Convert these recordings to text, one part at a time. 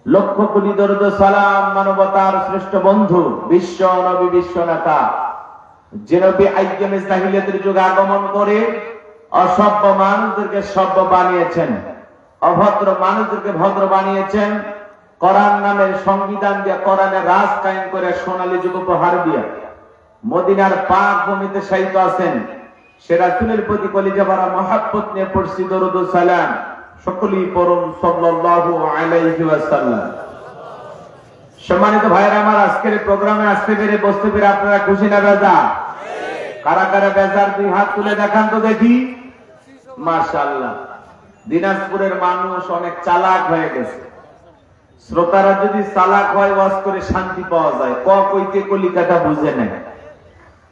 লক্ষ কোটি দরুদ সালাম মানবতার শ্রেষ্ঠ বন্ধু বিশ্ব নবী বিশ্ব নেতা যে নবী আইয়ামে জাহিলিয়াতের যুগে আগমন করে অসভ্য মানুষদেরকে সভ্য বানিয়েছেন, অভদ্র মানুষদেরকে ভদ্র বানিয়েছেন, কোরআন নামের সংবিধান দিয়ে কোরআনের রাজ কায়েম করে সোনালী যুগ উপহার দিয়ে মদিনার পাক ভূমিতে শায়িত আছেন। সে রাসূলের প্রতি কলিজা ভরা মহব্বত নিয়ে পড়ছি দরুদ ও সালাম। সকলেই পড়ুন সাল্লাল্লাহু আলাইহি ওয়াসাল্লাম। সম্মানিত ভাইরা আমার, আজকের প্রোগ্রামে আসতে পেরে বসতে পেরে আপনারা খুশি না বেজার? কারা কারা বেজার দুই হাত তুলে দেখান তো দেখি। মাশাআল্লাহ, দিনাজপুরের মানুষ অনেক চালাক হয়ে গেছে। শ্রোতারা যদি চালাক হয় ওয়াজ করে শান্তি পাওয়া যায়, কইতে কলিকাতা বুঝে নেয়।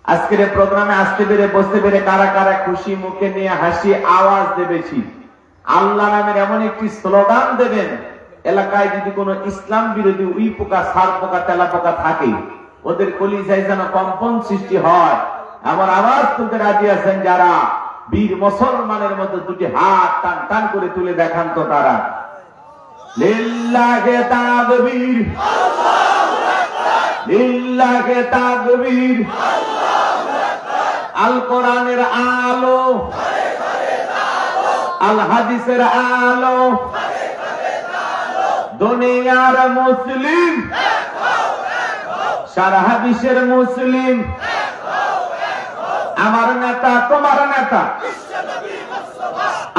আজকের প্রোগ্রামে আসতে পেরে বসতে পেরে কারা কারা খুশি মুখে নিয়ে হাসি আওয়াজ দেবেছি। আল্লাহ নামের এমন একটি স্লোগান দেবেন, এলাকায় যদি কোনো ইসলাম বিরোধী উই পোকা সার পোকা তেলা পোকা থাকে ওদের কলিজায় যেন কম্পন সৃষ্টি হয় এমন আওয়াজ তুলতে রাজি আছেন যারা? বীর মুসলমানের মতো দুটি হাত টান টান করে তুলে দেখান তো তারা। লিল্লাহে তাকবীর, লিল্লাহে তাকবীর। আল কোরআনের আলো, আল হাদিসের আলো, দুনিয়ার মুসলিম, সারা বিশ্বের মুসলিম। আমার নেতা তোমার নেতা,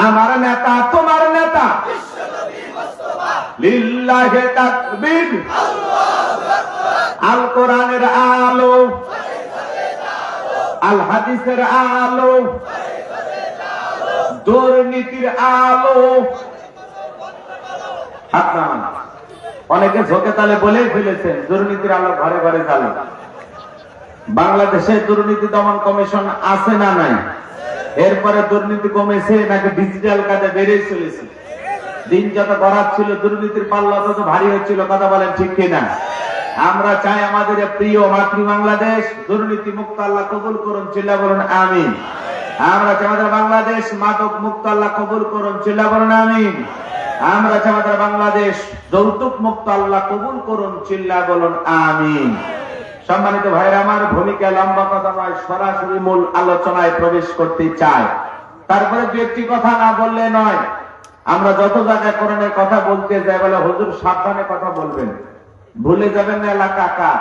আমার নেতা তোমার নেতা। লিল্লাহে তাকবীর। আল কোরআনের আলো, আল হাদিসের আলো, দুর্নীতির আলো। অনেকে ঝোঁকে তালে বলে ফেলেছেন দুর্নীতির আলো ঘরে ঘরে জ্বালে। বাংলাদেশে দুর্নীতি দমন কমিশন আছে না নাই? এরপরে দুর্নীতি কমেছে নাকি ডিজিটাল কাজে বেড়ে চলেছে? দিন যত বরাত ছিল দুর্নীতির পাল্লা তত ভারী হচ্ছিল। কথা বলেন ঠিক কিনা? আমরা চাই আমাদের প্রিয় মাতৃ বাংলাদেশ দুর্নীতি মুক্ত আল্লাহ কবুল করুন, চিল্লা বলুন আমিন। আমরা চাই আমাদের বাংলাদেশ মাদক মুক্ত আল্লাহ কবুল করুন, চিল্লা বলুন আমিন। আমরা চাই আমাদের বাংলাদেশ যৌতুক মুক্ত আল্লাহ কবুল করুন, চিল্লা বলুন আমিন। সম্মানিত ভাইরা আমার, ভূমিকা লম্বা কথা নয়, সরাসরি মূল আলোচনায় প্রবেশ করতে চাই। তারপরে দু একটি কথা না বললে নয়। আমরা যত জায়গায় কোরআনের কথা বলতে যাই বলে হুজুর সাবধানে কথা বলবেন, ভুলে যাবেন না এলাকা কার।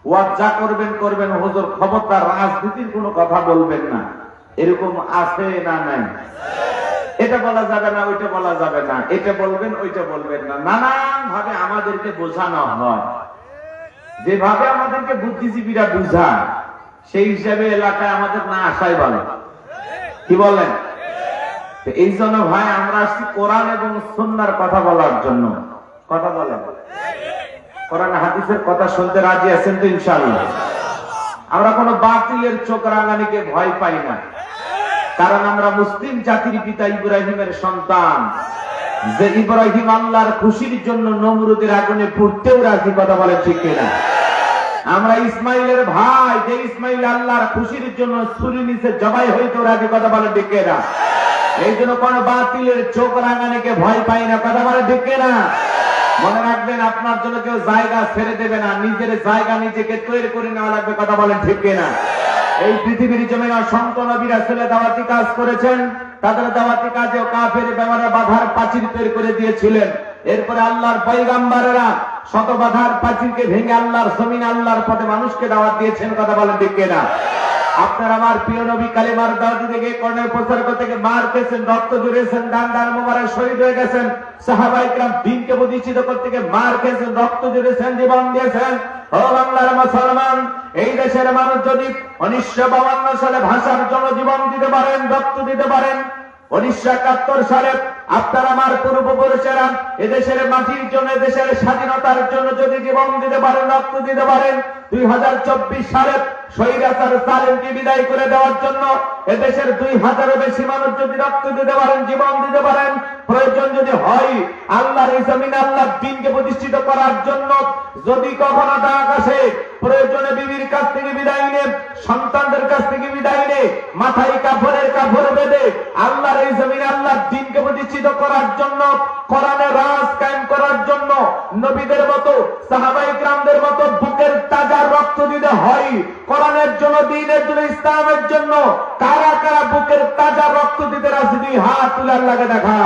ওয়াজ যা করবেন করবেন, হুজুর খবরদার রাজনীতির কোনো কথা বলবেন না। এরকম আছে না নাই? এটা বলা যাবে না, ওইটা বলা যাবে না, এটা বলবেন ওইটা বলবেন না। নানান ভাবে আমাদেরকে বোঝানো হয়। যেভাবে আমাদেরকে বুদ্ধিজীবীরা বুঝায় সেই হিসাবে এলাকায় আমাদের না আসাই ভালো। কি বলেন? এই জন্য ভাই আমরা আসছি কোরআন এবং সুন্নাহর কথা বলার জন্য। কথা বলেন, কোরআন হাদিসের কথা শুনতে রাজি আছেন তো? ইনশাআল্লাহ। আমরা কোন বাতিলের চোখ রাঙানিকে ভয় পাই না, কারণ আমরা মুসলিম জাতির পিতা ইব্রাহিমের সন্তান। যে ইব্রাহিম আল্লাহর খুশির জন্য নমরুদের আগুনে পুড়তেও রাজি। কথা বলেন ঠিক কিনা? আমরা ইসমাইলের ভাই, যে ইসমাইল আল্লাহর খুশির জন্য ছুরির নিচে জবাই হইতেও রাজি। কথা বলেন ঠিক কিনা? এই জন্য কোন বাতিলের চোখ রাঙানিকে ভয় পাই না। কথা বলেন ঠিক কিনা? মনে রাখবেন, আপনার জন্য কেউ জায়গা ছেড়ে দেবে না, নিজের জায়গা নিজেকে তৈরি করে নেওয়া লাগবে। কথা বলেন ঠিক কিনা? এই পৃথিবীর জমিনে অসংখ্য নবীরা ছেলে দাওয়াতি কাজ করেছেন। তাদের দাওয়াতি কাজেও কাফের বেমারা বাধার প্রাচীর তৈরি করে দিয়েছিলেন। এরপরে আল্লাহর পয়গাম্বরেরা শত বাধার প্রাচীরকে ভেঙে আল্লাহর জমিন আল্লাহর পথে মানুষকে দাওয়াত দিয়েছেন। কথা বলেন ঠিক কিনা? আপনার আমার প্রিয় নবী কালিমার দাওয়াতি থেকে কর্ণের প্রচার করতে গিয়ে মার খেয়েছেন, রক্ত ঝরেছেন, ডান মোবারক শহীদ হয়ে গেছেন। সাহাবায়ে কেরাম দ্বীনকে প্রতিষ্ঠিত করতে গিয়ে মার খেয়েছেন, রক্ত ঝরেছেন, জীবন দিয়েছেন। ও বাংলার মুসলমান, এই দেশের মানুষ যদি 1952 সালে ভাষার জন্য জীবন দিতে পারেন, রক্ত দিতে পারেন, 1971 সালে আপনার আমার পূর্বপুরুষেরা এদেশের মাটির জন্য, এদেশের স্বাধীনতার জন্য যদি জীবন দিতে পারেন, রক্ত দিতে পারেন, 2024 সালে স্বৈরাচার জালেমকে বিদায় করে দেওয়ার জন্য এদেশের 2000-এর বেশি মানুষ যদি রক্ত দিতে পারেন, জীবন দিতে পারেন, প্রয়োজন যদি হয় আল্লাহর এই জমিনে আল্লাহর দ্বীনকে প্রতিষ্ঠিত করার জন্য, যদি কখনো ডাক আসে প্রয়োজনে বিবির কাছ থেকে বিদায় নিয়ে, সন্তানদের কাছ থেকে বিদায় নিয়ে, মাথায় কাপড়ের কাপড় বেঁধে আল্লাহর এই জমিনে আল্লাহর দ্বীনকে প্রতিষ্ঠিত করার জন্য, কোরআনের রাজ কায়েম করার জন্য নবীদের মতো সাহাবায়ে কিরামদের মতো বুকের তাজা রক্ত দিতে হয় কোরআনের জন্য, দ্বীনের জন্য, ইসলামের জন্য। কারা কারা বুকের তাজা রক্ত দিতে রাজি? দুই হাত তুলে আল্লাহকে দেখা।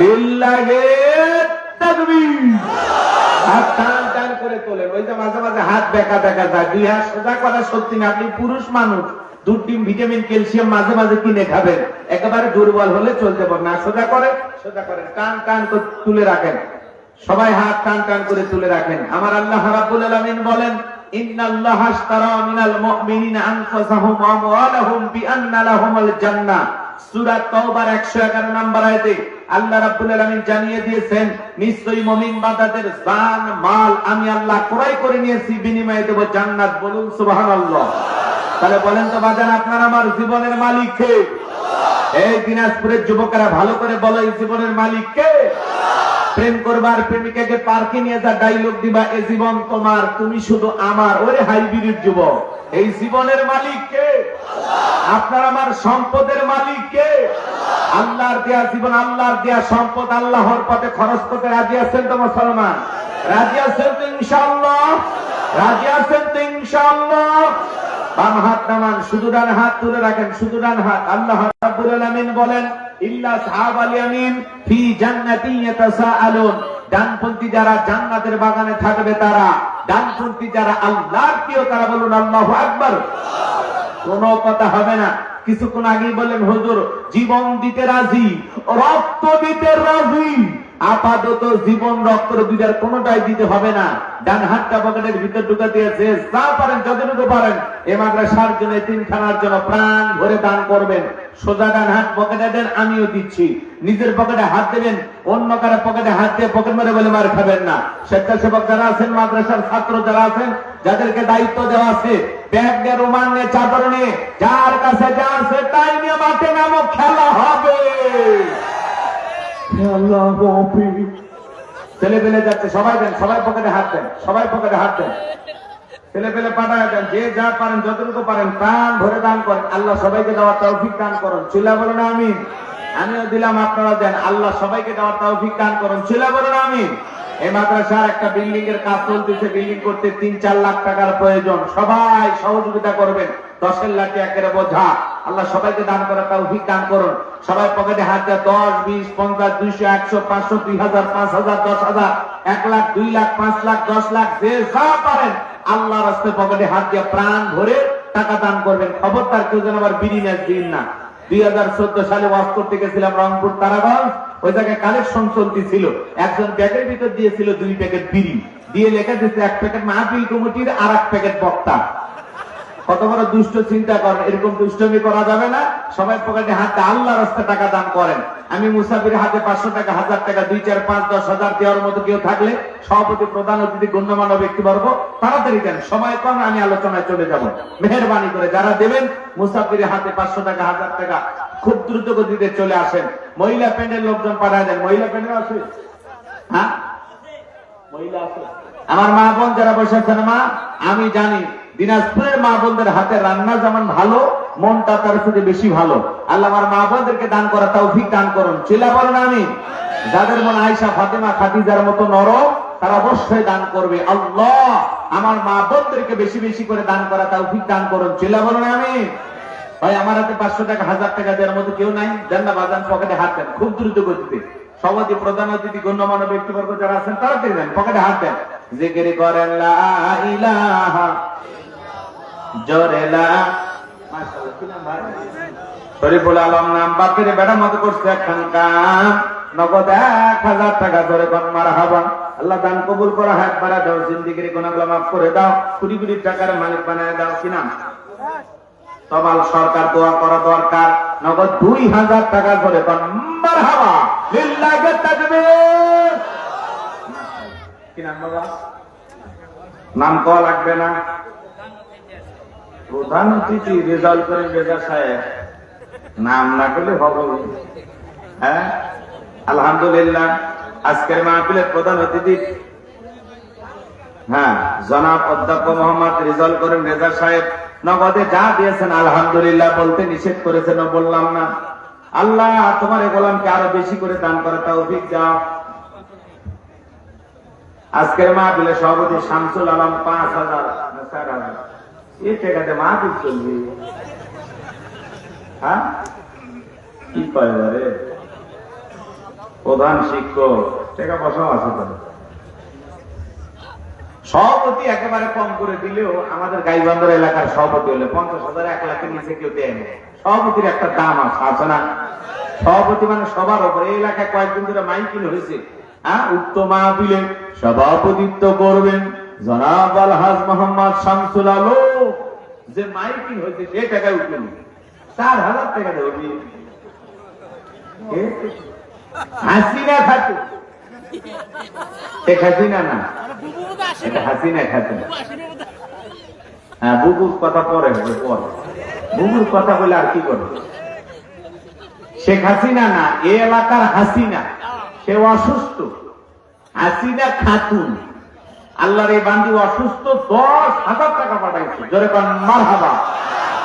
লিল্লাহি তাকবীর। হাত টান টান করে তোলে। ওই যে মাঝে মাঝে হাত বেঁকা বেঁকা যায়, দুই হাত সোজা করা সত্যি না। আপনি পুরুষ মানুষ, দুধ, ডিম, ভিটামিন, ক্যালসিয়াম মাঝে মাঝে কিনে খাবেন। একেবারে দুর্বল হলে চলতে পারে না। সোজা করেন, সোজা করেন, টান টান করে তুলে রাখেন। সবাই হাত টান টান করে তুলে রাখেন। আমার আল্লাহ রাব্বুল আলামিন বলেন, ইন্নাল্লাহা আশতারা মিনাল মুমিনিনা আনফুসাহুম ওয়া আমওয়ালাহুম বিআন্না লাহুমুল জান্নাহ। সূরা তাওবার 111 নম্বর আয়াতে আল্লাহ রাব্বুল আলামিন জানিয়ে দিয়েছেন, নিশ্চয়ই মুমিন বান্দাদের জান মাল আমি আল্লাহ ক্রয় করে নিয়েছি, বিনিময়ে দেব জান্নাত। বলুন সুবহানাল্লাহ। তাহলে বলেন তো বাজান, আপনার আমার জীবনের মালিক কে? এই দিনাজপুরের যুবকেরা ভালো করে বলো, এই জীবনের মালিক কে? প্রেম করবার প্রেমিকাকে পার্কে নিয়ে যা ডায়লগ দিবা, এ জীবন তোমার, তুমি শুধু আমার। ওরে হাইব্রিড যুবক, এই জীবনের মালিক কে? আপনার আমার সম্পদের মালিক কে? আল্লাহর দেয়া জীবন, আল্লাহর দেয়া সম্পদ আল্লাহর পথে খরচ করতে রাজি আছেন তো মুসলমান? রাজি আছেন তো ইনশাআল্লাহ? রাজি আছেন তো ইনশাআল্লাহ? বাম হাত নামান, শুধু ডান হাত তুলে রাখেন, শুধু ডান হাত। আল্লাহ রাব্বুল আলামিন বলেন, ইল্লা আসহাবাল ইয়ামিন ফি জান্নাতিন ইয়াতাসাআলুন। ডানপন্থী যারা জান্নাতের বাগানে থাকবে তারা, ডানপন্থী যারা আল্লাহর প্রিয় তারা। বলুন আল্লাহু আকবার। কোনো কথা হবে না। কিছুক্ষণ আগেই বললেন হুজুর জীবন দিতে রাজি, রক্ত দিতে রাজি। আপাতত জীবন রক্ত দুইটার কোনোটাই দিতে হবে না। ডান হাতটা পকেটের ভিতর ঢুকে দিয়েছে, যা পারেন যতটুকু পারেন এ মাদ্রাসার জন্য, এতিমখানার জন্য প্রাণ ভরে দান করবেন। সোজা ডান হাত পকেটে দেন, আমিও দিচ্ছি। নিজের পকেটে হাত দেবেন, অন্য কারো পকেটে হাত দিয়ে পকেট মেরে বলে মার খাবেন না। স্বেচ্ছাসেবক যারা আছেন, মাদ্রাসার ছাত্র যারা আছেন, যাদেরকে দায়িত্ব দেওয়া আছে, ব্যাগ নিয়ে, রুমাল নিয়ে, চাদর নিয়ে, যার কাছে যা আছে তাই নিয়ে মাঠে নামো, খেলা হবে। ছেলে পেলে যাচ্ছে, সবাই দেন, সবাই পকেটে হাত দেন, সবাই পকেটে হাত দেন। ছেলে পেলে পাঠায় দেন, যে যা পারেন যতটুকু পারেন প্রাণ ভরে দান করেন। আল্লাহ সবাইকে দেওয়ার তৌফিক দান করুন। চিল্লা বলুন আমিন। আমিও দিলাম, আপনারা দেন। আল্লাহ সবাইকে দেওয়ার তৌফিক দান করুন। চিল্লা বলুন আমিন। এই মাদ্রাসার একটা বিল্ডিং এর কাজ চলতেছে, বিল্ডিং করতে 3-4 লাখ টাকার প্রয়োজন। সবাই সহযোগিতা করবেন। 10 লাখে একের বোঝা। আল্লাহ সবাইকে দান করার তৌফিক দান করুন। সবাই পকেটে হাত দেয়, 10, 20, 50, 200, 100, 500, 2000, 5000, 10,000, 1 লাখ, 2 লাখ, 5 লাখ, 10 লাখ, যে যা পারেন আল্লাহর রাস্তায় পকেটে হাত দিয়ে প্রাণ ভরে টাকা দান করবেন। খবরদার কেউ যেন আবার বিড়ি ম্যাচ দিন না। 2014 সালে ওয়াজ করতে গেছিলাম রংপুর তারাগঞ্জ। ওই জায়গায় কালেকশন চলতেছিল। একজন ব্যাগের ভিতর দিয়েছিল 2 প্যাকেট বিড়ি, দিয়ে লেখা দিচ্ছে 1 প্যাকেট মাহফিল কমিটির আর 1 প্যাকেট বক্তা। কত বড় দুষ্ট চিন্তা করেন। এরকম দুষ্টমি করা যাবে না। সবাই পকেটে হাতে আল্লাহর রাস্তায় টাকা দান করেন। আমি মুসাফির হাতে 500 টাকা, 1000 টাকা, 2, 4, 5, 10,000 দেওয়ার মতো কেউ থাকলে সভাপতি, প্রধান অতিথি, গণ্যমান্য ব্যক্তিবর্গ তাড়াতাড়ি দেন। সময় কম, আমি আলোচনায় চলে যাব। মেহেরবানি করে যারা দেবেন মুসাফির হাতে 500 টাকা, 1000 টাকা খুব দ্রুত গতিতে চলে আসেন। মহিলা প্যান্ডেল লোকজন পাঠায় দেন। মহিলা প্যান্ডেল আছে? হ্যাঁ, মহিলা আছে। আমার মা বোন যারা বসে আছেন, মা আমি জানি দিনাজপুরের মা বোনদের হাতে রান্না যেমন ভালো, মনটা তার সাথে বেশি ভালো। আল্লাহ আমার মা বোনদেরকে দান করা তৌফিক দান করুন। চিল্লা বলেন আমিন। যাদের মন আয়েশা, ফাতেমা, খাদিজার মতো নরম, তারা অবশ্যই দান করবে। আল্লাহ আমার মা বোনদেরকে বেশি বেশি করে দান করা তৌফিক দান করুন। চিল্লা বলেন আমিন। ভাই আমার হাতে 500 টাকা, 1000 টাকা দেওয়ার মতো কেউ নাই? দেন না বাজান, পকেটে হাত দেন খুব দ্রুত গতিতে। সভাপতি, প্রধান অতিথি, গণ্যমান্য ব্যক্তিবর্গ যারা আছেন তাড়াতাড়ি দেন, পকেটে হাত দেন। জিকির করেন লা ইলাহা জোরে লা। মাশাআল্লাহ, কি নাম ভাই? শরীফুল আলম নাম। বাপের বেটা মত করছে একখান কাম, নগদ 1000 টাকা ধরে কোন মারহাবা। আল্লাহ দান কবুল করো, হাত বাড়া দাও, জিন্দেগির গুনাহগুলো মাফ করে দাও, কোটি কোটি টাকার মালিক বানায় দাও। কি নাম? তমাল সরকার দোয়া করা দরকার। নগদ 2000 টাকা করে কোন মারহাবা লিল্লাহি তাকবীর। কি নাম বাবা? নাম কওয়া লাগবে না। প্রধান অতিথি রেজাল্ট করে রেজা সাহেব, নাম না করলে হবে। হ্যাঁ, আলহামদুলিল্লাহ আজকের মাহফিলের প্রধান অতিথি হ্যাঁ জনাব অধ্যক্ষ মোহাম্মদ রেজাল্ট করেন রেজা সাহেব নগদে যা দিয়েছেন আলহামদুলিল্লাহ বলতে নিষেধ করেছেন, বললাম না। আল্লাহ তোমার এই গোলামকে আরো বেশি করে দান করে তৌফিক দাও। আজকের মাহফিলে সভাপতি শামসুল আলম 5000 এই টাকাতে মাহফিল চলবে। হ্যাঁ কি কয় রে প্রধান শিক্ষক টাকা পয়সাও আছে তো। সভাপতি একেবারে কম করে দিলেও আমাদের গাইবান্ধর এলাকার সভাপতি হলে 50,000 1 লাখের নিচে কেউ দেয় না। সভাপতির একটা দাম আছে না? সভাপতি মানে সবার উপরে। এই এলাকায় কয়েকদিন ধরে মাইকিং হয়েছে, হ্যাঁ উক্ত মাহফিলে সভাপতিত্ব করবেন জনাব আলহাজ মোহাম্মদ শামসুল আলম। যে মাইকিং হয়েছে সে টাকায় উঠলেন 4000 টাকা দেবে। হাসিনা খাতু, শেখ হাসিনা না, এটা হাসিনা খাতু। হ্যাঁ বুবুর কথা পরে হবে, পরে বুবুর কথা বলে আর কি করবে। শেখ হাসিনা না, এ এলাকার হাসিনা, সে অসুস্থ। হাসিনা খাতুন, আল্লাহর এই বান্দি অসুস্থ, 10,000 টাকা পাঠাইছে। জোরে কোন মারহাবা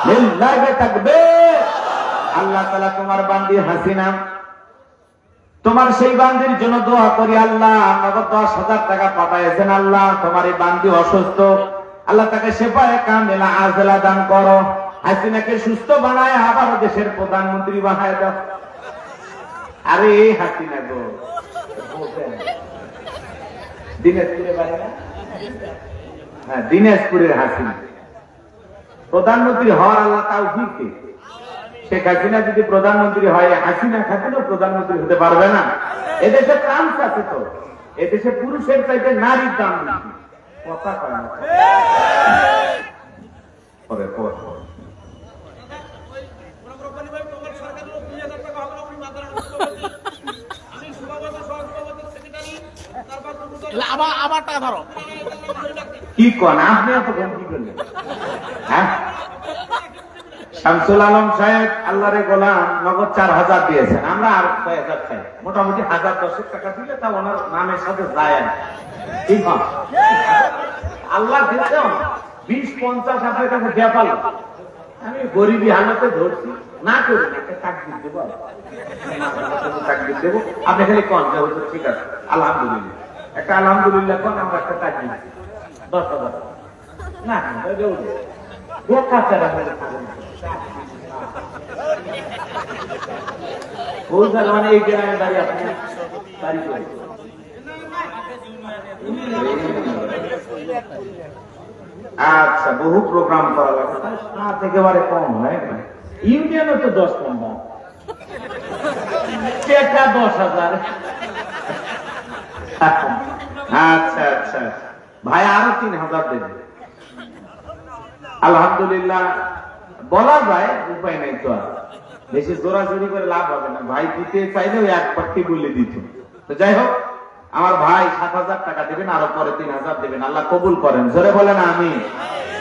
লিল্লাহি তাকবীর। আল্লাহ তাআলা তোমার বান্দি হাসিনা, তোমার সেই বান্দির জন্য দোয়া করি। আল্লাহ নগদ 10,000 টাকা পাঠাইছেন। আল্লাহ তোমার এই বান্দি অসুস্থ, আল্লাহ তাকে শেফায়ে কামিলা আজলা দান করো। হাসিনাকে সুস্থ বানায় আবার দেশের প্রধানমন্ত্রী বানায় দাও। আরে এই হাসিনা গো, দিনাজপুরে বাড়ি না? হ্যাঁ দিনাজপুরের হাসিনা প্রধানমন্ত্রী হওয়ার আল্লাহ তাওফিক দিন। শেখ হাসিনা যদি প্রধানমন্ত্রী হয়, হাসিনা খাতুনও প্রধানমন্ত্রী হতে পারবে না। এদেশে চান্স আছে তো, এদেশে পুরুষের চাইতে নারীর দাম বেশি। কথা কয় না পরে পর আবার টাকা ধরো। কি কন আপনি এত কি করলেন? হ্যাঁ শামসুল আলম সাহেব আল্লাহরে গোলাম নগদ 4000 দিয়েছেন। আমরা আর 6000 চাই, মোটামুটি 1010 টাকা দিলে তা ওনার নামের সাথে যায় না। ঠিক হয় আল্লাহ দিতে 20-50 আপনার কাছে ব্যাপার। আমি গরিবী হালতে ধরছি না করি না, একটা তাকবীর দেবো, তাকবীর দেবো। আপনি খালি কন যে ঠিক আছে আলহামদুলিল্লাহ, একটা আলহামদুলিল্লাহ কন, আমরা একটা তাকবীর 10,000 না মানে এই গ্রামে দাঁড়িয়ে আপনি বাড়ি করে আচ্ছা বহু প্রোগ্রাম করা লাগে, সাত একেবারে কম হয়। ইউনিয়নে তো 10 কম, 10,000। আচ্ছা আচ্ছা ভাই আরো 3,000 দেবে। আলহামদুলিল্লাহ বলা যায়, উপায় নাই তো, আর বেশি জোরাজোরি করে লাভ হবে না। ভাই দিতে চাইলেও এক পাখি বলে দিত। তো যাই হোক আমার ভাই 7,000 টাকা দেবেন, আরো পরে 3,000 দেবেন। আল্লাহ কবুল করেন, জোরে বলেন আমিন।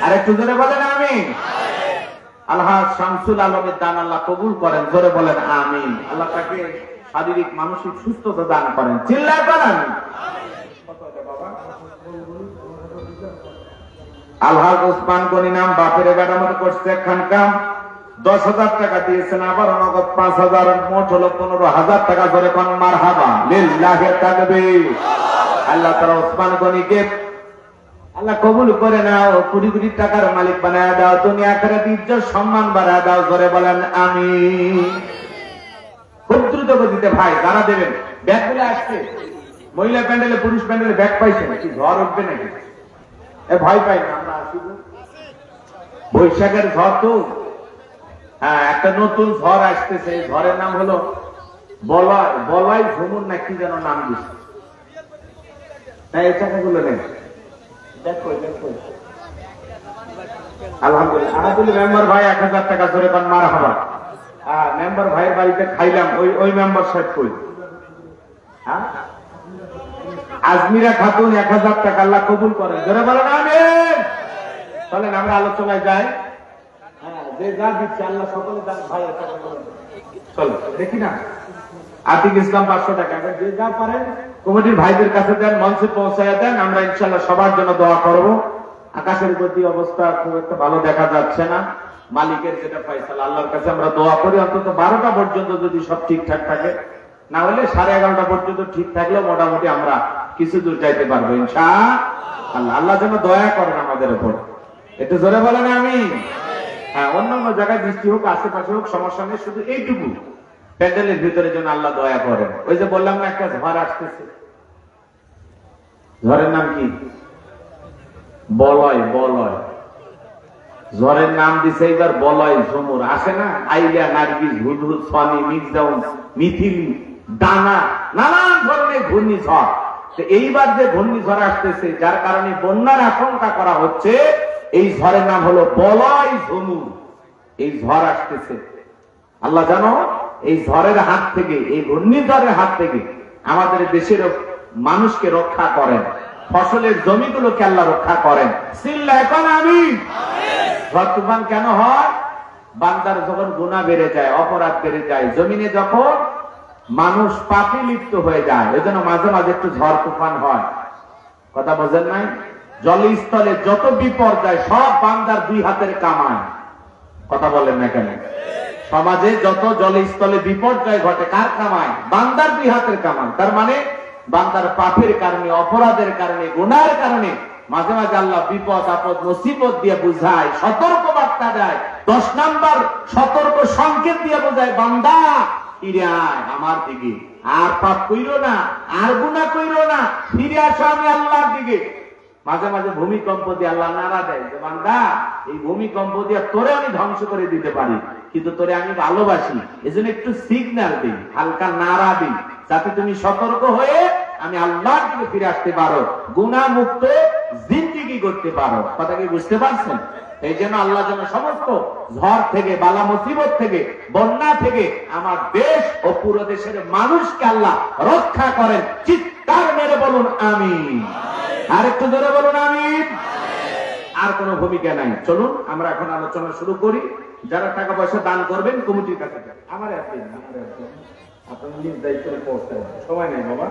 আর একটু জোরে বলেন আমিন। আল্লাহ শামসুল আলমের দান আল্লাহ কবুল করেন, জোরে বলেন আমিন। আল্লাহ তাকে শারীরিক মানসিক সুস্থতা দান করেন, চিল্লায় বলেন আলহাজ ওসমান গনি নাম বাপের বেড়ার মতো করছে একখান কাম, 10,000 টাকা দিয়েছেন। আবার নগদ 5,000, মোট হলো 15,000 টাকা। ধরে কোন মারহাবা লিল্লাহি তাকবীর। আল্লাহ তাআলা ওসমান গনিকে আল্লাহ কবুল করে নাও, কোটি কোটি টাকার মালিক বানায় দাও, দুনিয়া আখিরাতে ইজ্জত সম্মান বাড়ায় দাও, জোরে বলেন আমিন। খুব দ্রুত গতিতে ভাই যারা দেবেন ব্যাগ গুলো আসছে। মহিলা প্যান্ডেলে পুরুষ প্যান্ডেলে ব্যাগ পাইছেন, কি ঝড় উঠবে নাকি? ভয় পাই না, আমরা আসিব। বৈশাখের ঝড় তো, হ্যাঁ একটা নতুন ঝড় আসতেছে। ঝড়ের নাম হলো বলাই ঝুমুর না কি যেন নাম দিচ্ছে। তাই এই টাকাগুলো নেন। দেখো দেখো, আলহামদুলিল্লাহ আলহামদুলিল্লাহ মেম্বার ভাই 1000 টাকা ধরে পান, মার হাবা। মেম্বার ভাইয়ের বাড়িতে খাইলাম, ওই মেম্বার সাহেব কই? হ্যাঁ, আজমিরা খাতুন 1000 টাকা, আল্লাহ কবুল করেন, ধরে বলেন আমিন। চলেন আমরা আলোচনায় যাই। যে যা দিচ্ছে আল্লাহ সকলে দান ভাই। চলো দেখি না, আতিক ইসলাম 500 টাকা, যে যা পারেন কমিটির ভাইদের কাছে দেন, মঞ্চে পৌঁছায় দেন। আমরা ইনশাআল্লাহ সবার জন্য দোয়া করব। আকাশের গতি অবস্থা খুব একটা ভালো দেখা যাচ্ছে না, মালিকের যেটা ফয়সালা, আল্লাহর কাছে আমরা দোয়া করি অন্তত 12টা পর্যন্ত যদি সব ঠিকঠাক থাকে, না হলে 11:30 পর্যন্ত ঠিক থাকলেও মোটামুটি আমরা কিছু দূর যাইতে পারবো ইনশাআল্লাহ। আল্লাহ যেন দয়া করেন আমাদের উপর, একটু জোরে বলেন আমিন। হ্যাঁ, অন্যান্য জায়গায় বৃষ্টি হোক, আশেপাশে হোক, সমস্যা নেই, শুধু এইটুকু প্যান্ডেলের ভিতরে যেন আল্লাহ দয়া করেন। ওই যে বললাম না একটা ঝড় আসতেছে, ঝড়ের নাম কি? বলয়। বলয়, ঝড়ের নাম দিছে এইবার বলয় ঝুমুর। আসে না আইলিয়া, নার্গিস, হুদহুদ, ফানি, মিক্সডাউন, মিথিলি, ডানা, নানান ধরনের ঘূর্ণিঝড়। এইবার যে ঘূর্ণিঝড় আসতেছে, যার কারণে বন্যার আশঙ্কা করা হচ্ছে, এই ঝড়ের নাম হলো বলয় ঝুমুর। এই ঝড় আসতেছে, আল্লাহ জানো এই ঝড়ের হাত থেকে, এই ঘূর্ণিঝড়ের হাত থেকে আমাদের দেশের মানুষকে রক্ষা করেন, ফসলের জমিগুলোকে আল্লাহ রক্ষা করেন। সিল্লা এখন আমিন। ঝড় তুফান কেন হয়? বান্দার যখন গুনাহ বেড়ে যায়, অপরাধ বেড়ে যায়, জমিনে যখন মানুষ পাপে লিপ্ত হয়ে যায়, ওই জন্য মাঝে মাঝে একটু ঝড় তুফান হয়। কথা বোঝেন নাই? জলস্থলে যত বিপর্যয় সব বান্দার 2 হাতের কামাই। কথা বলেন না কেন? সমাজে যত জলস্থলে বিপর্যয় ঘটে কার কামাই? বান্দার 2 হাতের কামাই। তার মানে বান্দার পাপের কারণে, অপরাধের কারণে, গুনার কারণে মাঝে মাঝে আল্লাহ বিপদ আপদ মুসিবত দিয়ে বুঝায়, সতর্ক বার্তা দেয়। 10 নাম্বার সতর্ক সংকেত দিয়ে বোঝায়, বান্দা ফিরে আয় আমার দিকে, আর পাপ কইরো না, আর গুনাহ কইরো না, ফিরে আসো আমি আল্লাহর দিকে। মাঝে মাঝে ভূমিকম্প দিয়ে আল্লাহ নাড়া দেয় যে বান্দা এই ভূমিকম্প দিয়ে তোরে আমি ধ্বংস করে দিতে পারি, কিন্তু তোরে আমি ভালোবাসি, এজন্য একটু সিগন্যাল দিই, হালকা নাড়া দিই, যাতে তুমি সতর্ক হয়ে আমি আল্লাহর দিকে ফিরে আসতে পারো, গুনাহ মুক্ত জিন্দেগি করতে পারো। কথা কি বুঝতে পারছেন? এই জন্য আল্লাহ যেন সমস্ত ঝড় থেকে, বালা মুসিবত থেকে, বন্যা থেকে আমার দেশ ও পুরো দেশের মানুষকে আল্লাহ রক্ষা করেন। চিৎকার মেরে বলুন আমিন। আর একটু ধরে বলুন আমিন। আর কোন ভূমিকা নাই। চলুন আমরা এখন আলোচনা শুরু করি। যারা টাকা পয়সা দান করবেন কমিটির কাছে আমার আপনার নিজ দায়িত্ব পৌঁছতে হবে, সময় নেই বাবা।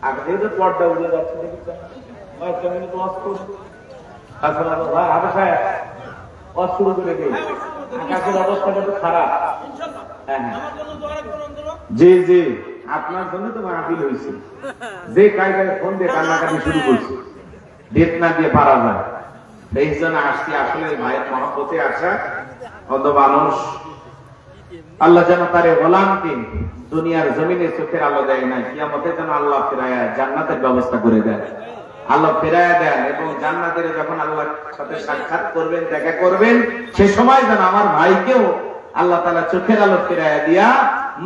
আগে যে পর্দা উড়ে যাচ্ছে দেখেছেন, শুরু করে দিই, আকাশের অবস্থাটা তো খারাপ। হ্যাঁ হ্যাঁ, জি জি, আপনার জন্য তো মাহফিল হয়েছে। যে কায়দায় ফোন দিয়ে কান্নাকাটি শুরু করছে, ডেট না দিয়ে পারা যায়, এই জন্য আসছি। আসলে ভাইয়ের মহব্বতে আসা অত মানুষ, আল্লাহ যেন তার গোলামকে দুনিয়ার জমিনে চোখের আলো দেয় না, কিয়ামতে যেন আল্লাহ ফেরায়া জান্নাতের ব্যবস্থা করে দেয়, আল্লাহ ফেরায়া দেন। এবং জান্নাতের যখন আল্লাহর সাথে সাক্ষাৎ করবেন, দেখা করবেন, সে সময় যেন আমার ভাইকেও আল্লাহ তাআলা চোখের আলো ফেরায়া দিয়া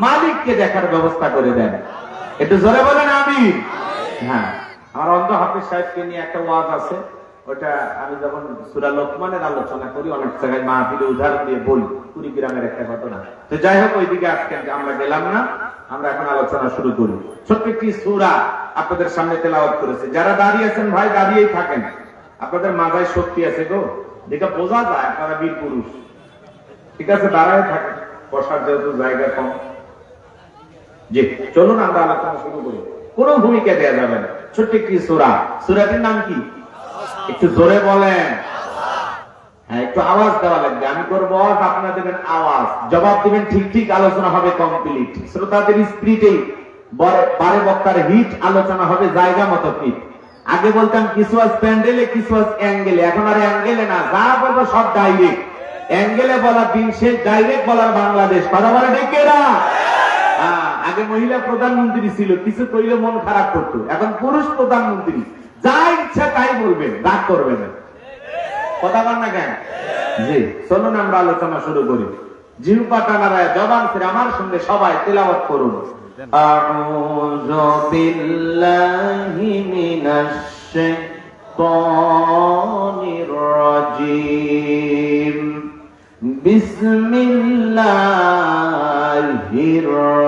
মালিককে দেখার ব্যবস্থা করে দেন। একটু জোরে বলেন আমিন। হ্যাঁ, আমার অন্ধ হাফেজ সাহেবকে নিয়ে একটা ওয়াজ আছে, ওটা আমি যখন সূরা লোকমানের আলোচনা করি অনেক জায়গায় মাহফিলে উদাহরণ দিয়ে বলি, কুড়িগ্রামের একটা ঘটনা। তো যাই হোক, ওইদিকে আজকে আমরা গেলাম না, আমরা এখন আলোচনা শুরু করি। ছোট্ট একটি সূরা আপনাদের সামনে তেলাওয়াত করেছে। যারা দাঁড়িয়ে আছেন ভাই দাঁড়িয়েই থাকেন, আপনাদের মাথায় শক্তি আছে গো, দেখে বোঝা যায় আপনারা বীর পুরুষ। ঠিক আছে, দাঁড়ায় থাকেন, বসার যেহেতু জায়গা কম। জি, চলুন আমরা আলোচনা শুরু করি। কোনো ভূমিকা দেওয়া যাবে না। ছোট্ট একটি সূরা, সূরাটির নাম কি? একটু জোরে বলেন। হ্যাঁ, একটু আওয়াজ দেওয়া লাগবে। আমি করবো আওয়াজ, আপনারা দেবেন আওয়াজ, জবাব দিবেন ঠিক ঠিক, আলোচনা হবে কমপ্লিট। শ্রোতাদের স্পিরিটে বারে বক্তার হিট, আলোচনা হবে জায়গা মতো ফিট। আগে বলতাম কিছু আজ প্যান্ডেলে, কিছু আজ অ্যাঙ্গেলে, এখন আর অ্যাঙ্গেলে না, যা বলবো সব ডাইরেক্ট। অ্যাঙ্গেলে বলা দিন শেষ, ডাইরেক্ট বলার বাংলাদেশ। কথা বলে ডেকে না। আগে মহিলা প্রধানমন্ত্রী ছিল, কিছু কইলে মন খারাপ করতো, এখন পুরুষ প্রধানমন্ত্রী, যা ইচ্ছা তাই বলবেন, রাগ করবেন না। কথা বল না কেন? জি, চলুন আমরা আলোচনা শুরু করি। জিহ্বা টানারায় জবান ফিরে আমার সঙ্গে সবাই তেলাওয়াত করুন। আউযু বিল্লাহি মিনাশ শাইতানির রাজীম। বিসমিল্লাহির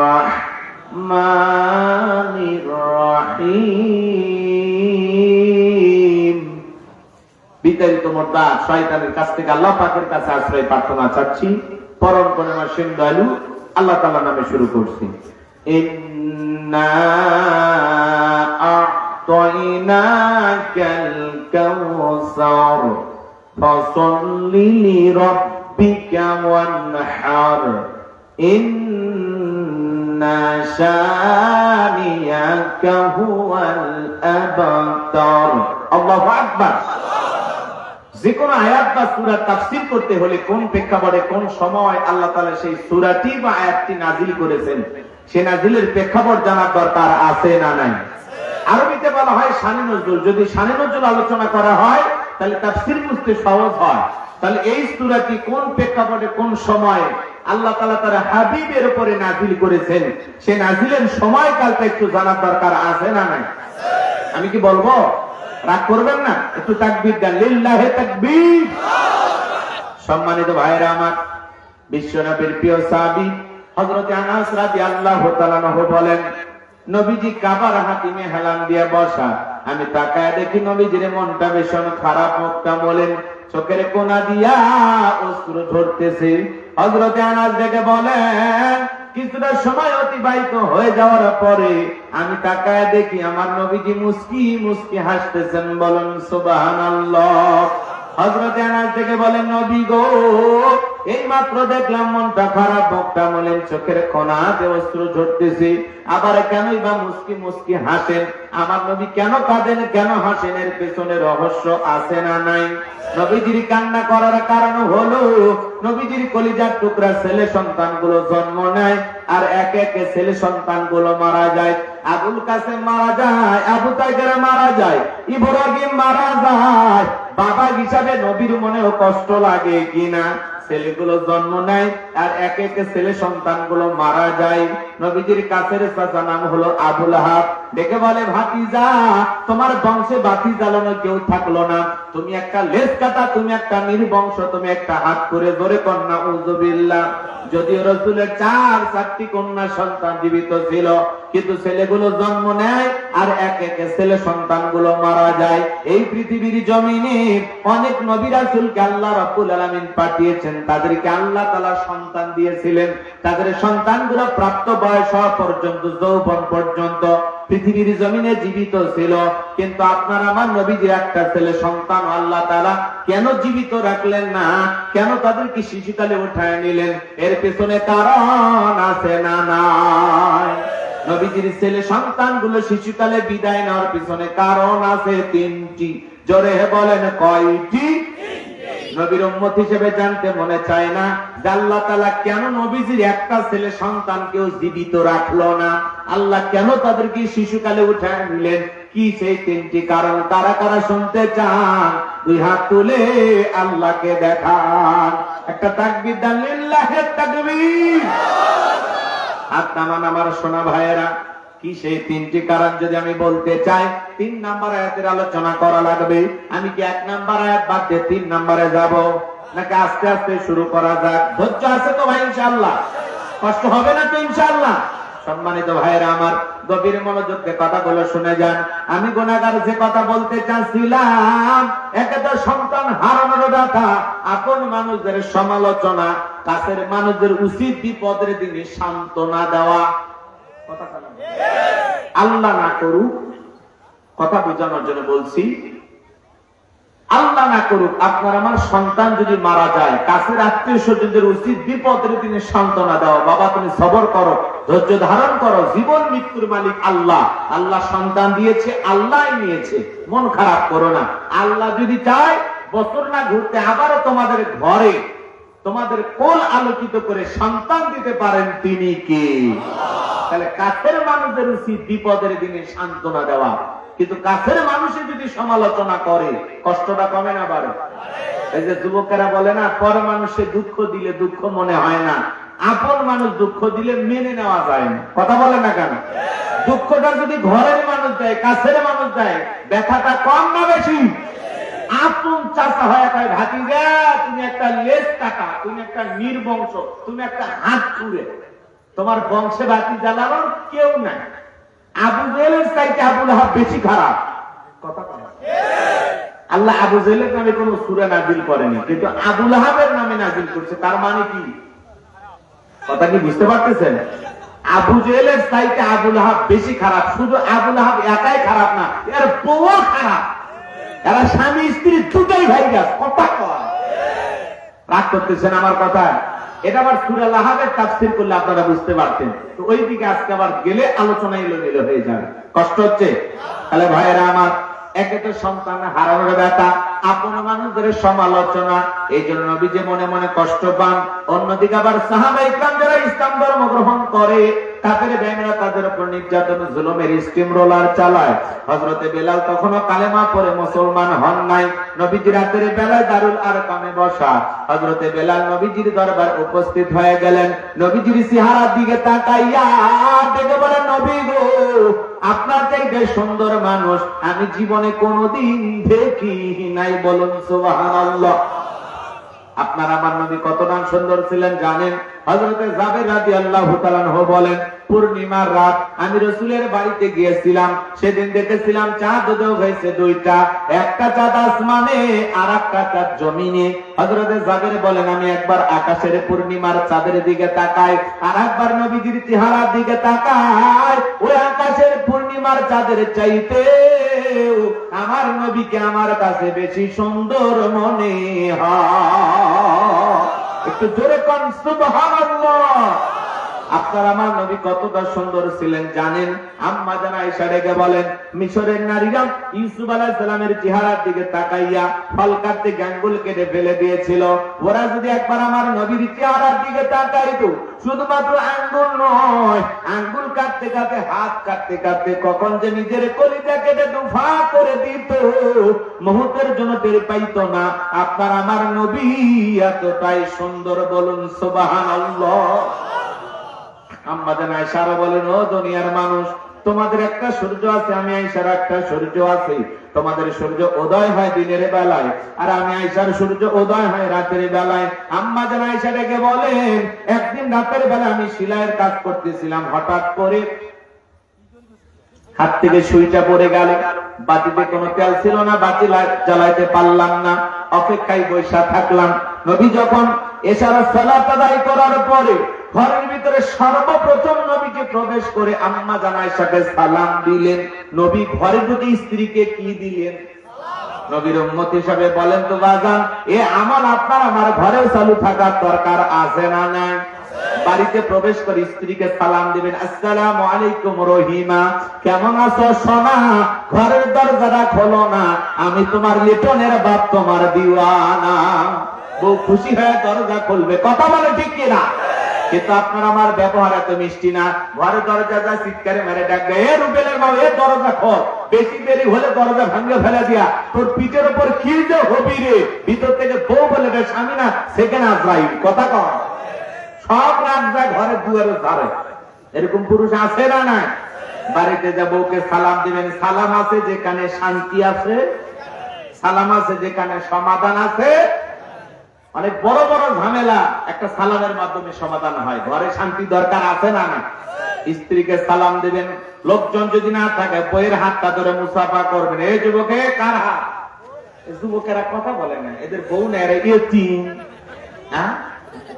রাহমানির রাহিম। বিতাড়িত মোর্দা শয়তানের কাছ থেকে আল্লাহ পাকের কাছে আশ্রয় প্রার্থনা চাচ্ছি। পরম করুণা সিন দয়ালু আল্লাহ তাআলা নামে শুরু করছি। ইন্না আ'তাইনাকাল কাউসার ফাসাল্লি লিরাব্বিকা ওয়ানহার ইন্না শানিয়াকা হুয়াল আবতার। আল্লাহু আকবার। যে কোনো আয়াত বা সূরা তাফসীর করতে হলে কোন প্রেক্ষাপটে কোন সময় আল্লাহ তাআলা সেই সূরাটি বা আয়াতটি নাজিল করেছেন, সে নাজিলের প্রেক্ষাপট জানার দরকার আছে না নাই? আরবিতে বলা হয় শানে নজুল। যদি শানে নজুল আলোচনা করা হয় তাহলে তাফসীর বুঝতে সহজ হয়। তাহলে এই সূরাটি কোন প্রেক্ষাপটে কোন সময় আল্লাহ তাআলা তার হাবিবের উপরে নাজিল করেছেন, সে নাজিলের সময়কালটা একটু জানার দরকার আছে না নাই? আমি কি বলবো? রাগ করবেন না, একটু তাকবীর দেন। লিল্লাহি তাকবীর। সম্মানিত ভাইরা আমার, বিশ্বনবীর প্রিয় সাহাবী হযরত আনাস রাদিয়াল্লাহু তাআলা আনহু বলেন, নবীজি কাবার হাতিমে হেলান দিয়ে বসা। আমি তাকায় দেখি নবীজির মনটা ভীষণ খারাপ, মুখটা মলিন, চোখের কোনা দিয়া অশ্রু ঝরতেছে। হযরত আনাস দেখে বলেন, কিছুটা সময় অতিবাহিত হয়ে যাওয়ার পরে আমি তাকায় দেখি আমার নবীজি মুস্কি মুস্কি হাসতেছেন। বলেন সুবহানাল্লাহ। হযরত আনাস থেকে বলেন, নবী গো, এই মাত্র দেখলাম মনটা খারাপ, মুখটা মলিন, চোখের কোনাতে অশ্রু ঝরতেছে, আবার কেনই বা মুস্কি মুস্কি হাসেন? আমার নবী কেন কাঁদেন, কেন হাসেন? এর পেছনে রহস্য আছে না নাই? নবীজির কান্না করার কারণ হলো নবীজির কলিজার টুকরা ছেলে সন্তানগুলো জন্ম নেয় আর এক একে ছেলে সন্তানগুলো মারা যায়। আবুল কাসেম মারা যায়, আবু তাইর মারা যায়, ইব্রাহিম মারা যায়। বাবা হিসাবে নবীর মনেও কষ্ট লাগে কিনা? ছেলেগুলো জন্ম নেয় আর এক একে ছেলে সন্তানগুলো মারা যায়। নবীজির কাছের চাচা নাম হলো আবুল আহাব। দেখে বলে, ভাতিজা, তোমার বংশে বাতি জ্বালানো কেউ থাকলো না, তুমি একটা লেজ কাটা, তুমি একটা নির্বংশ, তুমি একটা হাত করে জোরে কন্যা উযুবিল্লাহ। যদিও রাসূলের 4টি কন্যা সন্তান জীবিত ছিল, কিন্তু ছেলেগুলো জন্ম নেয় আর এক একে ছেলে সন্তানগুলো মারা যায়। এই পৃথিবীর জমিনে অনেক নবী রাসূলকে আল্লাহ রাব্বুল আলামিন পাঠিয়েছেন, তাদেরকে আল্লাহ তাআলা সন্তান দিয়েছিলেন। তাদের সন্তানগুলো প্রাপ্ত বয়স হওয়া পর্যন্ত, যৌবন পর্যন্ত পৃথিবীর জমিনে জীবিত ছিল। কিন্তু আপনার আমার নবীজির একটা ছেলে সন্তান আল্লাহ তাআলা কেন জীবিত রাখলেন না? কেন তাদেরকে শিশুকালে উঠায় নিলেন? এর পেছনে কারণ আছে না নাই? নবীজির ছেলে সন্তানগুলো শিশুকালে বিদায় নেওয়ার পিছনে কারণ আছে 3টি। জোরে বলেন, কয়টি? নবীর উম্মত হিসেবে জানতে মনে চায় না যে আল্লাহ তাআলা কেন নবীজির একটা ছেলে সন্তানকেও জীবিত রাখলো না? আল্লাহ কেন তাদেরকে শিশুকালে উঠায় নিলেন? কি সেই 3টি কারণ? কারা কারা শুনতে চান? 2 হাত তুলে আল্লাহকে দেখান। একটা তাকবীর দেন। লিল্লাহি তাকবীর। হাত নামান আমার সোনা ভাইয়েরা। কি সেই 3টি কারণ যদি আমি বলতে চাই, 3 নাম্বার আয়াতের আলোচনা করা লাগবে। আমি কি 1 নাম্বার আয়াত বাদ দিয়ে 3 নাম্বারে যাব, নাকি আস্তে আস্তে শুরু করা যাক? ধৈর্য আছে তো ভাই? ইনশাআল্লাহ কষ্ট হবে না তো? ইনশাআল্লাহ। সম্মানিত ভাইরা আমার, গভীর মনোযোগ দিয়ে কথাগুলো শুনে যান। আমি গুনাহগার যে কথা বলতে চাচ্ছিলাম, একটা সন্তান হারানোর ব্যথা, আপন মানুষদের সমালোচনা, কাছের মানুষদের উচিত বিপদের দিনে সান্ত্বনা দেওয়া। আল্লাহ না করুক, কথা বোঝানোর জন্য বলছি, আল্লাহ না করুক আপনার আমার সন্তান যদি মারা যায়, কাছের আত্মীয় স্বজনদের উচিত বিপদের দিনে সান্ত্বনা দেওয়া। বাবা, তুমি সবর করো, ধৈর্য ধারণ করো, জীবন মৃত্যুর মালিক আল্লাহ। আল্লাহ সন্তান দিয়েছে, আল্লাহ নিয়েছে, মন খারাপ করো না। আল্লাহ যদি চায় বছর না ঘুরতে আবারও তোমাদের ঘরে, তোমাদের কোল আলোকিত করে সন্তান দিতে পারেন তিনি কে? তাহলে কাছের মানুষদের উচিত বিপদের দিনে সান্ত্বনা দেওয়া। কিন্তু কাছের মানুষে যদি সমালোচনা করে, কষ্টটা কমে না বাড়ে? এই যে যুবকেরা বলে না, পর মানুষে দুঃখ দিলে দুঃখ মনে হয় না, আপন মানুষ দুঃখ দিলে মেনে নেওয়া যায় না, কথা বলে না কেন? দুঃখটা যদি ঘরের মানুষ দেয়, কাছের মানুষ দেয়, ব্যথাটা কম না বেশি? আপন চাচা হয়ে কয়, ভাতিজা তুমি একটা লেজ কাটা, তুমি একটা নির্বংশ, তুমি একটা হাত ছুঁড়ে, তোমার বংশে বাতি জ্বালানোর কেউ নাই। আবু জেহেলের চাইতে আবু লাহাব বেশি খারাপ, কথা বলে। আল্লাহ আবু জেহেলের নামে কোন সূরা নাজিল করেনি, কিন্তু আবু লাহাবের নামে নাজিল করছে। তার মানে কি? কথা কি বুঝতে পারতেছেন? আবু জেহেলের চাইতে আবু লাহাব বেশি খারাপ। শুধু আবু লাহাব একাই খারাপ না, এর বউ খারাপ। এরা স্বামী স্ত্রী দুটাই ভাইরাস, কথা কয়। রাগ করতেছেন আমার কথা? এটা আবার সূরা লাহাবের তাফসীর করলে আপনারা বুঝতে পারতেন। তো ওই দিকে আজকে আবার গেলে আলোচনা এলোমেলো হয়ে যাবে, কষ্ট হচ্ছে। তাহলে ভাইয়েরা আমার, একে তো সন্তান হারানোর ব্যথা, আপন মানুষদের সমালোচনা, এই জন্য নবীজি মনে মনে কষ্ট পান। অন্যদিকে আবার সাহাবায়ে ইকরাম যারা ইসলাম ধর্ম গ্রহণ করে, কাফের বেঈমানরা তাদের উপর নির্যাতন জুলুমের স্টিম রোলার চালায়। হযরতে বেলাল তখনও কালেমা পড়ে মুসলমান হন নাই। নবীজি রাতের বেলায় দারুল আরকামে বসা, হযরতে বেলাল নবীজির দরবার উপস্থিত হয়ে গেলেন। নবীজির চেহারার দিকে তাকাইয়া ডেকে বলেন, নবী গো, আপনার চাইতে সুন্দর মানুষ আমি জীবনে কোনোদিন দেখি নাই, বলুন সুবহানাল্লাহ। আপনার আমার নবী কতটা সুন্দর ছিলেন জানেন? হযরতে জাবের রাদিয়াল্লাহু তাআলা আনহু বলেন, পূর্ণিমার রাত আমি রাসূলের বাড়িতে গিয়েছিলাম, সেদিন দেখেছিলাম চাঁদ উদয় হয়েছে দুইটা, একটা চাঁদ আসমানে আর একটা চাঁদ জমিনে। হযরতে জাবের বলেন, আমি একবার আকাশের পূর্ণিমার চাঁদের দিকে তাকাই, আর একবার নবীজির চেহারার দিকে তাকাই। ওই আকাশের পূর্ণিমার চাঁদের চাইতে আমার নবীকে আমার কাছে বেশি সুন্দর মনে হয়। একটু জোরে কোন সুবহানাল্লাহ। আপনার আমার নবী কতটা সুন্দর ছিলেন জানেন? আম্মা জান আয়েশা ডেকে বলেন, মিশরের নারীরা ইউসুফ আলাইহিস সালামের চেহারার দিকে তাকাইয়া ফল কাটতে আঙ্গুল কেটে ফেলে দিয়েছিল। ওরা যদি একবার আমার নবীর চেহারার দিকে তাকাইতো, শুধুমাত্র আঙ্গুল নয়, আঙ্গুল কাটতে কাটতে, হাত কাটতে কাটতে কখন যে নিজের কলিজা কেটে দুফা করে দিত, মুহূর্তের জন্য টের পাইতো না। আপনার আমার নবী এতটাই সুন্দর, বলুন সুবহানাল্লাহ। আম্মা জান আয়েশা বলেন, ও দুনিয়ার মানুষ, তোমাদের একটা সূর্য আছে, আমি আয়েশার একটা সূর্য আছে। তোমাদের সূর্য উদয় হয় দিনের বেলায়, আর আমি আয়েশার সূর্য উদয় হয় রাতের বেলায়। আম্মা জান আয়েশা ডেকে বলেন, একদিন রাতের বেলা আমি সেলাইয়ের কাজ করতেছিলাম, হঠাৎ করে হাত থেকে সুইটা পড়ে গেল। বাতিতে কোনো তেল ছিল না, বাতি জ্বালাইতে পারলাম না, অপেক্ষায় বসে থাকলাম। নবী যখন এশারা সালাত আদায় করার পরে ঘরের ভিতরে সর্বপ্রথম নবীকে প্রবেশ করে আম্মা জান আয়েশাকে সালাম দিলেন। নবী ঘরে ঢুকে স্ত্রীকে কি দিলেন? নবীর উম্মত হিসাবে বলেন তো বাজান, এ আমল আপনার আমার ঘরেও চালু থাকার দরকার আছে না নাই? বাড়িতে প্রবেশ করে স্ত্রীকে সালাম দিবেন, আসসালামু আলাইকুম রহিমা, কেমন আছো সোনা? ঘরের দরজাটা খোলো না, আমি তোমার লিটনের বাপ, তোমার দিওয়ানা। বউ খুশি হয়ে দরজা খুলবে, কথা বলে ঠিক কিনা? কিন্তু আপনার আমার ব্যবহার এত মিষ্টি না। ঘরে দরজা যা চিৎকারে মেরে ডাকবে, এ রুবেলের মা, এ দরজা খোল, বেশি দেরি হলে দরজা ভাঙে ফেলে দিয়া তোর পিঠের উপর কি যে হবি রে। ভিতর থেকে বউ বলে, স্বামী না সেখানে আজরাইল, কথা কয়। সব রাত যায় ঘরে দুয়ারে ধারে, এরকম পুরুষ আছে না নাই? বাড়িতে যা বউকে সালাম দিবেন, সালাম আছে যেখানে শান্তি আছে, সালাম আছে যেখানে সমাধান আছে। অনেক বড় বড় ঝামেলা একটা সালামের মাধ্যমে সমাধান হয়। ঘরে শান্তি দরকার আছে না না? স্ত্রীকে সালাম দিবেন, লোকজন যদি না থাকে বইয়ের হাতটা ধরে মুসাফা করবেন। এই যুবকে কার হাত? যুবকেরা কথা বলে না, এদের বউ নেই,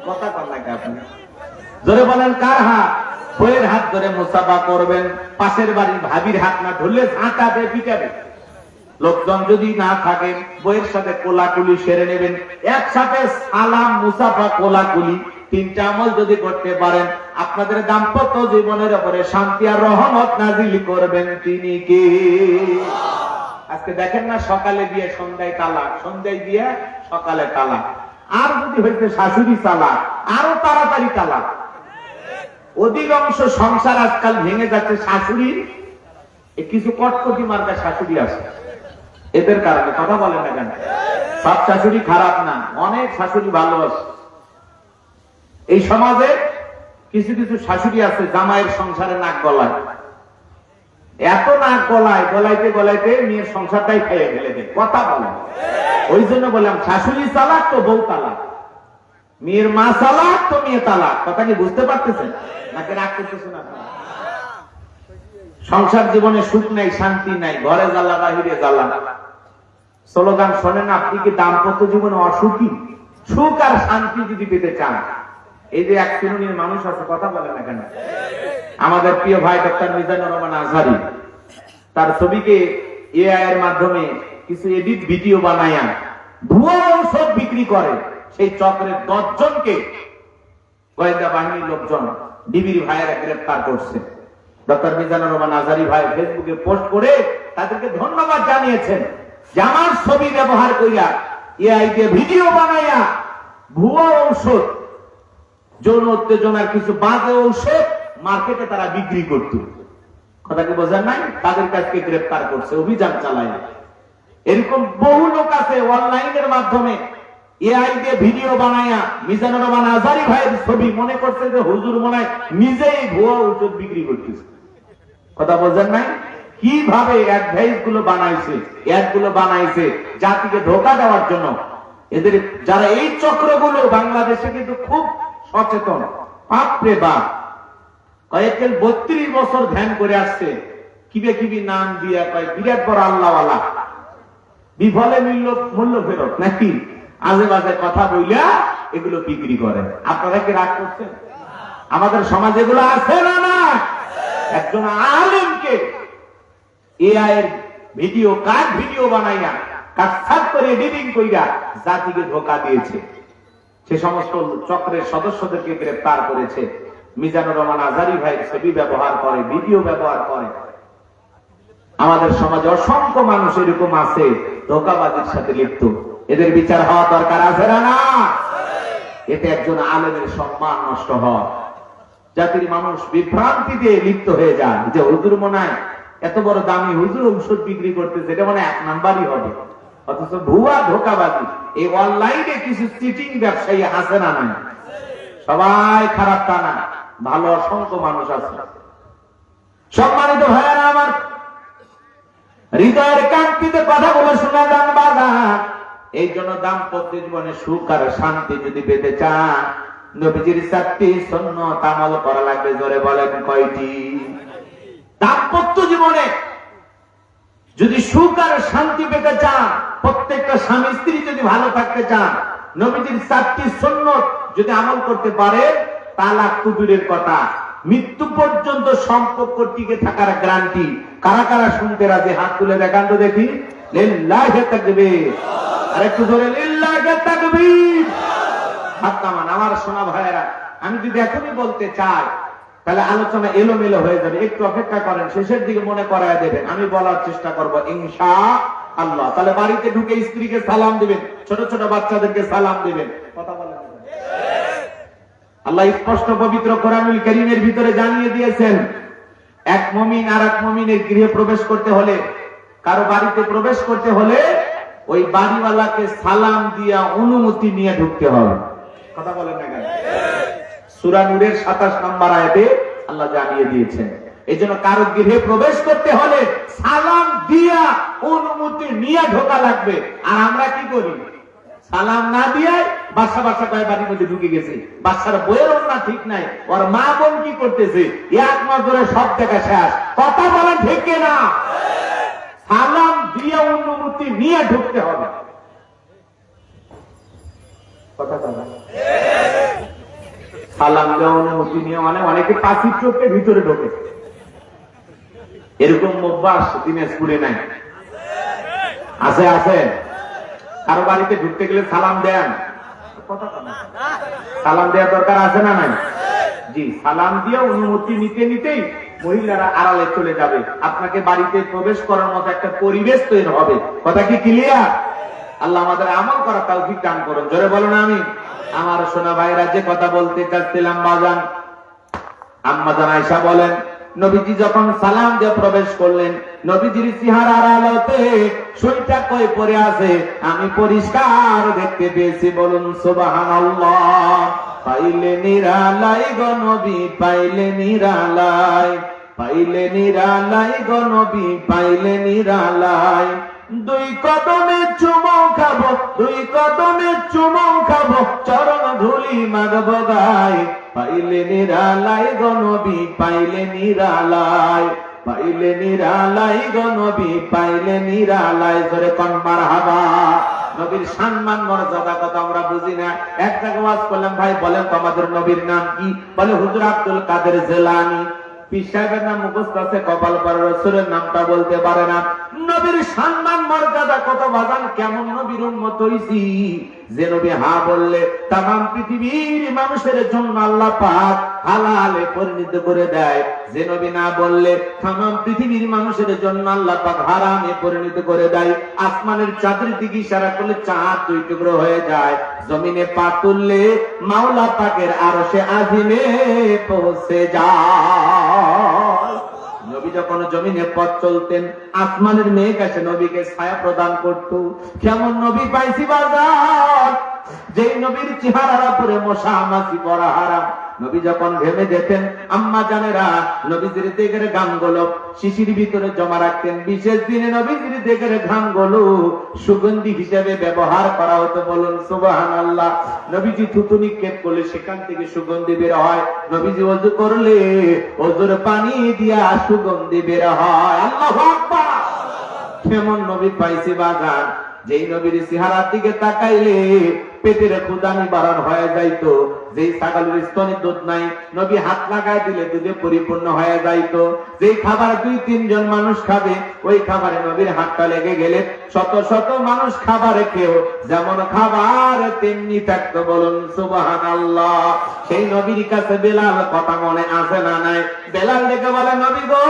কথা কর লাগে আপনি জোরে বলেন, কার হাত? বইয়ের হাত ধরে মুসাফা করবেন। পাশের বাড়ির ভাবির হাত না ধরলে ঝাঁটাবে, পিটাবে। লোকজন যদি না থাকে বইয়ের সাথে কোলাকুলি সেরে নেবেন। একসাথে সালাম, মুসাফা, কোলাকুলি, তিনটা আমল যদি করতে পারেন, আপনাদের দাম্পত্য জীবনের উপরে শান্তি আর রহমত নাজিল করবেন তিনি কে? আজকে দেখেন না, সকালে বিয়ে সন্ধ্যায় তালাক, সন্ধ্যায় বিয়ে সকালে তালাক। আর যদি হইতে শাশুড়ি তালাক, আরো তাড়াতাড়ি তালাক। অধিকাংশ সংসার আজকাল ভেঙে যাচ্ছে শাশুড়ির কিছু কটকটি মার্কা শাশুড়ি আছে, এদের কারণে। কথা বলে না কেন? সব শাশুড়ি খারাপ না, অনেক শাশুড়ি ভালো আছে। এই সমাজে কিছু কিছু শাশুড়ি আছে জামাইয়ের সংসারে নাক গলায়, এত নাক গলায়, গলাইতে গলাইতে মেয়ের সংসারটাই খেয়ে ফেলে দেয়। কথা বলে, ওই জন্য বললাম শাশুড়ি তালাক তো বউ তালাক, মেয়ের মা তালাক তো মেয়ে তালাক। কথা কি বুঝতে পারতেছেন নাকি রাগ করতেছেন আপনারা? সংসার জীবনে সুখ নাই, শান্তি নাই, ঘরে জ্বালা বাহিরে জ্বালা। স্লোগান শোনেন, আপনি কি দাম্পত্য জীবনে অসুখী? সুখ আর শান্তি যদি পেতে চান, এই যে এক শ্রেণীর মানুষ আছে, কথা বলে না কেন, আমাদের প্রিয় ভাই ডক্টর মিজানুর রহমান আজহারী তার ছবিকে এআই এর মাধ্যমে কিছু এডিট ভিডিও বানায়া ভুয়া ঔষধ বিক্রি করে। সেই চক্রের 10 জনকে গোয়েন্দা বাহিনীর লোকজন, ডিবির ভাইয়েরা গ্রেফতার করছে। ডক্টর মিজানুর রহমান আজহারী ভাই ফেসবুকে পোস্ট করে তাদেরকে ধন্যবাদ জানিয়েছেন যে আমার ছবি ব্যবহার কইরা এআই দিয়ে ভিডিও বানাইয়া ভুয়া ঔষধ, যৌন উত্তেজনার কিছু বাজে ঔষধ মার্কেটে তারা বিক্রি করত। কথা কি বোঝেন নাই? তাদের কাছে গ্রেফতার করছে, অভিযান চালায়। এরকম বহু লোক আছে অনলাইনের মাধ্যমে এআই দিয়ে ভিডিও বানাইয়া মিজানুর রহমান আজহারী ভাইয়ের ছবি মনে করছে যে হুজুর মনে হয় নিজেই ভুয়া ঔষধ বিক্রি করতেছে। কথা বোঝেন নাই? কিভাবে অ্যাডভাইস গুলো বানাইছে, অ্যাড গুলো বানাইছে জাতিকে ধোঁকা দেওয়ার জন্য। এদের যারা এই চক্রগুলো বাংলাদেশে কিন্তু খুব সচেতন। বাপরে বাপ, কয়েকজন 32 বছর ধ্যান করে আসছে, কিবে কিবি নাম দিয়া কয় বিরাট বড় আল্লাহওয়ালা, বিফলে মূল্য ফেরত নাকি আজে বাজে কথা বইলা এগুলো বিক্রি করে। আপনারা কি রাগ করছেন? আমাদের সমাজে এগুলো আছে না? না, একজন আলেমকে এআই এর ভিডিও, কাট ভিডিও বানাইয়া কাটছাট করে এডিটিং কইরা জাতিকে ধোঁকা দিয়েছে। সে সমস্ত চক্রের সদস্যদেরকে গ্রেফতার করেছে। মিজানুর রহমান আজহারী ভাই ছবি ব্যবহার করে, ভিডিও ব্যবহার করে। আমাদের সমাজে অসংখ্য মানুষ এরকম আছে ধোঁকাবাজির সাথে লিপ্ত। এদের বিচার হওয়া দরকার আছে না? না, এতে একজন আলেমের সম্মান নষ্ট হয়, জাতির মানুষ বিভ্রান্তিতে লিপ্ত হয়ে যায় যে হুজুর মনে হয় এত বড় দামি হুজুর ঔষধ বিক্রি করতেছে, এটা মানে 1 নাম্বারই হবে। অথচ ভুয়া ধোঁকাবাজি, এই অনলাইনে কিছু চিটিং ব্যবসায়ী আছে না? নাই, সবাই খারাপ তা না, ভালো অসংখ্য মানুষ আছে। সম্মানিত ভাইয়েরা আমার, হৃদয়ের কাঙ্ক্ষিত কথাগুলো শুনে যান বাজার। এই জন্য দাম্পত্য জীবনে সুখ আর শান্তি যদি পেতে চান, নবীজির 4টি সুন্নাত আমল করা লাগবে। জোরে বলেন কয়টি? দাম্পত্য জীবনে যদি সুখ আর শান্তি পেতে চান, প্রত্যেকটা স্বামী স্ত্রী যদি ভালো থাকতে চান, নবীজির 4টি সুন্নাত যদি আমল করতে পারে, তালাক তো দূরের কথা, মৃত্যু পর্যন্ত সম্পর্ক টিকে থাকার গ্যারান্টি। কারা কারা শুনতে রাজি? হাত তুলে দেখান তো দেখি। লিল্লাহি তাকবীর, আরেকটু জোরে লিল্লাহি তাকবীর। হাত নামান। আমার সোনা ভাইয়েরা, আমি যদি এখনই বলতে চাই তাহলে আলোচনা এলোমেলো হয়ে যাবে। একটু অপেক্ষা করেন, শেষের দিকে মনে করায় দেবেন। আমি বলার চেষ্টা করব ইনশাআল্লাহ। তাহলে বাড়িতে ঢুকে স্ত্রীকে সালাম দিবেন, ছোট ছোট বাচ্চাদেরকে সালাম দিবেন। কথা বলেন। আল্লাহ স্পষ্ট পবিত্র কোরআনুল কারীমের ভিতরে জানিয়ে দিয়েছেন, এক মুমিন আর এক মুমিনের গৃহে প্রবেশ করতে হলে, কারো বাড়িতে প্রবেশ করতে হলে ওই বাড়িওয়ালাকে সালাম দিয়া অনুমতি নিয়ে ঢুকতে হবে। কথা বলেন না কেন? সূরা নূরের 27 নম্বর আয়াতে আল্লাহ জানিয়ে দিয়েছেন। এই জন্য কারো গৃহে প্রবেশ করতে হলে সালাম দিয়া অনুমতি নিয়ে ঢোকা লাগবে। আর আমরা কি করি? সালাম না দিয়ে বাসা বাসা কয় বাড়ির মধ্যে ঢুকে গেছে। বাচ্চার বইয়ের না ঠিক নাই, ওর মা বোন কি করতেছে এক নজরে সব দেখা শেষ। কথা বলেন ঠিক না? সালাম দিয়ে অনুমতি নিয়ে ঢুকতে হবে। কথা বলেন। সালাম দিয়ে অনুমতি নিয়ে মানে অনেকে পাখির চোখে ভিতরে ঢোকে। এরকম অভ্যাস দিনাজপুরে নাই? আছে? আছে। কারো বাড়িতে ঢুকতে গেলে সালাম দেন? সালাম দেওয়ার দরকার আছে না নাই? জি, সালাম দিয়ে অনুমতি নিতে নিতেই মহিলারা আড়ালে চলে যাবে। আপনাকে বাড়িতে প্রবেশ করার মতো একটা পরিবেশ তৈরি হবে। কথা কি ক্লিয়ার? আল্লাহ আমাদের আমল করা তৌফিক দান করুন। জোরে বলুন আমিন। আমার সোনা ভাইরা, যে কথা বলতে চাচ্ছিলাম বাজান, আম্মা জান আয়েশা বলেন, নবীজি যখন সালাম দিয়ে প্রবেশ করলেন, নবীজির চেহারার আলোতে শরীরটা কই পড়ে আছে আমি পরিষ্কার দেখতে পেয়েছি। বলুন সুবহানাল্লাহ। পাইলে নিরালাই গো নবী, পাইলে নিরালাই, পাইলে নিরালাই গো নবী, পাইলে নিরালাই। দুই কদমে চুমো খাবো, দুই কদমে চুমো খাবো, চরণ ধুলি মাগবো গায়। পাইলে নিরালাই গো নবী, পাইলে নিরালাই, পাইলে নিরালাই গো নবী, পাইলে নিরালাই। জোরে কোন মারহাবা। নবীর সম্মান মর্যাদা কথা আমরা বুঝি না। এক জায়গায় ওয়াজ করলাম, ভাই বলেন তো আমাদের নবীর নাম কি? বলে হুজুর আব্দুল কাদের জিলানী। পীর সাহেবের নাম মুখস্থ আছে, কপাল পরে রাসূলের নামটা বলতে পারে না। নবীর সম্মান মর্যাদা কত বাজান, কেমন নবীর উম্মত হইছি যে নবী হা বললে তামাম পৃথিবীর মানুষের জন্য আল্লাহ পাক হালালে পরিণত করে দেয়, যে নবী না বললে তামাম পৃথিবীর মানুষের জন্য আল্লাহ পাক হারামে পরিণত করে দেয়। আসমানের চাঁদের দিকে ইশারা করলে চাঁদ দুই টুকরো হয়ে যায়, জমিনে পা তুললে মাওলা পাকের আরশে আজিমে পৌঁছে যায়। নবী যখন জমিনে পথ চলতেন, আসমানের মেঘ এসে নবীকে ছায়া প্রদান করত। কেমন নবী পাইছি বাজার, যে নবীর চেহারার উপরে মশা মাছি পড়া হারাম। নবী যখন ঘেমে যেতেন, আম্মা জানেরা নবীজির দেহের ঘামগুলো শিশির ভিতরে জমা রাখতেন। বিশেষ দিনে নবীজির দেহের ঘামগুলো সুগন্ধি হিসেবে ব্যবহার করা হতো। বলুন সুবহানাল্লাহ। নবীজি থুতু নিক্ষেপ করলে সেখান থেকে সুগন্ধি বের হয়। নবীজি ওযু করলে ওযুর পানি দিয়া সুগন্ধি বের হয়। আল্লাহু আকবার। কেমন নবী পাইছি বাজার, যেই নবীর চেহারার দিকে তাকাইলে পেটের ক্ষুধা নিবারণ হয়ে যাইতো। যেই ছাগলের স্তনে দুধ নাই, নবী হাত লাগায় দিলে দুধে পরিপূর্ণ হয়ে যাইতো। যেই খাবার 2-3 জন মানুষ খাবে, ওই খাবারে নবীর হাতটা লেগে গেলে শত শত মানুষ খাবারে খেয়েও যেমন খাবার তেমনি থাকতো। বলুন সুবহানাল্লাহ। সেই নবীর কাছে বেলাল কথা মনে আছে না নাই? বেলাল ডেকে বলে, নবী গো,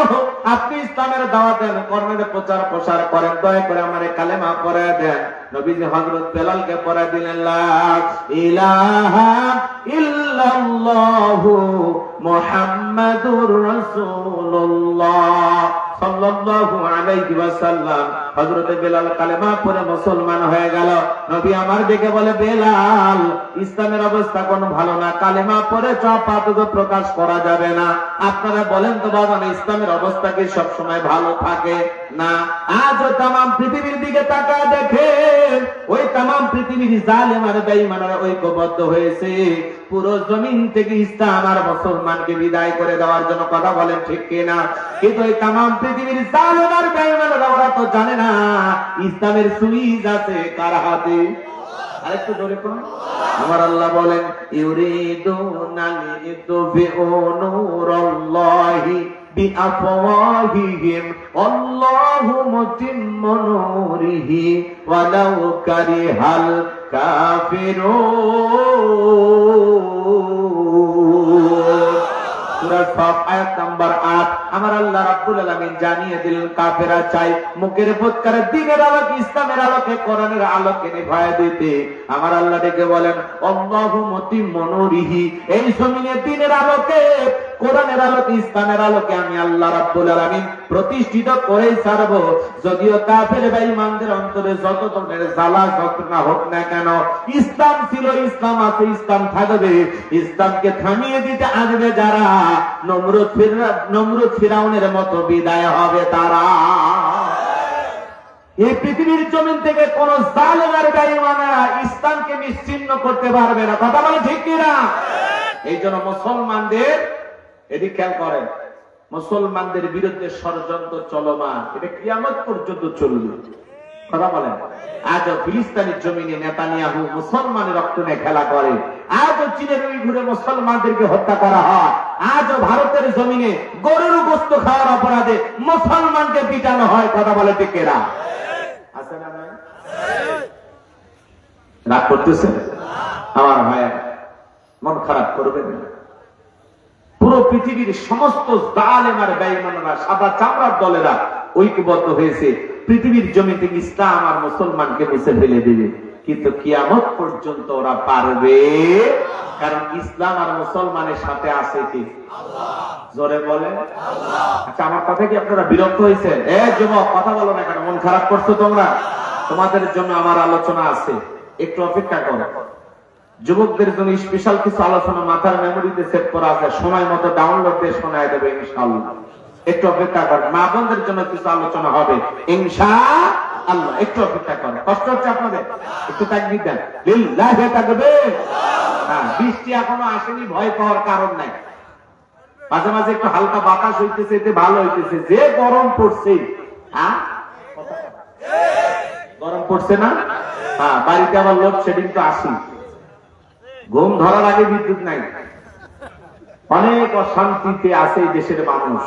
আপনি ইসলামের দাওয়াত দেন, কর্মের প্রচার প্রসার করেন, দয়া করে আমারে কালেমা পড়ায় দেন। নবীজি হযরত বেলালকে পড়ায় দিলেন, লা ইলাহা ইল্লাল্লাহু মুহাম্মাদুর রাসূলুল্লাহ সাল্লাল্লাহু আলাইহি ওয়াসাল্লাম। হযরত বেলাল কালেমা পড়ে মুসলমান হয়ে গেল। নবী আমার দিকে বলে, বেলাল, ইসলামের অবস্থা কোন ভালো না, কালেমা পড়ে চাপাতুক প্রকাশ করা যাবে না। আপনারা বলেন তো বাবা, ইসলামের অবস্থা কি সব সময় ভালো থাকে না? আজ तमाम পৃথিবীর দিকে তাকায় দেখেন, ওই तमाम পৃথিবীর জালেম আর বেঈমানরা ঐক্যবদ্ধ হয়েছে পুরো জমিন থেকে ইসলাম আর মুসলমানকে বিদায় করে দেওয়ার জন্য। কথা বলেন ঠিক কিনা? কিন্তু এই तमाम পৃথিবীর জালেম আর বেঈমানরা ওরা তো জানে না ইসলামের সুইচ আছে কার হাতে। আরেকটু জোরে করুন। আমার আল্লাহ বলেন, ইউরিদুনা লিতুফিউ নূরাল্লাহি বিআফওয়াহিহিম আল্লাহু মুতিম্মু নূরিহি ওয়ালাউ কারিহাল কাফিরুন। সূরা সাফ আয়াত নাম্বার 8। আমার আল্লাহ রাব্বুল আলামিন জানিয়ে দিলেন, কাফেররা চাই মুখের ফুৎকারে দ্বীনের আলোকে, ইসলামের আলোকে, কোরআনের আলোকে নিভায় দিতে। আমার আল্লাহ ডেকে বলেন, আল্লাহু মুতিম্মু নূরিহি, এই জমিনে দ্বীনের আলোকে, কোরআনের আলোকে, ইসলামের আলোকে আমি আল্লাহ রাব্বুল আলামিন প্রতিষ্ঠিত করেই ছাড়ব। যদিও কাফের বেঈমানদের অন্তরে যত ধরনের জ্বালা যন্ত্রণা হোক না কেন, ইসলাম ছিল, ইসলাম আছে, ইসলাম থাকবে। ইসলামকে থামিয়ে দিতে আসবে যারা, নমরুদ ফিরাউনের মতো বিদায় হবে তারা। এই পৃথিবীর জমিন থেকে কোন জালেম আর বেঈমানরা ইসলামকে নিশ্চিহ্ন করতে পারবে না। কথা বলে ঠিক কিনা? এই জন্য মুসলমানদের এদিক খেয়াল করেন, মুসলমানদের বিরুদ্ধে ষড়যন্ত্র চলমান, এটা কিয়ামত পর্যন্ত চলবে। কথা বলেন। আজও ফিলিস্তিনের জমিনে নেতানিয়াহু মুসলমানের রক্ত নিয়ে খেলা করে, আজও চীনের উইঘুরে মুসলমানদেরকে হত্যা করা হয়, আজও ভারতের জমিনে গরুর গোশত খাওয়ার অপরাধে মুসলমানকে পিটানো হয়। কথা বলে ঠিক কিনা? আছে না ভাই? রাগ করতেছে আমার ভাই, মন খারাপ করবেন না। পুরো পৃথিবীর সমস্ত জালেম আর বেঈমানরা, সাদা চামড়ার দলেরা ঐক্যবদ্ধ হয়েছে পৃথিবীর জমি থেকে ইসলাম আর মুসলমানকে মুছে ফেলে দেবে। কিন্তু কিয়ামত পর্যন্ত ওরা পারবে, কারণ ইসলাম আর মুসলমানের সাথে আছে কি আল্লাহ। জোরে বলেন আল্লাহ। আচ্ছা, আমার কথা কি আপনারা বিরক্ত হয়েছেন? যুবক, কথা বলো না কেন? মন খারাপ করছো তোমরা? তোমাদের জন্য আমার আলোচনা আছে, একটু অপেক্ষা করো। যুবকদের জন্য স্পেশাল কিছু আলোচনা মাথার মেমোরিতে সেভ করা আছে, সময় মতো ডাউনলোড দিয়ে শোনায় দেবে ইনশাআল্লাহ। একটু অপেক্ষা করেন, মা বোনদের জন্য কিছু আলোচনা হবে ইনশাআল্লাহ। একটু অপেক্ষা করেন। কষ্ট হচ্ছে আপনাদের? একটু তাকবীর দেন, লিল্লাহি তাকবীর। হ্যাঁ, বৃষ্টি এখনো আসেনি, ভয় পাওয়ার কারণ নাই। মাঝে মাঝে একটু হালকা বাতাস হইতেছে, এতে ভালো হইতেছে। যে গরম পড়ছে, হ্যাঁ গরম পড়ছে না? হ্যাঁ, বাড়িতে আবার লোডশেডিং তো আসি, ঘুম ধরার আগে বিদ্যুৎ নাই, অনেক অশান্তিতে আছে এই দেশের মানুষ।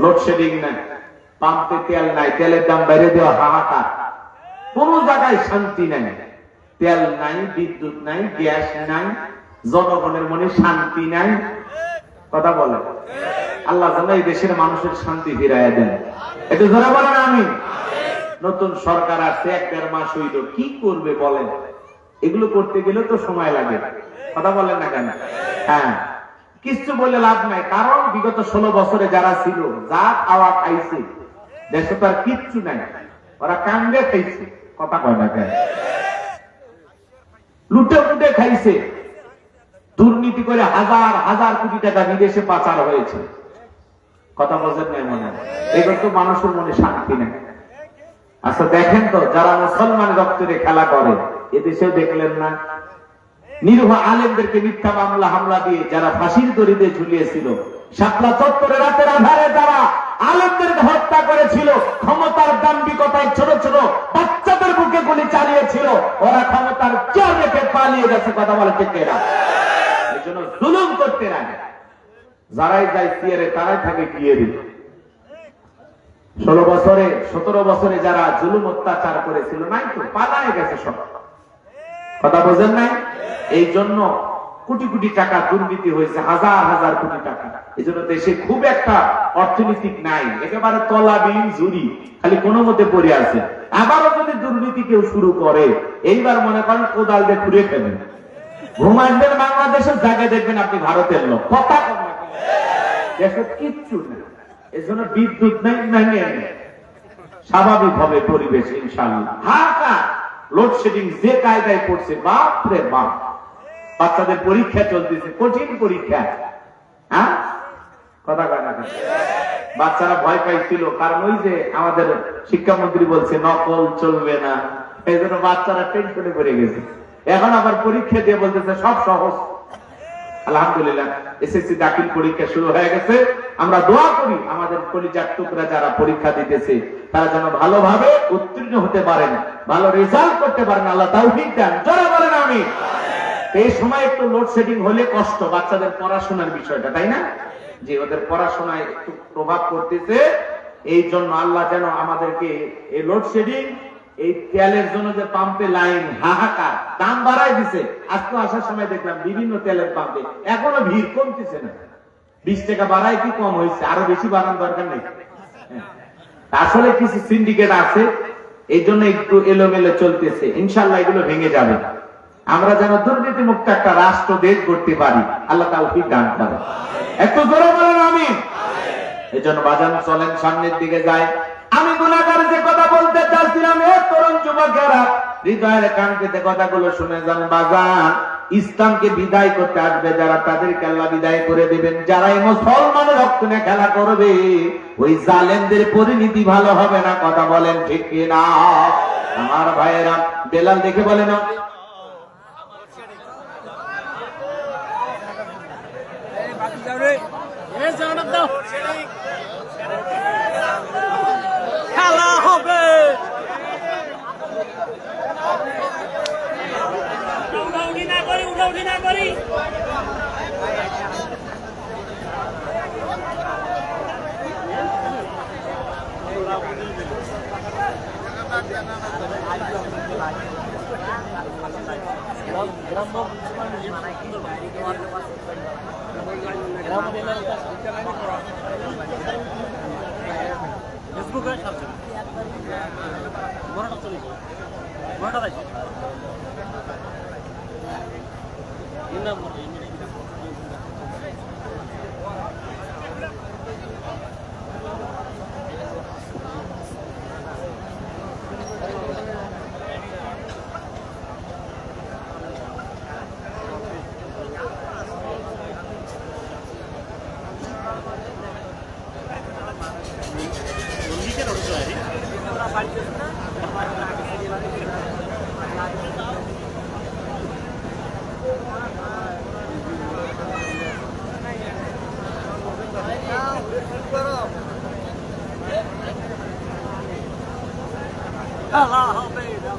লোডশেডিং নাই, পাম্পে তেল নাই, তেলের দাম বেড়ে দেওয়া হাহাকার, কোন জায়গায় শান্তি নাই। তেল নাই, বিদ্যুৎ নাই, গ্যাস নাই, জনগণের মনে শান্তি নাই। কথা বলে আল্লাহ যেন এই দেশের মানুষের শান্তি ফিরাইয়া দেন। একটু ধরে বলেন আমিন। নতুন সরকার আসছে, 1-1.5 মাস হইল, কি করবে বলেন? এগুলো করতে গেলে তো সময় লাগে। কথা বলেন না কেন? হ্যাঁ, কিছু বলে লাভ নাই, কারণ বিগত 16 বছরে যারা ছিল, যা খাওয়া খাইছে, দেশে তো আর কিচ্ছু নাই, ওরা কান্দে খাইছে। কথা কয় না কেন? লুটে লুটে খাইছে, দুর্নীতি করে হাজার হাজার কোটি টাকা বিদেশে পাচার হয়েছে। কথা বলছেন না? মনে এগুলো তো মানুষের মনে শান্তি নেই। আচ্ছা দেখেন তো, যারা মুসলমান রক্তের খেলা করে, এদেশেও দেখলেন না নিরীহ আলেমদেরকে মিথ্যা মামলা হামলা দিয়ে যারা ফাঁসির দড়িতে ঝুলিয়েছিল, শাপলা চত্বরে রাতের আধারে যারা আলেমদেরকে হত্যা করেছিল, ক্ষমতার দাম্ভিকতায় ছোট ছোট বাচ্চাদের বুকে গুলি চালিয়েছিল, ওরা ক্ষমতার চেয়ার রেখে পালিয়ে গেছে। কথা বলে ঠিক এরা এই জন্য জুলুম করতে রাখে, যারাই যায় চেয়ারে তারাই থাকে গিয়ে। 16 বছরে 17 বছরে যারা জুলুম অত্যাচার করেছিল, নাই তো পালায় গেছে সব। কথা বোঝেন নাই? এই জন্য কোটি কোটি টাকা দুর্নীতি হয়েছে, হাজার হাজার কোটি টাকা। এই জন্য দেশে খুব একটা অর্থনৈতিক নাই, একেবারে তলাবিহীন ঝুরি, খালি কোনো মতে পড়ে আছে। আবারও যদি দুর্নীতি কেউ শুরু করে, এইবার মনে করেন কোদাল দিয়ে ঘুরে ফেলবেন। ঘুম আসবেন বাংলাদেশের জায়গায়, দেখবেন আপনি ভারতের লোক। কথা দেশে কিচ্ছু নেই, এই জন্য বিদ্যুৎ নেই, স্বাভাবিক হবে পরিবেশ ইনশাআল্লাহ। হাহাকার, লোডশেডিং যে কায়দায় পড়ছে, বাপ রে বাপ। বাচ্চাদের পরীক্ষা চলতেছে, কঠিন পরীক্ষা। হ্যাঁ, কথা কথা বাচ্চারা ভয় পাইছিল, কারণ ওই যে আমাদের শিক্ষামন্ত্রী বলছে নকল চলবে না, এই জন্য বাচ্চারা টেনশনে পড়ে গেছে। এখন আবার পরীক্ষা দিয়ে বলতেছে সব সহজ। আলহামদুলিল্লাহ, এসএসসি দাখিল পরীক্ষা শুরু হয়ে গেছে। আমরা দোয়া করি আমাদের কলিজার টুকরা যারা পরীক্ষা দিতেছে, তারা যেন ভালোভাবে উত্তীর্ণ হতে পারেন, ভালো রেজাল্ট করতে পারেন। আল্লাহ তাওফিক দেন। জোরে বলেন আমিন। এই সময় একটু লোডশেডিং হলে কষ্ট, বাচ্চাদের পড়াশোনার বিষয়টা, তাই না? যে ওদের পড়াশোনায় একটু প্রভাব পড়তেছে। এই জন্য আল্লাহ যেন আমাদেরকে এই লোডশেডিং, এই তেলের জন্য যে পাম্পে লাইন, হাহাকার, দাম বাড়াই দিছে। আজকে আসার সময় দেখলাম বিভিন্ন তেলের পাম্পে এখনো ভিড় কমতেছে না। 20 টাকা বাড়াই কি কম হয়েছে? আরো বেশি বাড়ানোর দরকার নেই। আসলে কিছু সিন্ডিকেট আছে, এই জন্য একটু এলোমেলো চলতেছে। ইনশাআল্লাহ এগুলো ভেঙে যাবে। আমরা যেন দুর্নীতি মুক্ত একটা রাষ্ট্র দেশ করতে পারি, আল্লাহ তাওফিক দান করেন। একটু জোরে বলেন আমিন। এই জন্য বাজান চলেন সামনের দিকে যাই। আমি গুনাহগার যে কথা বলতে চাচ্ছিলাম, এ তরুণ যুবকেরা হৃদয়ের কান পেতে কথাগুলো শুনে যান। বাজান, ইসলামকে বিদায় করতে আসবে যারা, তাদেরকে আল্লাহ বিদায় করে দিবেন। যারা এই মুসলমানের রক্ত নিয়ে খেলা করবে, ওই জালেমদের পরিণতি ভালো হবে না। কথা বলেন ঠিক কিনা? আমার ভাইয়েরা, বেলাল দেখে বলেন খেলা হবে। উঠাউঠি না করি, উঠাউঠি না করি। ফেসবুকে খেলা হবে না।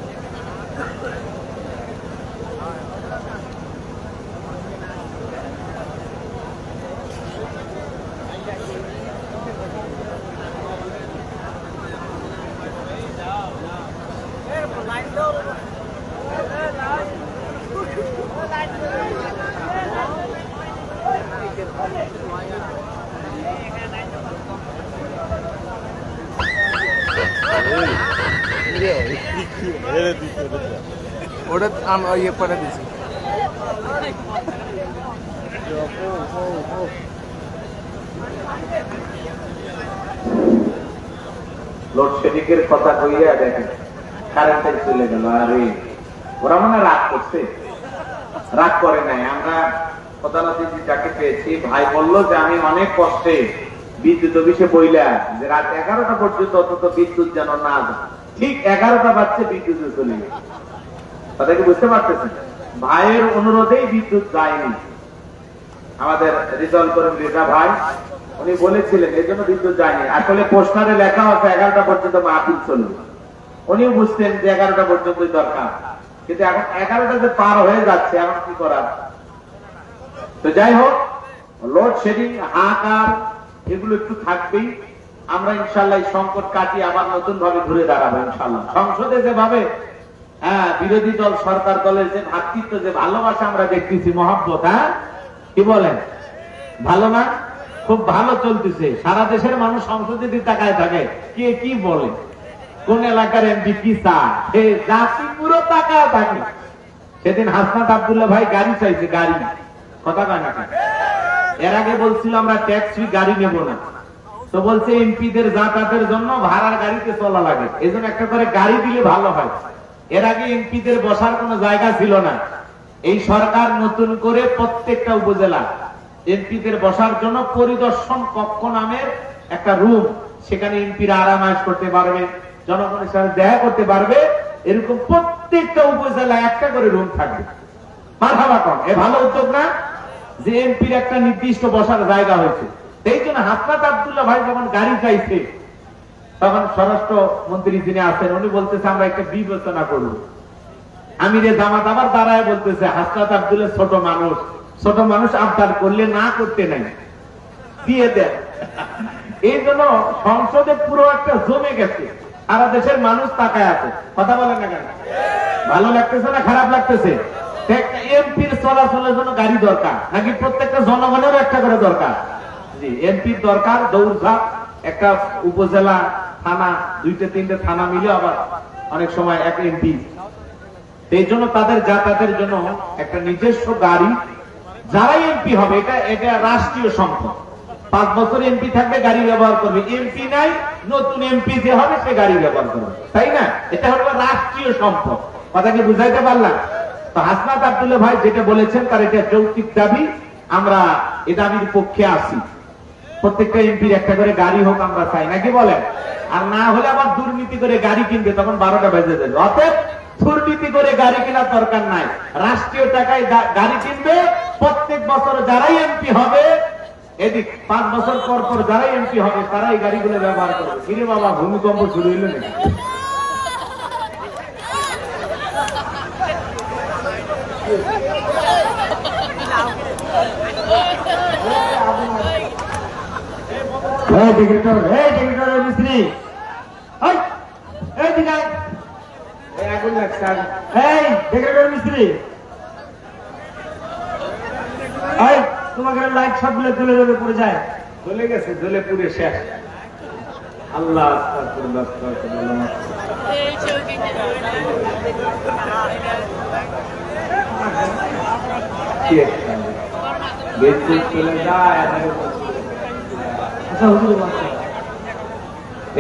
ওটা আমি ইয়ে করে দিছি। লোডশেডিংয়ের কথা কইয়া দেখেন কারেন্টটাই চলে গেল। আরে ওরা মনে রাগ করছে, রাগ করে নাই। আমরা প্রধানমন্ত্রী যাকে পেয়েছি ভাই বললো যে আমি অনেক কষ্টে বিদ্যুৎ অফিসে বইলা যে রাত 11টা পর্যন্ত অন্তত বিদ্যুৎ যেন না যায়। ঠিক 11টা বাজছে বিদ্যুৎ চলে গেছে। কথা কি বুঝতে পারতেছেন? ভাইয়ের অনুরোধেই বিদ্যুৎ যায়নি। আমাদের রিজল করেন রেজা ভাই উনি বলেছিলেন এই জন্য বিদ্যুৎ যায়নি। আসলে পোস্টারে লেখা আছে 11টা পর্যন্ত মাহফিল চলবে। উনিও বুঝতেন যে 11টা পর্যন্তই দরকার, কিন্তু এখন 11টা যে পার হয়ে যাচ্ছে, এখন কি করার? তো যাই হোক, লোডশেডিং, হাহাকার এগুলো একটু থাকবেই। আমরা ইনশাল্লাহ এই সংকট কাটিয়ে আবার নতুন ভাবে ঘুরে দাঁড়াবো ইনশাল্লাহ। সংসদে যেভাবে বিরোধী দল সরকার দলের যে ভাতৃত্ব, যে ভালোবাসা আমরা দেখতেছি, মহাব্বত, কি বলেন? ভালো না? খুব ভালো চলতেছে। সারা দেশের মানুষ সংসদে তাকায় থাকে কে কি বলে, কোন এলাকার এমপি কি চায়, জাতি পুরো তাকায় থাকে। সেদিন হাসনাত আব্দুল্লাহ ভাই গাড়ি চাইছে, গাড়ি, কথা কয় না। এর আগে বলছিল আমরা ট্যাক্স ফ্রি গাড়ি নেব না, তো বলছে এমপিদের যাতায়াতের জন্য ভাড়ার গাড়িতে চলা লাগে, এই জন্য একটা করে গাড়ি দিলে ভালো হয়। এর আগে এমপিদের বসার কোনো জায়গা ছিল না। এই সরকার নতুন করে প্রত্যেকটা উপজেলা এমপিদের বসার জন্য পরিদর্শন কক্ষ নামের একটা রুম, সেখানে এমপিরা আরামায়েশ করতে পারবে, জনগণের সাথে দেখা করতে পারবে, এরকম প্রত্যেকটা উপজেলায় একটা করে রুম থাকবে। মারহাবা কম, এ ভালো উদ্যোগ না? যে এমপির একটা নির্দিষ্ট বসার জায়গা হয়েছে। এই জন্য হাসনাত আব্দুল্লাহ ভাই যখন গাড়ি চাইছে, তখন স্বরাষ্ট্র মন্ত্রী যিনি আছেন উনি বলতেছে আমরা একটা বিবেচনা করব। আমিরে জামাত আবার দাঁড়ায় বলতেছে হাসনাত আব্দুল্লাহ ছোট মানুষ, ছোট মানুষ আবদার করলে না করতে নাই, দিয়ে দেন। এই জন্য সংসদে পুরো একটা জমে গেছে, সারা দেশের মানুষ তাকায় আছে। কথা বলেন না কেন? ভালো লাগতেছে না খারাপ লাগতেছে? এমপির চলাচলের জন্য গাড়ি দরকার নাকি প্রত্যেকটা জনগণেরও একটা করে দরকার? জি, এমপির দরকার। দৌড়ঝাঁপ একটা উপজেলা, থানা, 2-3টে থানা মিলে আবার অনেক সময় এক এমপি। এই জন্য তাদের যাতায়াতের জন্য একটা নিজস্ব গাড়ি, যারাই এমপি হবে, এটা রাষ্ট্রীয় সম্পদ। 5 বছর এমপি থাকবে, গাড়ি ব্যবহার করবে। এমপি নাই, নতুন এমপি যে হবে সে গাড়ি ব্যবহার করবে, তাই না? এটা হলো রাষ্ট্রীয় সম্পদ। কথা কি বুঝাইতে পারলাম? তো হাসনাত আব্দুল্লাহ ভাই যেটা বলেছেন তার এটা যৌক্তিক দাবি, আমরা এ দাবির পক্ষে আছি। প্রত্যেকটা এমপির একটা করে গাড়ি হোক আমরা চাই, নাকি বলেন? আর না হলে আবার দুর্নীতি করে গাড়ি কিনবে, তখন 12টা বেজে যাবে। অতএব দুর্নীতি করে গাড়ি কেনার দরকার নাই, রাষ্ট্রীয় টাকায় গাড়ি কিনবে। প্রত্যেক বছর যারাই এমপি হবে, এদিক 5 বছর পর পর যারাই এমপি হবে তারাই গাড়িগুলো ব্যবহার করবে। কিরে বাবা, ভূমিকম্প শুরু হইল নাকি? তোমাকে লাইট সবগুলো চলে যাবে, পড়ে যায়। চলে গেছে, জ্বলে পুড়ে শেষ। আল্লাহ চলে যায়। আচ্ছা হুজুর,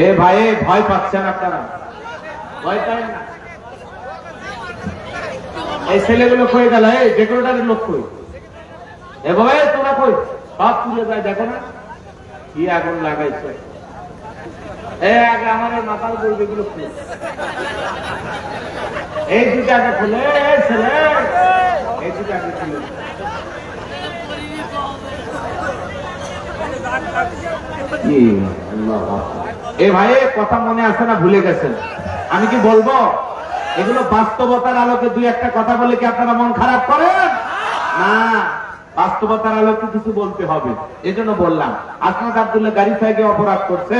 এ ভাই, ভয় পাচ্ছেন আপনারা? ভয় পায় না? এই ছেলেগুলো কই গেল? এই ডেকোরেটরের লোক কই? এ বাবা, তোরা কই? সব পুড়ে যায়, দেখো না কি আগুন লাগাইছে। আগে আমার মাথার উপর যেগুলো খুলে, এই দুটো আগে খুলে, ছেলে এই দুটো আগে খুলে। এ ভাই, কথা মনে আছে না ভুলে গেছেন? আমি কি বলবো? এগুলো বাস্তবতার আলোকে দুই একটা কথা বলে কি আপনারা মন খারাপ করেন? না, বাস্তবতার আলোকে কিছু বলতে হবে। এজন্য বললাম, আসনাদ আব্দুল্লাহ গাড়ি থেকে অপরাধ করছে,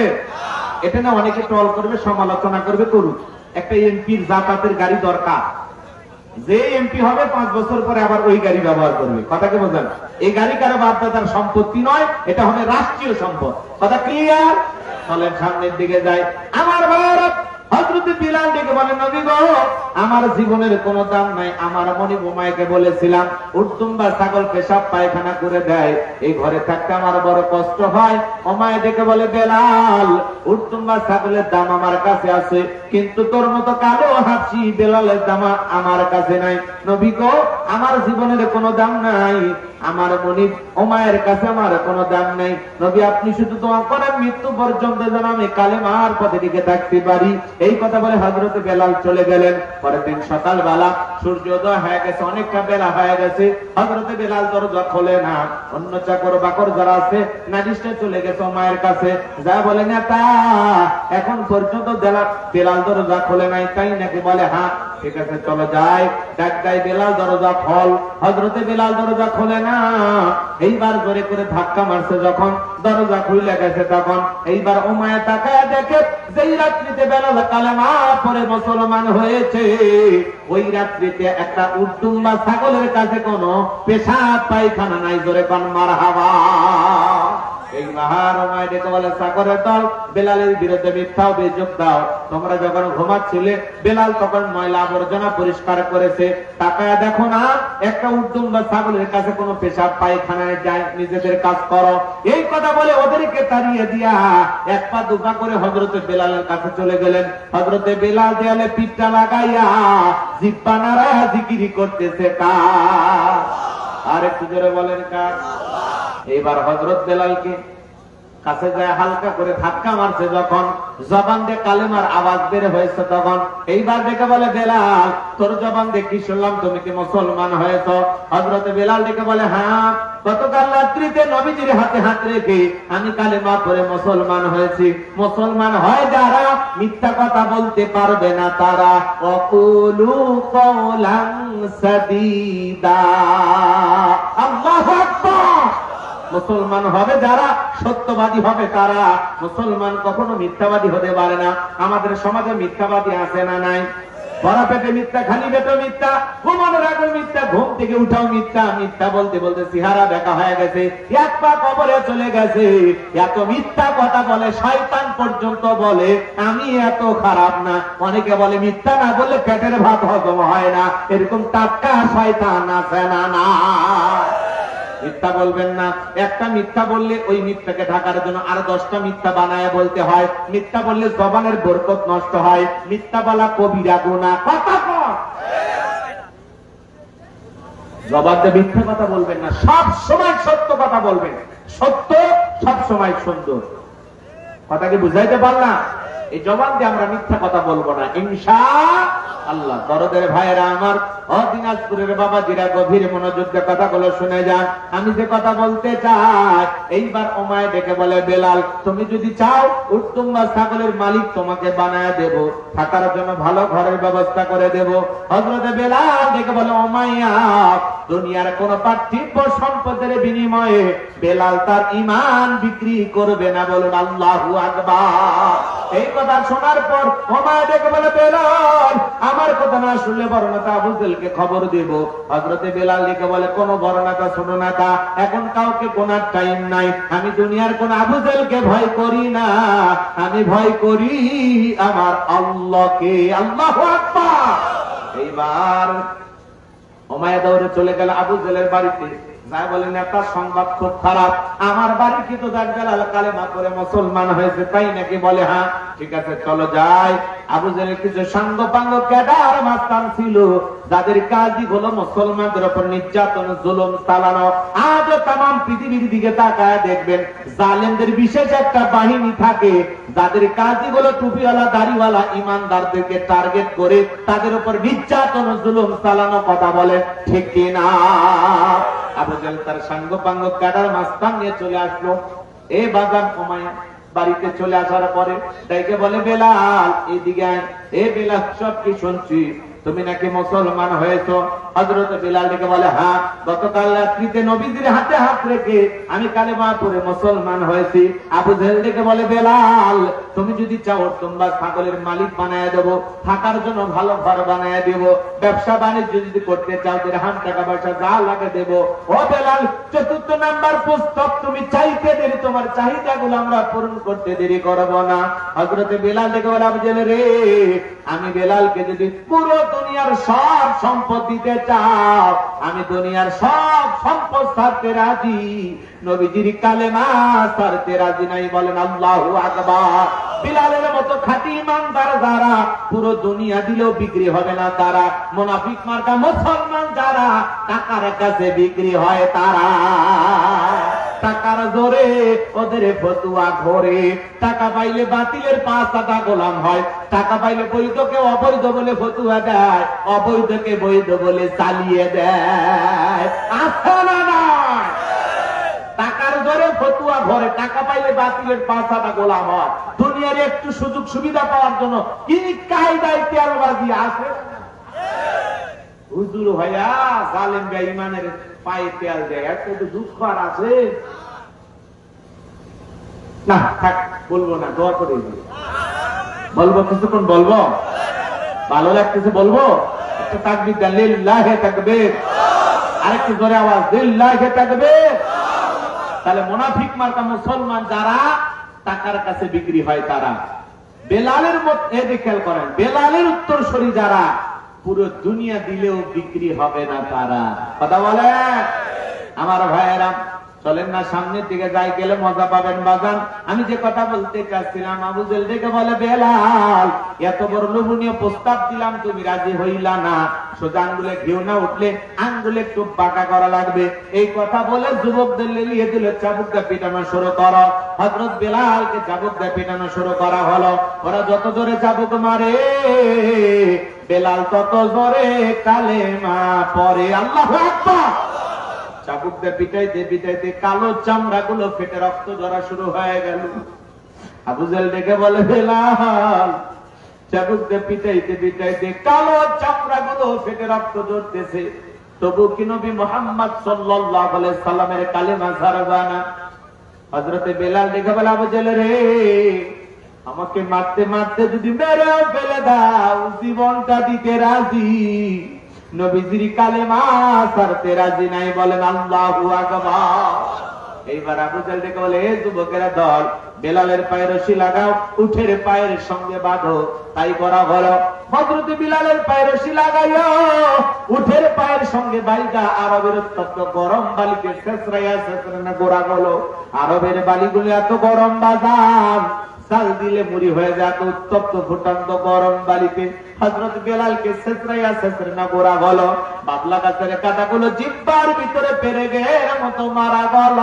এটা না অনেকে ট্রল করবে, সমালোচনা করবে, করুক। একটা এমপির জাকাতের গাড়ি দরকার। যে এমপি হবে 5 বছর পরে আবার ওই গাড়ি ব্যবহার করবে। কথাকে বোঝেন? এই গাড়ি কারো বাপদাদার সম্পত্তি নয়, এটা হবে রাষ্ট্রীয় সম্পদ। কথা ক্লিয়ার? চলেন সামনের দিকে যাই। আমার ভারত হযরত বিলাল ডেকে বলেন, নবী গো, আমার জীবনের কোনো দাম নাই। আমার মনি বোমাইকে বলেছিলাম উর্তুম্বা ছাগল পেশাব পায়খানা করে দেয়, এই ঘরে থাকতে আমার বড় কষ্ট হয়। ওমায় ডেকে বলে, বেলাল, উর্তুম্বা ছাগলের দাম আমার কাছে আছে, কিন্তু তোর মতো কালো হাসি বেলালের দাম আমার কাছে নাই। নবী গো, আমার জীবনের কোনো দাম নাই, আমার মনি ওমায়ের কাছে আমার কোনো দাম নাই। নবী, আপনি শুধু দোয়া করেন মৃত্যু পর্যন্ত যেন আমি কালেমার পথে টিকে থাকতে পারি। এই কথা বলে হযরত বেলাল চলে গেলেন। পরের দিন সকালবেলা সূর্যোদয় হয়ে গেছে, অনেকটা বেলা হয়ে গেছে। হযরত বেলাল দরজা খোলে না। অন্য চাকর বাকর যারা আছে নাজিসটা চলে গেছে ওমায়ের কাছে, যা বলে, নেতা এখন পর্যন্ত বেলাল দরজা খোলে নাই, তাই নাকি? বলে, হ্যাঁ। ঠিক আছে, চলো যাই। ডাক দেয়, বেলাল দরজা খোল। হযরতে বেলাল দরজা খোলে না। এইবার জোরে করে ধাক্কা মারছে, যখন দরজা খুলে গেছে তখন এইবার ওমায়া তাকায় দেখে যেই রাত্রিতে বেলাল কালেমা পড়ে মুসলমান হয়েছে, ওই রাত্রিতে একটা উর্তুম্বা ছাগলের কাছে কোনো পেশাব পায়খানা নাই। জোরে কোন মারহাবা। এই মহান ওমায় ডেকে বলে, চাকরের দল, বেলালের বিরুদ্ধে মিথ্যা অভিযোগ দাও। তোমরা যখন ঘুমাচ্ছিলে বেলাল তখন ময়লা আবর্জনা পরিষ্কার করেছে, তাকায় দেখো না একটা উর্তুম্বা ছাগলের কাছে কোনো পেশাব পায়খানায় যায়, নিজেদের কাজ করো। এই কথা বলে ওদেরকে তাড়িয়ে দিয়া এক পা দুপা করে হযরতে বেলালের কাছে চলে গেলেন। হযরতে বেলাল দেয়ালে পিঠটা লাগাইয়া জিহ্বা নাড়ায়া জিকিরি করতেছে, কার? আর একটু জোরে বলেন, কার? এবার হযরত বেলালকে কাছে যায় হালকা করে ধাক্কা মারছে, যখন জবান দিয়ে কালেমার আওয়াজ বের হয়েছে তখন এইবার ডেকে বলে, বেলাল, তোর জবান দিয়ে কি শুনলাম, তুমি কি মুসলমান হয়েছ? হযরত বেলাল ডেকে বলে, হ্যাঁ, গতকাল রাত্রিতে নবীজির হাতে হাত রেখে আমি কালেমা পড়ে মুসলমান হয়েছি। মুসলমান হয় যারা মিথ্যা কথা বলতে পারবে না তারা। ওয়াকুলু কওলান সাদীদা। আল্লাহু আকবার। মুসলমান হবে যারা সত্যবাদী হবে তারা। মুসলমান কখনো মিথ্যাবাদী হতে পারে না। আমাদের সমাজে মিথ্যাবাদী আছে না নাই? বড় পেটে মিথ্যা, খালি পেটে মিথ্যা, ঘুমানোর আগে মিথ্যা, ঘুম থেকে উঠাও মিথ্যা। মিথ্যা বলতে বলতে চেহারা দেখা হয়ে গেছে, এক পা কবরে চলে গেছে। এত মিথ্যা কথা বলে শয়তান পর্যন্ত বলে আমি এত খারাপ না। অনেকে বলে মিথ্যা না বললে পেটের ভাত হজম হয় না। এরকম টাটকা শয়তান আছে না? না, মিথ্যা বলবেন না। একটা মিথ্যা বললে ওই মিথ্যাকে ঢাকার জন্য আরো 10টা মিথ্যা বানায় বলতে হয়। মিথ্যা বললে জবানের বরকত নষ্ট হয়। মিথ্যা বলা কবিরা গুনাহ। কথা কর, জবানে মিথ্যা কথা বলবেন না, সব সময় সত্য কথা বলবেন। সত্য সব সময় সুন্দর। কথা কি বুঝাইতে পারলাম? এই জবান দিয়ে আমরা মিথ্যা কথা বলবো না ইনশাআল্লাহ। দরদের ভাইয়েরা আমার, দিনাজপুরের বাবা জিরা গভীর মনোযোগ দিয়ে কথাগুলো শুনে যান। আমি যে কথা বলতে চাই, এইবার ওমায় ডেকে বলে, বেলাল, তুমি যদি চাও উর্তুম্বা ছাগলের মালিক তোমাকে বানায় দেব, থাকার জন্য ভালো ঘরের ব্যবস্থা করে দেব। হযরতে বেলাল ডেকে বলে, ওমাইয়া, দুনিয়ার কোন পার্থিব সম্পদের বিনিময়ে বেলাল তার ঈমান বিক্রি করবে না। বলুন আল্লাহু আকবার। এই কথা শোনার পর ওমায় ডেকে বলে, বেলাল, আমার কথা না শুনলে বড় নেতা আবু জেহেলকে খবর দেব। হযরতে বেলাল ডেকে বলে, কোন বড় নেতা ছোট নেতা এখন কাউকে কোনার টাইম নাই। আমি দুনিয়ার কোন আবু জেহেলকে ভয় করি না, আমি ভয় করি আমার আল্লাহকে। আল্লাহু আকবার। এইবার ওমায়া দৌড়ে চলে গেল আবু জেহেলের বাড়িতে। যাই বলে, নেতার সংবাদ খুব খারাপ, আমার বাড়ি কিন্তু বেলাল কালেমা করে মুসলমান হয়েছে, তাই নাকি? বলে, হ্যাঁ। ঠিক আছে, চলো যাই। আবু জেহেলের কিছু সাঙ্গ পাঙ্গ ক্যাডার মাস্তান ছিল, যাদের কাজই হলো মুসলমানদের উপর নির্যাতন জুলুম চালানো। আজও তামাম পৃথিবীর দিকে তাকায় দেখবেন, জালেমদের বিশেষ একটা বাহিনী থাকে, যাদের কাজই হলো টুপিওয়ালা দাড়িওয়ালা ইমানদারদেরকে টার্গেট করে তাদের উপর নির্যাতন জুলুম চালানো। কথা বলে ঠিক কিনা? আবু জেহেল তার সাঙ্গ পাঙ্গ ক্যাডার মাস্তান নিয়ে চলে আসলো। এ বাজান ওমায়া, বাড়িতে চলে আসার পরে তাইকে বলে বেলাল এদিকে আয়। এ বেলাল সব কি শুনছি তুমি নাকি মুসলমান হয়েছো? হযরত বেলাল ডেকে বলে হ্যাঁ, গতকাল রাত্রিতে নবীজির হাতে হাত রেখে আমি কালেমা পড়ে মুসলমান হয়েছি। আবু জেহেল ডেকে বলে বেলাল তুমি যদি চাও তোমরা ছাগলের মালিক বানায় দেবো, থাকার জন্য ভালো ঘর বানায় দেব, ব্যবসা বাণিজ্য যদি করতে চাও দিরহাম টাকা পয়সা যা লাগে দেব। ও বেলাল, চতুর্থ নাম্বার পুস্তক তুমি চাইতে দেরি, তোমার চাহিদাগুলো আমরা পূরণ করতে দেরি করব না। হযরত বেলাল ডেকে বলে আবু জেহেল রে, আমি বেলালকে যদি পুরো দুনিয়ার সব সম্পদ দিতে চাও আমি দুনিয়ার সব সম্পদ ছাড়তে রাজি, নবীজির কালেমা ছাড়তে রাজি নাই। বলেন আল্লাহু আকবার। বিলালের মতো খাঁটি ইমানদার যারা পুরো দুনিয়া দিলেও বিক্রি হবে না তারা, মুনাফিক মার্কা মুসলমান যারা টাকার কাছে বিক্রি হয় তারা, টাকার জোরে ওদের ফতুয়া ঘোরে, টাকা পাইলে বাতিলের পাঁচটা গোলাম হয়, টাকা পাইলে বৈধকে অবৈধ বলে ফতুয়া দেয়, অবৈধকে বৈধ বলে চালিয়ে দেয়। আছে না নয়? টাকার জোরে ফতুয়া ঘরে, টাকা পাইলে বাতিলের পাঁচটা গোলাম হয়। দুনিয়ার একটু সুযোগ সুবিধা পাওয়ার জন্য কি কায়দায় তেলবাজি আছে? হুজুর ভাইয়া জালেম বেঈমানের পায়ে তেল দেয়, এত দুঃখ আর আছে না। থাক, বলবো না, দোয়া করে দিই। বলবো কিছুক্ষণ বলবো, ভালো লাগতেছে বলবো। একটা তাকবীর দেন, লিল্লাহি তাকবীর। আরেকটু জোরে আওয়াজ, লিল্লাহি তাকবীর। তাহলে মুনাফিক মার্কা মুসলমান যারা টাকার কাছে বিক্রি হয় তারা, বেলালের মধ্যে খেয়াল করেন, বেলালের উত্তরসূরি যারা পুরো দুনিয়া দিলেও বিক্রি হবে না তারা। কথা বলে আমার ভাইয়েরা, চলেন না সামনের দিকে যাই, গেলে মজা পাবেন বাজান। আমি যে কথা বলতে চাচ্ছিলাম, আবু জেহেল ডেকে বলে বেলাল এত বড় লোভনীয় প্রস্তাব দিলাম তুমি রাজি হইলা না, সোজা আঙ্গুলে ঘেউ না উঠলে আঙ্গুলে একটু বাঁকা করা লাগবে। এই কথা বলে যুবকদের লিয়ে দিল, চাবুক দিয়ে পিটানো শুরু করো। হযরত বেলালকে চাবুক দিয়ে পিটানো শুরু করা হলো। ওরা যত জোরে চাবুক মারে বেলাল তত জোরে কালেমা পড়ে। আল্লাহু আকবার। চাবুক দিয়ে পিটাইতে পিটাইতে কালো চামড়া গুলো ফেটে রক্ত ঝরা শুরু হয়ে গেল। আবু জেহেল ডেকে বলে বেলাল চাবুক দিয়ে পিটাইতে পিটাইতে কালো চামড়া গুলো ফেটে রক্ত ঝরতেছে, তবু কি নবী মুহাম্মদ সাল্লাল্লাহু আলাইহি সাল্লামের কালেমা ছাড়বা না? হযরতে বেলাল ডেকে বলে আবু জেহেল রে, আমাকে মারতে মারতে যদি মেরেও ফেলে দাও জীবনটা দিতে রাজি, নবীজির কালেমা ছাড়তে রাজি নাই। বলেন আল্লাহু আকবার। এইবার আবু জেহেল ডেকে বলে, হে যুবকেরা দল, বেলালের পায়ে রশি লাগাও, উঠের পায়ের সঙ্গে বাঁধো। তাই করা হলো। হযরত বিলালের পায়ে রশি লাগাইও, উঠের পায়ের সঙ্গে বাইদা আরবের উত্তপ্ত গরম বালিকে ছেঁচড়াইয়া ছেঁচড়ানো গোড়া গেল। আরবের বালিগুলো এত গরম বাজান, চাল দিলে মুড়ি হয়ে যায়, উত্তপ্ত ফুটান্ত গরম বালিতে হযরত বেলালকে ছেঁচড়াইয়া ছেঁচড়ানো গোড়া হলো। বাবলা গাছের কাঁটাগুলো জিহ্বার ভিতরে পেরে গের মতো মারা গেল।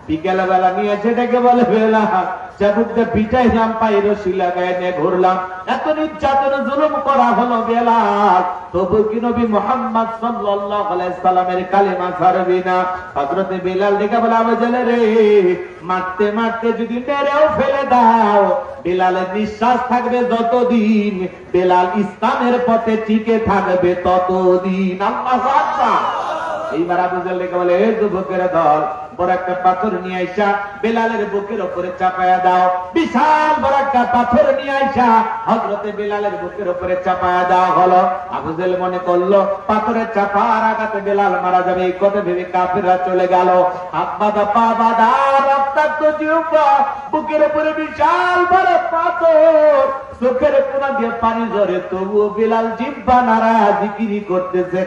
বিকেল বেলা নিয়ে এসে ডেকে বলে বেলাল চাবুক দিয়ে পিটাইলাম, পায়ে রশি লাগাই নিয়ে ঘুরলাম, এত নির্যাতন জুলুম করা হলো বেলাল, তবু কি নবী মুহাম্মদ সাল্লাল্লাহু আলাইহি সাল্লামের কালেমা ছাড়বি না? হযরত বেলাল ডেকে বলে আবু জেহেল রে, মারতে মারতে যদি মেরেও ফেলে দাও বেলালের নিঃশ্বাস থাকবে যতদিন, বেলাল ইসলামের পথে টিকে থাকবে ততদিন। আল্লাহু আকবার। এইবার আবু জেহেল ডেকে বলে, হে যুবকের দল, বড় একটা পাথর নিয়ে আইসা বেলালের বুকের উপরে চাপায়া দাও। বিশাল বড় একটা পাথর নিয়ে আইসা হযরতে বেলালের বুকের উপরে চাপায়া দেওয়া হলো। আবু জেহেল মনে করলো পাথরের চাপার আঘাতে বেলাল মারা যাবে, এই কথা ভেবে কাফেররা চলে গেল। হাত বাঁধা পা বাঁধা রক্তাক্ত জিহ্বা, বুকের উপরে বিশাল বড় পাথর, চোখের কোনা দিয়ে পানি ঝরে, তবুও বেলাল জিহ্বা নাড়া জিকিরি করতেছে।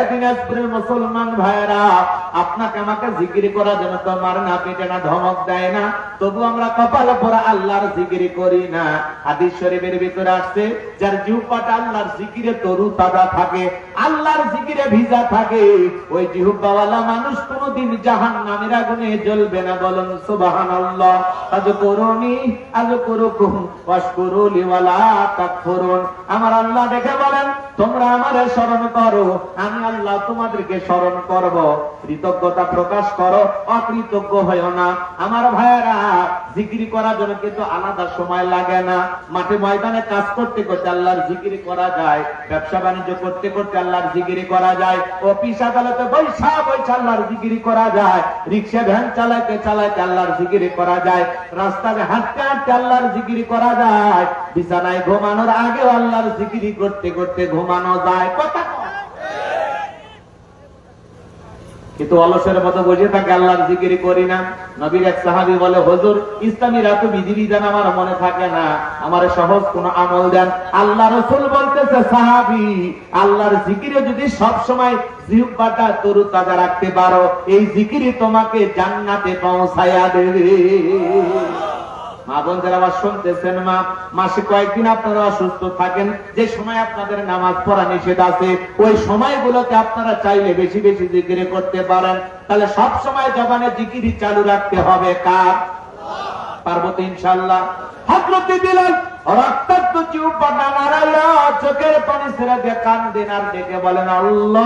দিনাজপুরের মুসলমান ভাইরা, আপনাকে আমাকে জিকির করার জন্য তো মার না পেটে না ধমক দেয় না, তবু আমরা কপালে পড়া আল্লাহর জিকির করি না। হাদিস শরীফের ভিতরে আসছে, যার জিহ্বাটা আল্লাহর জিকিরে তরু তাজা থাকে, আল্লাহর জিকিরে ভিজা থাকে, ওই জিহ্বাওয়ালা মানুষ কোনদিন জাহান্নামের আগুনে জ্বলবে না। বলুন সুবহানাল্লাহ। আযকুরুনি আযকুরুকুম ওয়াশকুরুলি ওয়ালা তাকফুরুন। আমার আল্লাহ দেখে বলেন, তোমরা আমারে স্মরণ করো, আমি আল্লাহ তোমাদেরকে স্মরণ করব। কৃতজ্ঞতা প্রকাশ করো, অকৃতজ্ঞ হইও না। আমার ভাইয়েরা, জিকির করার জন্য কিন্তু আলাদা সময় লাগে না। মাঠে ময়দানে কাজ করতে করতে আল্লাহর জিকির করা যায়, ব্যবসা বাণিজ্য করতে করতে আল্লাহর জিকির করা যায়, অফিস আদালতে বৈশা বৈশা আল্লাহর জিকির করা যায়, রিক্সা ভ্যান চালাইতে চালাইতে আল্লাহর জিকির করা যায়, রাস্তায় হাঁটতে হাঁটতে আল্লাহর জিকির করা যায়, বিছানায় ঘুমানোর আগেও আল্লাহর জিকির করতে করতে ঘুমানো যায়। কথা কিন্তু অলসের মতো বসে থাকে, আল্লাহর জিকির করি না। নবীর এক সাহাবী বলে, হুজুর, ইসলামী রাত বিধিবিধান আমার মনে থাকে না, আমার সহজ কোন আমল দেন। আল্লাহ রাসূল বলতেছে, সাহাবী, আল্লাহর জিকিরে যদি সব সময় জিহ্বাটা তরুতাজা রাখতে পারো, এই জিকিরই তোমাকে জান্নাতে পৌঁছায়া দেবে। মা বোন যারা আবার শুনতেছেন, মাসে কয়েকদিন আপনারা অসুস্থ থাকেন, যে সময় আপনাদের নামাজ পড়া নিষেধ আছে, ওই সময়গুলোতে আপনারা চাইলে বেশি বেশি জিকির করতে পারেন। তাহলে সব সময় জবানে জিকির চালু রাখতে হবে কার? পারবো তো ইনশাআল্লাহ। হযরত বিলাল রক্তাক্ত জিহ্বা নাড়াইয়া চোখের পানি ছেড়ে দিয়ে কান্দেন আর ডেকে বলেন, আল্লাহ,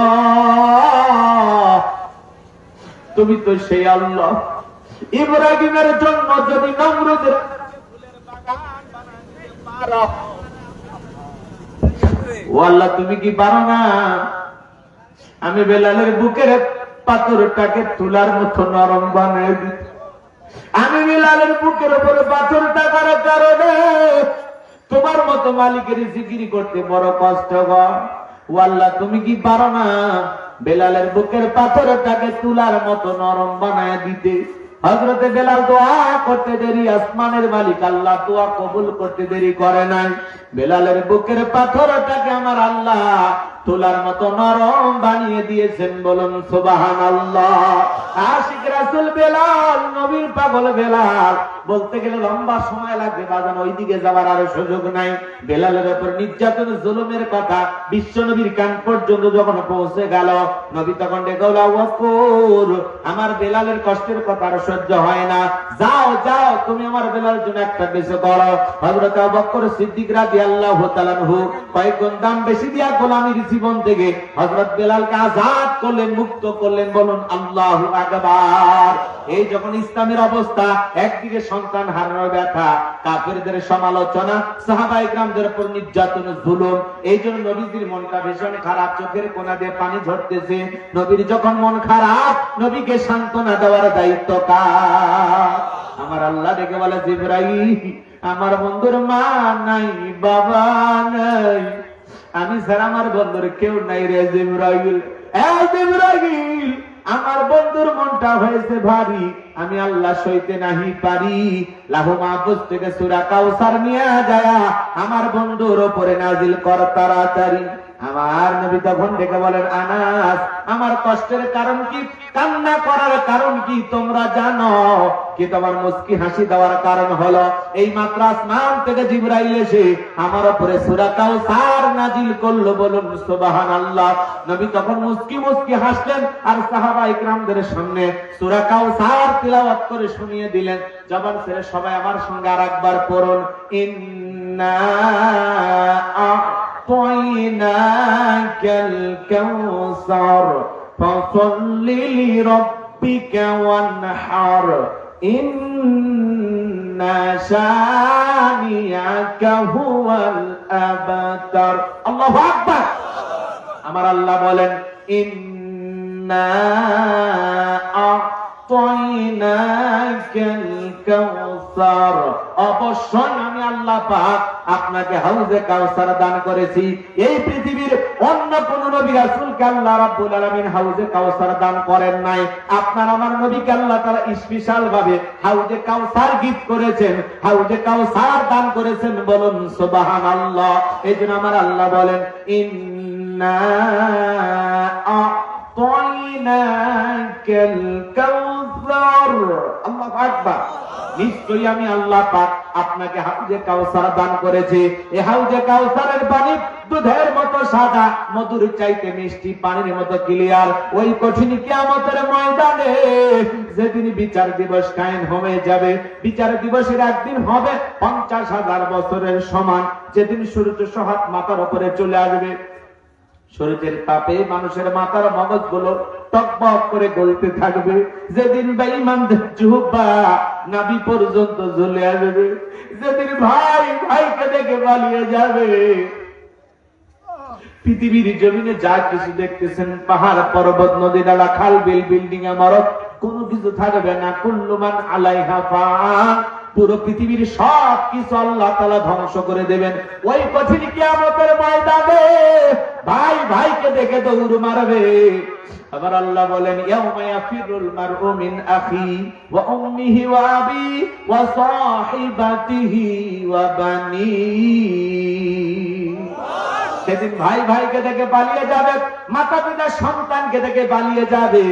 তুমি তো সেই আল্লাহ, ইব্রাহিমের জন্য যদি নমরুদের ও আল্লাহ, তুমি কি পারো না? আমি বেলালের বুকের পাথরটাকে তুলার মতো নরম বানিয়ে দিই। আমি বেলালের বুকের উপরে পাথরটা করার কারণে তোমার মতো মালিকের জিকির করতে বড় কষ্ট হয়। ও আল্লাহ, তুমি কি পারো না বেলালের বুকের পাথরটাকে তুলার মতো নরম বানায় দিতে? হযরতে বেলাল দোয়া করতে দেরি, আসমানের মালিক আল্লাহ দোয়া কবুল করতে দেরি করে নাই। বেলালের বুকের পাথরটাকে আমার আল্লাহ তুলার মতো নরম বানিয়ে দিয়েছেন। বলুন সুবহানাল্লাহ। আশিক রাসূল বেলাল, নবীর পাগল বেলাল, বলতে গেলে লম্বা সময় লাগবে বাজান, ওইদিকে যাওয়ার আর সুযোগ নাই। বেলালের উপর নির্যাতন জুলুমের কথা বিশ্ব নবীর কান পর্যন্ত যখন পৌঁছে গেল, নবী তখন ডেকে বলল, আবু বকর, আমার বেলালের কষ্টের কথা আর সহ্য হয় না, যাও যাও, তুমি আমার বেলালের জন্য একটা কিছু করো। হযরত আবু বকর সিদ্দিক রাদিয়াল্লাহু তাআলা আনহু কয়েক গুণ দাম বেশি দিয়া গোলামীর জীবন থেকে হযরত বেলালকে আজাদ করলেন, মুক্ত করলেন। বলুন আল্লাহু আকবার। এই যখন ইসলামের অবস্থা, একদিকে সন্তান হারানোর ব্যথা, কাফেরদের সমালোচনা, সাহাবায়ে কিরামদের উপর নির্যাতন জুলুম, এই জন্য নবীজির মনটা ভীষণ খারাপ, চোখের কোনা দিয়ে পানি ঝরতেছে। নবীর যখন মন খারাপ, নবীকে সান্ত্বনা দেওয়ার দায়িত্ব কার? আমার আল্লাহ ডেকে বলে, জিবরাইল, আমার বন্ধুর মা নাই, বাবা নাই, আমি ছাড়া আমার বন্ধুর কেউ নাই রে জিবরাইল। জিবরাইল, আমার বন্ধুর মনটা হয়েছে ভারী, আমি আল্লাহ সইতে নাহি পারি। লাহু মাহফুজ থেকে সূরা কাউসার নিয়ে যায় আমার বন্ধুর উপরে নাজিল কর তাড়াতাড়ি। আমার নবী তখন ডেকে বলেন, আনাস, আমার কষ্টের কারণ কি, কান্না করার কারণ কি তোমরা জানো? কি তোমার মুস্কি হাসি দেওয়ার কারণ হলো এই মাত্র আসমান থেকে জিবরাইল এসে আমার উপরে সূরা কাউসার নাজিল করলো। বলুন সুবহানাল্লাহ। নবী তখন মুস্কি মুস্কি হাসলেন আর সাহাবায়ে কিরামদের সামনে সূরা কাউসার তিলাওয়াত করে শুনিয়ে দিলেন। জবান ছেড়ে সবাই আমার সঙ্গে আরেকবার পড়ুন, ইন্না আ'তাইনাকাল কাউসার ফাসাল্লি লিরাব্বিকা ওয়ানহার ইন্না শানিয়াকা হুয়াল আবতার। আল্লাহু আকবার। আমার আল্লাহ বলেন, ইন্না আ'তাইনাকাল কাউসার, অবশ্যই আমি আল্লাহ পাক আপনাকে হাউজে কাউসার দান করেছি। এই পৃথিবীর অন্য কোন নবী রাসূলকে আল্লাহ রাব্বুল আলামিন হাউজে কাউসার দান করেন নাই। আপনার আমার নবীকে আল্লাহ তাআলা স্পেশাল ভাবে হাউজে কাউসার গিফট করেছেন, হাউজে কাউসার দান করেছেন। বলুন সুবহানাল্লাহ। এইজন্য আমার আল্লাহ বলেন, ইন্না আ'তাইনাকাল কাউসার। আল্লাহু আকবার। নিশ্চয়ই আমি আল্লাহ পাক আপনাকে হাউজে কাউসার দান করেছি। এই হাউজে কাউসারের পানি দুধের মতো সাদা, মধুর চাইতে মিষ্টি, পানির মতো ক্লিয়ার। ওই কঠিন কিয়ামতের ময়দানে যেদিন বিচার দিবস কায়েম হয়ে যাবে, বিচার দিবসের একদিন হবে 50,000 বছরের সমান। যেদিন সূর্য সহাত মাথার উপরে চলে আসবে, শরীরের তাপে মানুষের মাথার মগজগুলো টকবক করে গলতে থাকবে। যেদিন বেঈমানদের জিহ্বা নাভি পর্যন্ত জ্বলে আসবে, যেদিন ভাই ভাইকে দেখে পালিয়ে যাবে। পৃথিবীর জমিনে যা কিছু দেখতেছেন, পাহাড় পর্বত নদী নালা খাল বিল বিল্ডিং ইমারত, কোনো কিছু থাকবে না। কুল্লু মান আলাইহা ফান, পুরো পৃথিবীর সব কিছু আল্লাহ তাআলা ধ্বংস করে দেবেন। ওই কঠিন কিয়ামতের ময়দানে ভাই ভাইকে দেখে দৌড় মারবে। আবার আল্লাহ বলেন, ইয়াউমা ইয়াফিরুল মারউ মিন আখি ওয়া উম্মিহি ওয়া আবি ওয়া সাহিবাতিহি ওয়া বানি। সেদিন ভাই ভাইকে দেখে পালিয়ে যাবে, মাতা পিতা সন্তানকে দেখে পালিয়ে যাবে,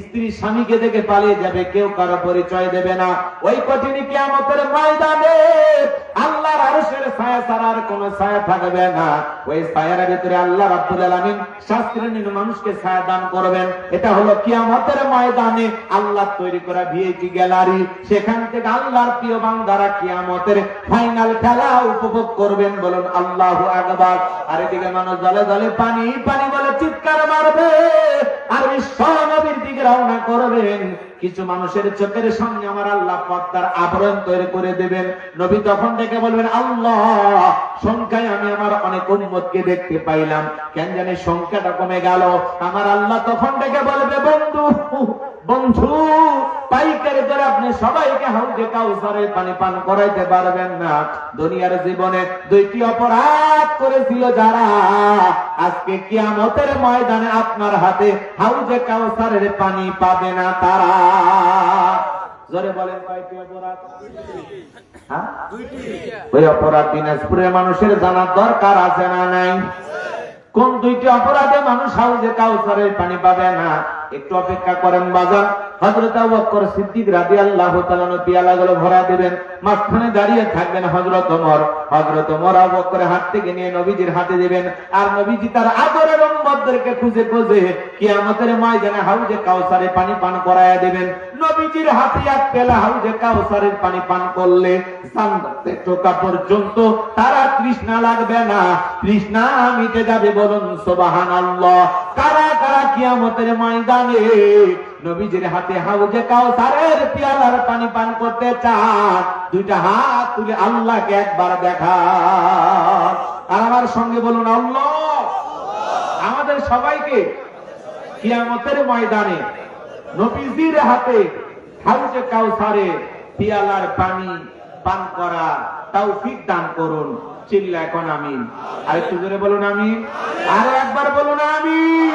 স্ত্রী স্বামীকে দেখে পালিয়ে যাবে, কেউ কারো পরিচয় দেবে না। ওই কঠিন কিয়ামতের ময়দানে আল্লাহর আরশের ছায়া ছাড়া আর কোনো ছায়া থাকবে না। ওই ছায়ার ভিতরে আল্লাহ রাব্বুল আলামিন শাস্ত্রহীন মানুষকে ছায়া দান করবেন। এটা হলো কিয়ামতের ময়দানে আল্লাহ তৈরি করা ভিআইপি গ্যালারি। সেখান থেকে আল্লাহর প্রিয় বান্দারা কিয়ামতের ফাইনাল খেলা উপভোগ করবেন। বলুন আল্লাহু আকবার। আর এদিকে মানুষ জলে জলে পানি পানি বলে চিৎকার মারবে, আর বিশ্ব নবীর দিকে রওনা করবেন। কিছু মানুষের চোখের সামনে আমার আল্লাহ পর্দার আবরণ তৈরি করে দেবেন। নবী তখন ডেকে বলবেন, আল্লাহ, সংখ্যায় আমি আমার অনেক উম্মতকে দেখতে পাইলাম, কেন জানি সংখ্যাটা কমে গেল। আমার আল্লাহ তখন ডেকে বলবে, বন্ধু বন্ধু, পাইকারি দরে আপনি সবাইকে হাউজে কাউসারের পানি পান করাইতে পারবেন না। দুনিয়ার জীবনে দুইটি অপরাধ করেছিল যারা, আজকে কিয়ামতের ময়দানে আপনার হাতে হাউজে কাউসারের পানি পাবে না তারা। জোরে বলেন, কয়টি অপরাধ? হ্যাঁ, ওই অপরাধ দিনাজপুরের মানুষের জানার দরকার আছে না নাই? কোন দুইটি অপরাধে মানুষ হাউজে কাউসারের পানি পাবে না? একটু অপেক্ষা করেন বাজার। হযরত আবু বকর সিদ্দিক রাদিয়াল্লাহু তাআলা পিয়ালাগুলো ভরা দিবেন, মাঝখানে দাঁড়িয়ে থাকবেন হযরত ওমর। হযরত ওমর আবু বকরের হাত থেকে নিয়ে নবীজির হাতে দিবেন, আর নবীজি তার আদরের উম্মতদেরকে খুঁজে খুঁজে কিয়ামতের ময়দানে হাউজে কাউসারে পানি পান করায়া দিবেন। নবীজির হাতে এক পেলা হাউজে কাউসারের পানি পান করলে জান্নাতে ঢোকা পর্যন্ত তারা তৃষ্ণা লাগবে না, তৃষ্ণা মিটে যাবে। বলুন সুবহানাল্লাহ। কারা কারা কিয়ামতের ময়দানে নবীজির হাতে হাউজে কাউসারের পিয়ালার পানি পান করতে চান? দুইটা হাত তুলে আল্লাহকে একবার দেখান, আর আমার সঙ্গে বলুন আল্লাহ। আমাদের সবাইকে কিয়ামতের ময়দানে নবীজির হাতে হাউজে কাউসারের পিয়ালার পানি পান করা তৌফিক দান করুন। চিল্লা এখন আমিন। আরেকটু জোরে বলুন আমিন। আরো একবার বলুন আমিন।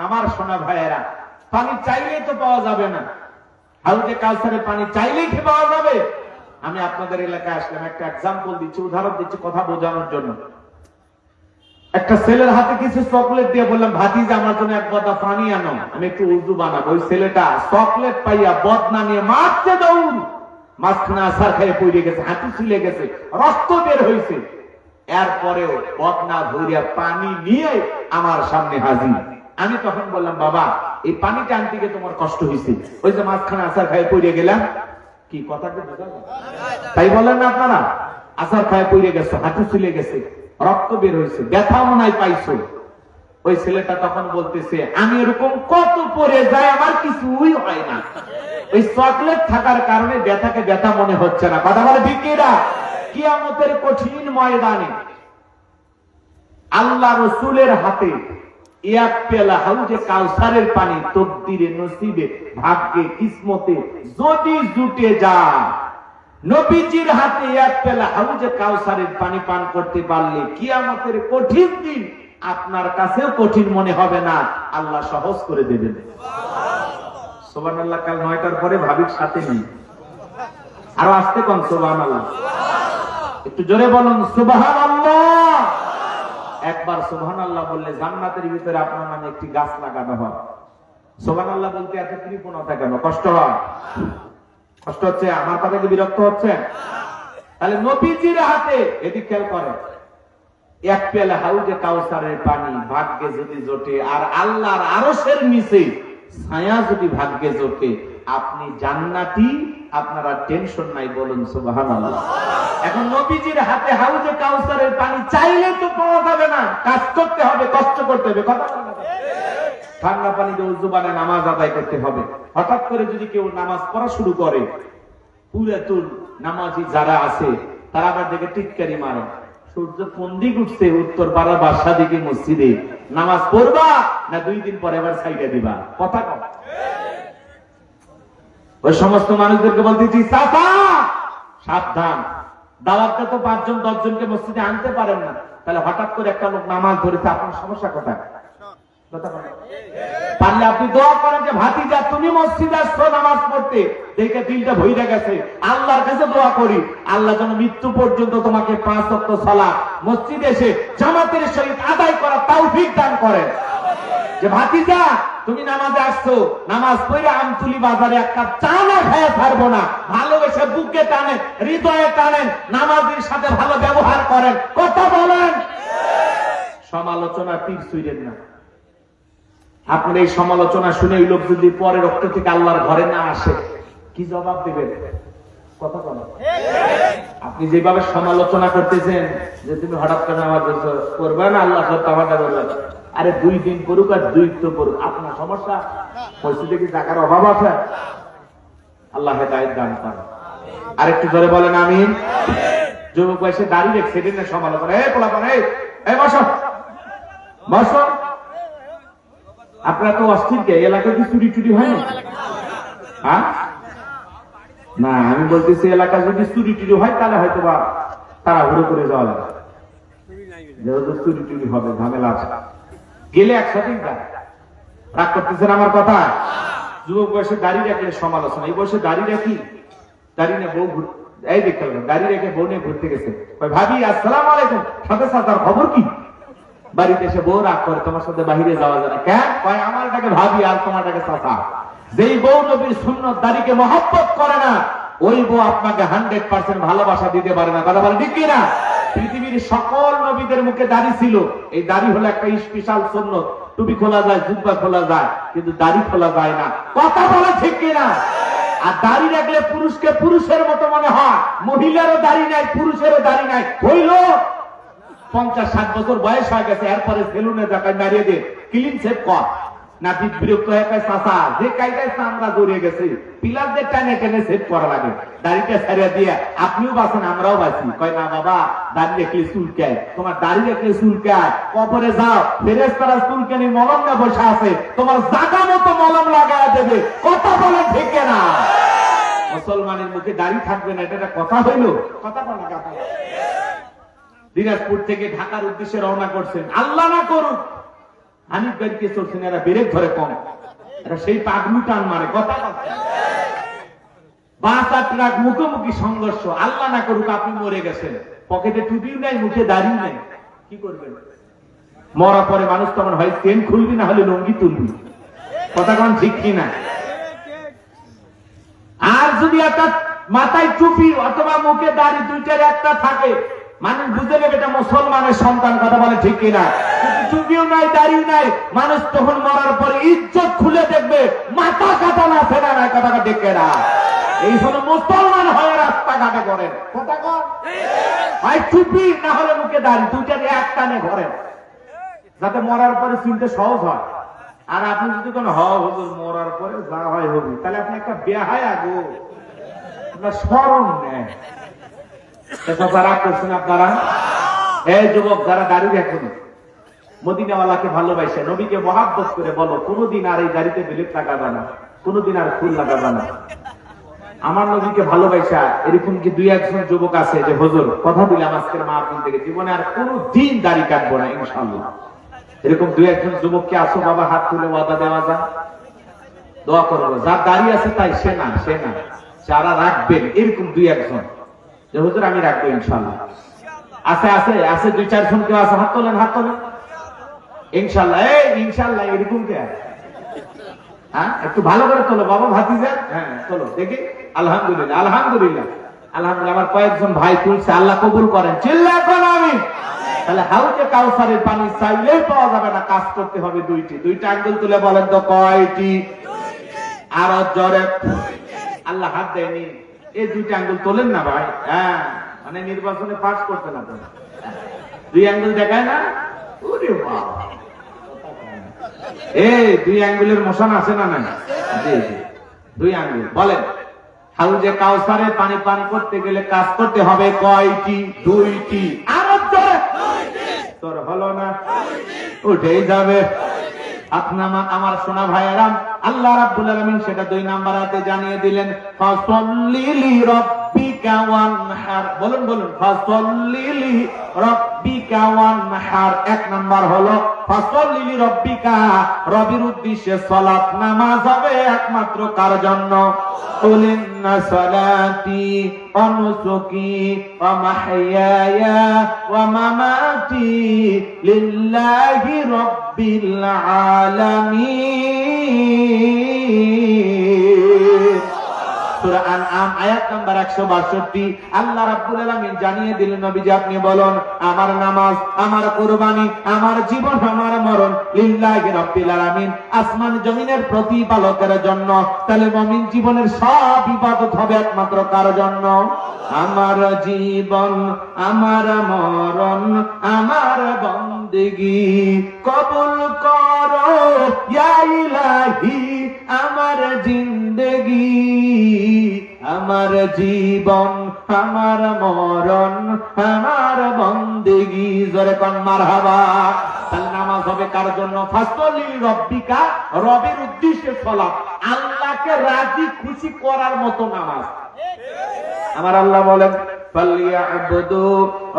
আমার সোনা ভাইয়েরা, পানি চাইলেই তো পাওয়া যাবে না। হাউজে কাউসারের পানি চাইলেই কি পাওয়া যাবে? আমি আপনাদের এলাকায় আসলাম, একটা এক্সাম্পল দিচ্ছি, উদাহরণ দিচ্ছি কথা বোঝানোর জন্য। একটা ছেলের হাতে কিছু চকলেট দিয়ে বললাম, ভাতিজা আমার জন্য এক বোতল পানি আনো, আমি একটু উজু বানাবো। ওই ছেলেটা চকলেট পাইয়া বদনা নিয়ে মারতে দৌড়, মাঝখানে আছাড় খেয়ে পড়ে গেছে, হাঁটু ছিলে গেছে, রক্ত বের হয়েছে। এরপরেও বদনা ধরিয়া পানি নিয়ে আমার সামনে হাজির। আমি তখন বললাম, বাবা, এই পানিটা আনতে গিয়ে তোমার কষ্ট হয়েছে, ওই যে মাঝখানে আছাড় খেয়ে পড়ে গেলাম। কি কথাটা বোঝা যায়? তাই বলেন না আপনারা? আছাড় খেয়ে পড়ে গেছো, হাঁটু ছিলে গেছে, রক্ত বের হয়েছে, ব্যথা মনে হয় পাইছো। ওই ছেলেটা তখন বলতেছে, আমি এরকম কত পরে যাই, আমার কিছুই হয় না, ওই চকলেট থাকার কারণে ব্যথাকে ব্যথা মনে হচ্ছে না। কথা বলে বিকিরা, কিয়ামতের কঠিন ময়দানে আল্লাহ রসুলের হাতে এক পেলা হাউজে কাউসারের পানি তকদিরে, নসিবে, ভাগ্যে, কিসমতে যদি জুটে যায়, নবীজির হাতে এক পেলা হাউজে কাউসারের পানি পান করতে পারলে কিয়ামতের কঠিন দিন আপনার কাছেও কঠিন মনে হবে না, আল্লাহ সহজ করে দেবেন। সুবহানাল্লাহ। কাল 9টার পরে ভাবির সাথে নেই, আরো আসতে কোন সুবহানাল্লাহ। একটু জোরে বলুন সুবহানাল্লাহ। একবার সুবহানাল্লাহ বললে জান্নাতের ভিতরে আপনার নামে একটি গাছ লাগানো হয়। সুবহানাল্লাহ বলতে এত কৃপণতা কেন? কষ্ট হয়? কষ্ট হচ্ছে? আমার কথা কি বিরক্ত হচ্ছে? তাহলে নবীজির হাতে, এদিক খেয়াল করেন, এক পেলা হাউজে কাউসারের পানি ভাগ্যে যদি জোটে, আর আল্লাহর আরশের নিচে ছায়া যদি ভাগ্যে জোটে, আপনি জান্নাতি, আপনারা টেনশন নাই। বলুন সুবহানাল্লাহ। এখন নবীজির হাতে হাউজে কাউসারের পানি চাইলে তো পাওয়া যাবে না, কাজ করতে হবে, কষ্ট করতে হবে। কথা বলেন না? ঠান্ডা পানিতে উযু বানায় নামাজ আদায় করতে হবে। হঠাৎ করে যদি কেউ নামাজ পড়া শুরু করে, পুরাতুল নামাজি যারা আছে তারা আবার দেখে টিটকারি মারে, সূর্য কোন দিক উঠছে, উত্তর পাড়ার বাসা দিকে মসজিদে নামাজ পড়বা না 2 দিন পরে আবার সাইডে দিবা। কথা কম। ওই সমস্ত মানুষদেরকে বলতেছি চাচা সাবধান, দাওয়াতটা তো 5 জন 10 জনকে মসজিদে আনতে পারেন না, তাহলে হঠাৎ করে একটা লোক নামাজ ধরেছে, আপনার সমস্যা কোথায়? পারলে আপনি দোয়া করেন যে ভাতিজা তুমি মসজিদে আসছো নামাজ পড়তে, দেখে দিলটা ভইরা গেছে, আল্লাহর কাছে দোয়া করি আল্লাহ যেন মৃত্যু পর্যন্ত তোমাকে 5 ওয়াক্ত সালাত মসজিদে এসে জামাতের সহিত আদায় করার তৌফিক দান করেন। যে ভাতিজা তুমি নামাজে আসছো, নামাজ পড়ে আমতুলি বাজারে এক কাপ চা না খেয়ে ছাড়বো না, ভালোবেসে বুকে টানেন, হৃদয়ে টানেন, নামাজের সাথে ভালো ব্যবহার করেন। কথা বলেন। সমালোচনা তীর ছুঁড়েন না। আপনার এই সমালোচনা শুনে এই লোক যদি পরে রক্ত থেকে আল্লাহর ঘরে না আসে, কি জবাব দেবেন? কথা বলেন। আপনি যেভাবে সমালোচনা করতেছেন যে তুমি হঠাৎ করে নামাজ করবে না, আল্লাহ তাআলা বললেন আরে 2 দিন করুক আর 2 তো করুক, আপনার সমস্যা? মসজিদে কি টাকার অভাব আছে? আল্লাহ হেদায়েত দান করেন। আরেকটু জোরে বলেন আমিন। যুবক বয়সে দাঁড়িয়ে রেখে সেদিন না সমালোচনা, এই পোলাপান এই বসো বসো। আপনারা তো অস্থির কে? এলাকায় কি চুরি টুরি হয় না? হ্যাঁ না, আমি বলতেছি এলাকা যদি চুরি টুরি হয় তাহলে হয়তো বা তাড়াহুড়ো করে যাওয়া লাগে, যেহেতু চুরি টুরি হবে ঝামেলা আছে, গেলে একসাথেই যায়। রাগ করতেছেন আমার কথা? যুবক বয়সে দাঁড়িয়ে রাখলে সমালোচনা, এই বয়সে দাঁড়িয়ে রাখি, দাঁড়িয়ে নিয়ে বউ এই দেখতে দাঁড়িয়ে রেখে বউ নিয়ে ঘুরতে গেছে, ভাবি আসসালাম আলাইকুম, সাথে সাথে খবর কি? বাড়িতে এসে বউ রাগ করে তোমার সাথে বাহিরে যাওয়া যায় না কেন? কয় আমারটাকে ভাবি আর তোমারটাকে চাচা। যেই বউ নবীর সুন্নত দাড়িকে মহব্বত করে না, ওই বউ আপনাকে 100% ভালোবাসা দিতে পারে না। কথা বলে ঠিক কিনা? পৃথিবীর সকল নবীদের মুখে দাড়ি ছিল, এই দাড়ি হলো একটা স্পেশাল সুন্নত। টুপি খোলা যায়, জুব্বা খোলা যায়, কিন্তু দাড়ি খোলা যায় না। কথা বলে ঠিক কিনা? আর দাড়ি রাখলে পুরুষকে পুরুষের মতো মনে হয়, মহিলারও দাড়ি নাই, পুরুষেরও দাড়ি নাই। হইল 50-60 বছর বয়স হয়ে গেছে, এরপরে সেলুনে যাকায় মারিয়ে দিয়ে ক্লিন শেভ কর না, বিরক্ত হয়ে গেছে চাচা, যে কায়দায় চামড়া জড়িয়ে গেছে, পিলারদের টানে টেনে সেভ করা লাগে, দাড়িটা ছাড়িয়ে দিয়ে আপনিও বাঁচেন আমরাও বাঁচি। কয় না বাবা, দাড়ি রাখলে চুলকায়, তোমার দাড়ি রাখলে চুলকায়, কবরে যাও ফেরেশতারা চুলকানি মলম না বসে আছে, তোমার জায়গা মতো মলম লাগায় দেবে। কথা বলে ঠিক না? মুসলমানের মুখে দাড়ি থাকবে না, এটা কথা হইল? কথা বলে কথা। দিনাজপুর থেকে ঢাকার উদ্দেশ্যে রওনা করছেন, আল্লাহ না করুক হানিফ ভাইকে চলছেন, এরা ব্রেক ধরে কম, এরা সেই পাগলু টান মারে। কথা বাস আর ট্রাক মুখোমুখি সংঘর্ষ, আল্লাহ না করুক আপনি মরে গেছেন, পকেটে টুপিও নাই, মুখে দাড়িও নাই, কি করবেন? মরা পরে মানুষ তখন হয় চেন খুলবি, না হলে লঙ্গি তুলবি। কথা কোন ঠিক কিনা? আর যদি একটা মাথায় টুপি অথবা মুখে দাড়ি, দুইটার একটা থাকে, মানুষ বুঝে নেবে এটা মুসলমানের সন্তান। কথা বলে ঠিক কিনা? টুপিও নাই, দাড়িও নাই, মানুষ তখন মরার পরে ইজ্জত খুলে দেখবে মাথা কাটা না ফেরা নাই। কথা দেখে না, এই হলো মুসলমান হয়ে রাস্তাঘাটে করেন। কথা কর, হয় টুপি না হলে মুখে দাড়ি, দুইটার এক টানে ঘরেন, যাতে মরার পরে চিনতে সহজ হয়। আর আপনি যদি কোন হুজুর মরার পরে যা হয় হবি, তাহলে আপনি একটা বেহায়া গো, আপনার শরম নেই। রাগ করছেন আপনারা? এই যুবক যারা দাড়ি রাখুন, মদিনাওয়ালাকে ভালোবাসে, নবীকে মহাব্বত করে বলো কোনদিন আর এই দাড়িতে বিলেট লাগাবে না, কোনদিন আর ফুল লাগাবে না। আমার নবীকে ভালোবাসা এরকম কি 2-1 জন যুবক আছে যে হুজুর কথা দিলাম আজকের মাহফিল থেকে জীবনে আর কোনদিন দাড়ি কাটবো না ইনশাআল্লাহ? এরকম 2-1 জন যুবক কি আসো? বাবা হাত তুলে ওয়াদা দেওয়া যায়, দোয়া করবো। যার দাড়ি আছে তাই সে না, যারা রাখবেন এরকম 2-1 জন যে হুজুর আমি রাখবো ইনশাআল্লাহ। আছে আছে আছে 2-4 জন কেউ আছে? হাত তোলেন, হাত তোলেন। ইনশাআল্লাহ, এই ইনশাআল্লাহ এরকম কে? হ্যাঁ, একটু ভালো করে তোলো বাবা, ভাতিজা। হ্যাঁ তোলো দেখি। আলহামদুলিল্লাহ, আলহামদুলিল্লাহ, আলহামদুলিল্লাহ। আমার কয়েকজন ভাই তুলছে, আল্লাহ কবুল করেন। চিল্লা এখন আমি। তাহলে হাউজে কাউসারের পানি চাইলেই পাওয়া যাবে না, কাজ করতে হবে 2টি আঙ্গুল তুলে বলেন তো কয়টি? আর জোরে। আল্লাহ হাত দেয়নি, এই 2টি আঙ্গুল তোলেন না ভাই। হ্যাঁ মানে নির্বাচনে পাস করছে না তো, দুই আঙ্গুল দেখায় না, ওরে বাবা, এই দুই আঙ্গুলের মোশন আছে না নাই? জি জি, দুই আঙ্গুল। বলেন, হাউজে কাউসারে পানি পান করতে গেলে কাজ করতে হবে কয়টি? দুইটি। আরো জোরে, তোর হলো না, উঠেই যাবে। আপনামা আমার সোনা ভাইয়েরাম, আল্লাহ রাব্বুল আলামিন সেটা 2 নাম্বার আয়াতে জানিয়ে দিলেন, ফাসাল্লি লিরাব্বিকা ওয়ানহার। বলুন বলুন, ফাসাল্লি লিরাব্বিকা ওয়ানহার। 1 নাম্বার হলো ফাসাল্লি লিরাব্বিকা, রবের উদ্দেশ্যে সালাত নামাজ হবে একমাত্র কার জন্য? কুল ইন্না সালাতি ওয়া নুসুকি ওয়া মাহইয়ায়া ওয়া মামাতি লিল্লাহি রাব্বিল আলামিন। সূরা আনআম আয়াত নাম্বার 162। আল্লাহ রাব্বুল আলামিন জানিয়ে দিলেন, নবীজি আপনি বলুন, আমার নামাজ, আমার কুরবানি, আমার জীবন, আমার মরণ লিল্লাহি রাব্বিল আলামিন, আসমান জমিনের প্রতিপালকের জন্য। তাহলে মুমিন জীবনের সব ইবাদত হবে একমাত্র কার জন্য? আমার জীবন, আমার মরণ, আমার বন্দেগী কবুল করো ইয়া ইলাহি, আমার জিন্দেগি, আমার জীবন, আমার মরণ, আমার বন্দেগী। জোরে কোন মারহাবা। তাহলে নামাজ হবে কার জন্য? ফাসলি রব্বিকা, রবের উদ্দেশ্যে সালাত, আল্লাহকে রাজি খুশি করার মতো নামাজ। আমার আল্লাহ বলেন, ফালিয়াবুদু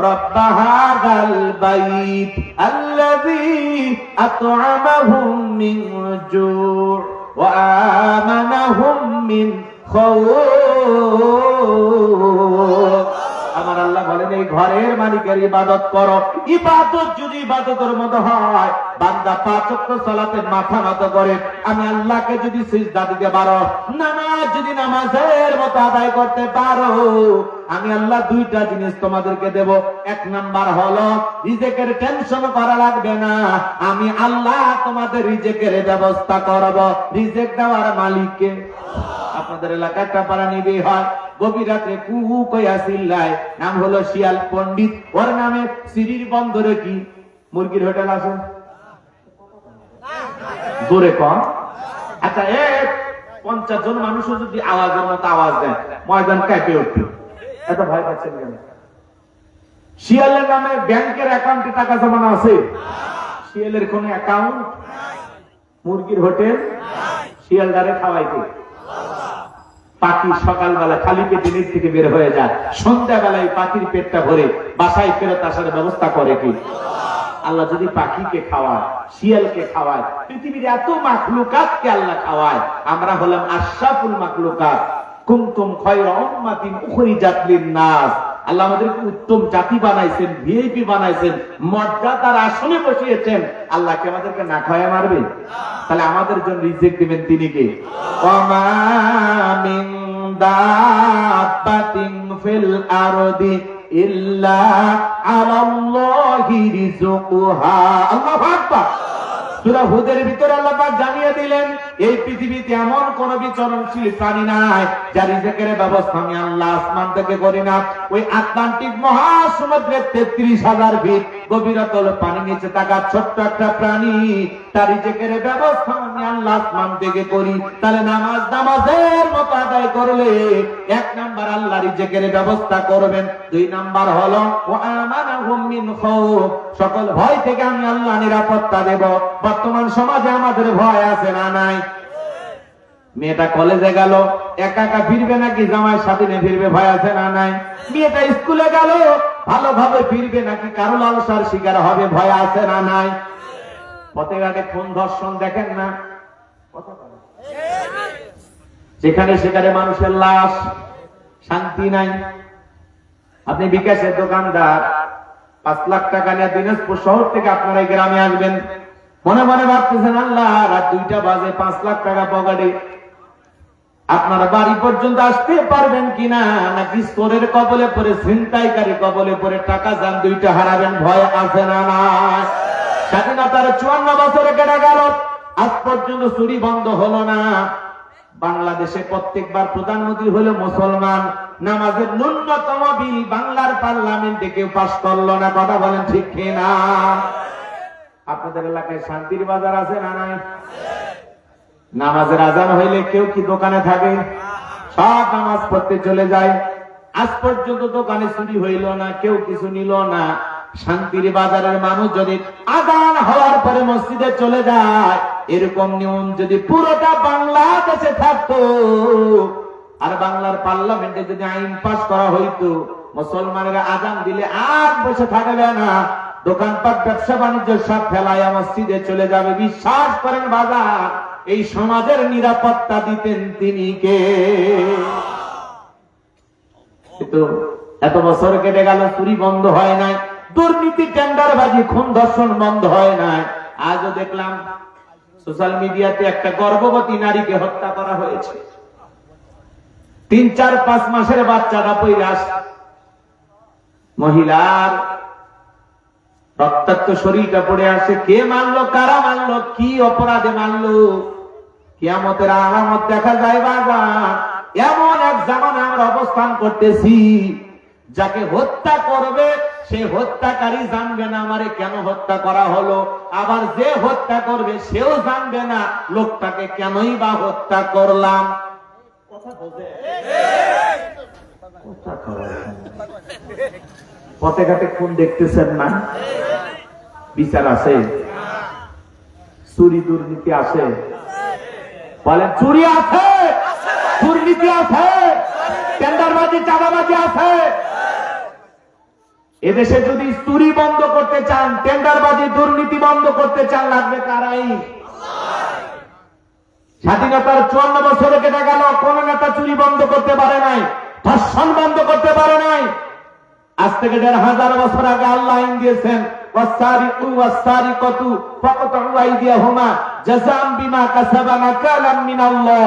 রাব্ব হাযাল বাইত আল্লাযী আত'আমাহুম মিন জু' ওয়া আমানাহুম মিন খাউফ। আমার আল্লাহ বলেন, এই ঘরের মালিকের ইবাদত করো। ইবাদত যদি ইবাদতের মতো হয়, বান্দা 5 ওয়াক্ত সালাতে মাথা নত করে আমি আল্লাহকে যদি সিজদা দিতে পারো, নামাজ যদি নামাজের মতো আদায় করতে পারো, আমি আল্লাহ 2টা জিনিস তোমাদেরকে দেব। 1 নাম্বার হলো রিজিকের টেনশন করা লাগবে না, আমি আল্লাহ তোমাদের রিজিকের ব্যবস্থা করব। রিজিক দেওয়ার মালিককে আপনাদের এলাকায় একটা পাড়া নিবি হয়, গভীর রাতে কুহু কইয়া চিল্লায়, নাম হলো শিয়াল পণ্ডিত। ওর নামে সিঁড়ির বন্দরে কি মুরগির হোটেল আছে? জোরে কম। আচ্ছা, 50 জন মানুষ যদি আওয়াজের মতো আওয়াজ দেয়, ময়দান কাঁপে উঠবে। এত ভয় পাচ্ছেন কেন? শিয়ালের নামে ব্যাংকের অ্যাকাউন্টে টাকা জমানো আছে? শিয়ালের কোন অ্যাকাউন্ট? মুরগির হোটেল? শিয়ালদারে খাওয়াইতে পাখি সকালবেলা খালি পেটে নিচ থেকে বের হয়ে যায়, সন্ধ্যাবেলায় পাখির পেটটা ভরে বাসায় ফেরত আসার ব্যবস্থা করে কি? আল্লাহ যদি পাখিকে খাওয়ায়, শিয়ালকে খাওয়ায়, পৃথিবীর এত মাখলুকাতকে আল্লাহ খাওয়ায়, আমরা হলাম আশরাফুল মাখলুকাত। কুনতুম খায়রা উম্মাতিন উখরিজাত লিন-নাস। আল্লাহ আমাদেরকে উত্তম জাতি বানাইছেন, ভিআইপি বানাইছেন, মর্যাদার আসনে বসিয়েছেন। আল্লাহকে আমাদেরকে না খাওয়ায় মারবে? তাহলে আমাদের জন্য রিজিক দিবেন তিনি কে? ওয়ামা মিন দাব্বাতিন ফিল আরদি ইল্লা আলাল্লাহি রিজকুহা। আল্লাহু আকবার। সূরা হুদের ভিতরে আল্লাহ পাক জানিয়ে দিলেন, এই পৃথিবীতে এমন কোন বিচরণশীল প্রাণী নাই যার রিজিকের ব্যবস্থা আমি আল্লাহ আসমান থেকে করি না। ওই আটলান্টিক মহাসমুদ্রের 33,000 ফিট গভীরতল পানি নিচে থাকা ছোট্ট একটা প্রাণী, তার রিজিকের ব্যবস্থা আমি আল্লাহ আসমান থেকে করি। তাহলে নামাজের মতো আদায় করলে 1 নাম্বার আল্লাহ রিজিকের ব্যবস্থা করবেন। 2 নাম্বার হলো ওয়া আমানাহুম মিন খাউফ, সকল ভয় থেকে আমি আল্লাহ নিরাপত্তা দেব। বর্তমান সমাজে আমাদের ভয় আছে না নাই? মেয়েটা কলেজে গেল, একা একা ফিরবে নাকি জামাইয়ের সাথে নিয়ে ফিরবে? ভয় আছে না নাই? মেয়েটা স্কুলে গেল, ভালোভাবে ফিরবে নাকি কারো লালসার শিকার হবে? ভয় আছে না নাই? পথে ঘাটে খুন ধর্ষণ দেখেন না? যেখানে সেখানে মানুষের লাশ, শান্তি নাই। আপনি বিকাশের দোকানদার, 5 লাখ টাকা নিয়ে দিনাজপুর শহর থেকে আপনারা এই গ্রামে আসবেন, মনে মনে ভাবতেছেন আল্লাহ রাত 2টা বাজে 5 লাখ টাকা পকেটে, আপনারা বাড়ি পর্যন্ত আসতে পারবেন কিনা, নাকি চোরের কবলে পড়ে, ছিনতাইকারী কবলে পড়ে টাকা যান 2টা হারাবেন? ভয় আছে না নাই? স্বাধীনতার 54 বছরে কেটে গেল, আজ পর্যন্ত চুরি বন্ধ হলো না। বাংলাদেশে প্রত্যেকবার প্রধানমন্ত্রী হলো মুসলমান, নামাজের ন্যূনতম বিল বাংলার পার্লামেন্টে কেউ পাস করলো না। কথা বলেন ঠিক কিনা? আপনাদের এলাকায় শান্তির বাজার আছে না নাই? নামাজের আজান হইলে কেউ কি দোকানে থাকে? সব নামাজ পড়তে চলে যায়। আজ পর্যন্ত দোকানে চুরি হইল না, কেউ কিছু নিল না। শান্তির বাজারের মানুষ যদি আজান হওয়ার পরে মসজিদে চলে যায়, এরকম নিয়ম যদি পুরোটা বাংলাদেশে থাকতো আর বাংলার পার্লামেন্টে যদি আইন পাস করা হইতো, মুসলমানেরা আজান দিলে আর বসে থাকবে না, দোকানপাট ব্যবসা বাণিজ্য সব ফেলাইয়া মসজিদে চলে যাবে। বিশ্বাস করেন বাজার, এই সমাজের নিরাপত্তা দিতেন তিনি কে? কিন্তু এত বছর কেটে গেল, চুরি বন্ধ হয় নাই, দুর্নীতি টেন্ডারবাজি খুন ধর্ষণ বন্ধ হয় নাই। আজও দেখলাম সোশ্যাল মিডিয়াতে একটা গর্ভবতী নারীকে হত্যা করা হয়েছে। 3, 4, 5 মাসের বাচ্চাটা পৈরাস, মহিলার রক্তাক্ত শরীরটা পড়ে আসে। কে মারলো, কারা মারলো, কি অপরাধে মারলো? কিয়ামতের আলামত দেখা যায় বাজার। এমন এক জামানায় আমরা অবস্থান করতেছি, যাকে হত্যা করবে সে হত্যাকারী জানবে না আমারে কেন হত্যা করা হলো, আবার যে হত্যা করবে সেও জানবে না লোকটাকে কেনই বা হত্যা করলাম। পথে ঘাটে খুন দেখতেছেন না? বিচার আছে? চুরি দুর্নীতি আছে? বলেন চুরি আছে, দুর্নীতি আছে, টেন্ডারবাজি চাঁদাবাজি আছে। এদেশে যদি চুরি বন্ধ করতে চান, টেন্ডারবাজি দুর্নীতি বন্ধ করতে চান, লাগবে কারাই। স্বাধীনতার 54 বছরে কেটে গেল, কোন নেতা চুরি বন্ধ করতে পারে নাই, ধর্ষণ বন্ধ করতে পারে নাই। আজ থেকে 1500 বছর আগে আল্লাহ আইন দিয়েছেন, ওয়াসারিকু ওয়াসারিকাতু ফাকতাউ আইদিয়াহুমা জাযাআন বিমা কাসাবা নাকালাম মিনাল্লাহ।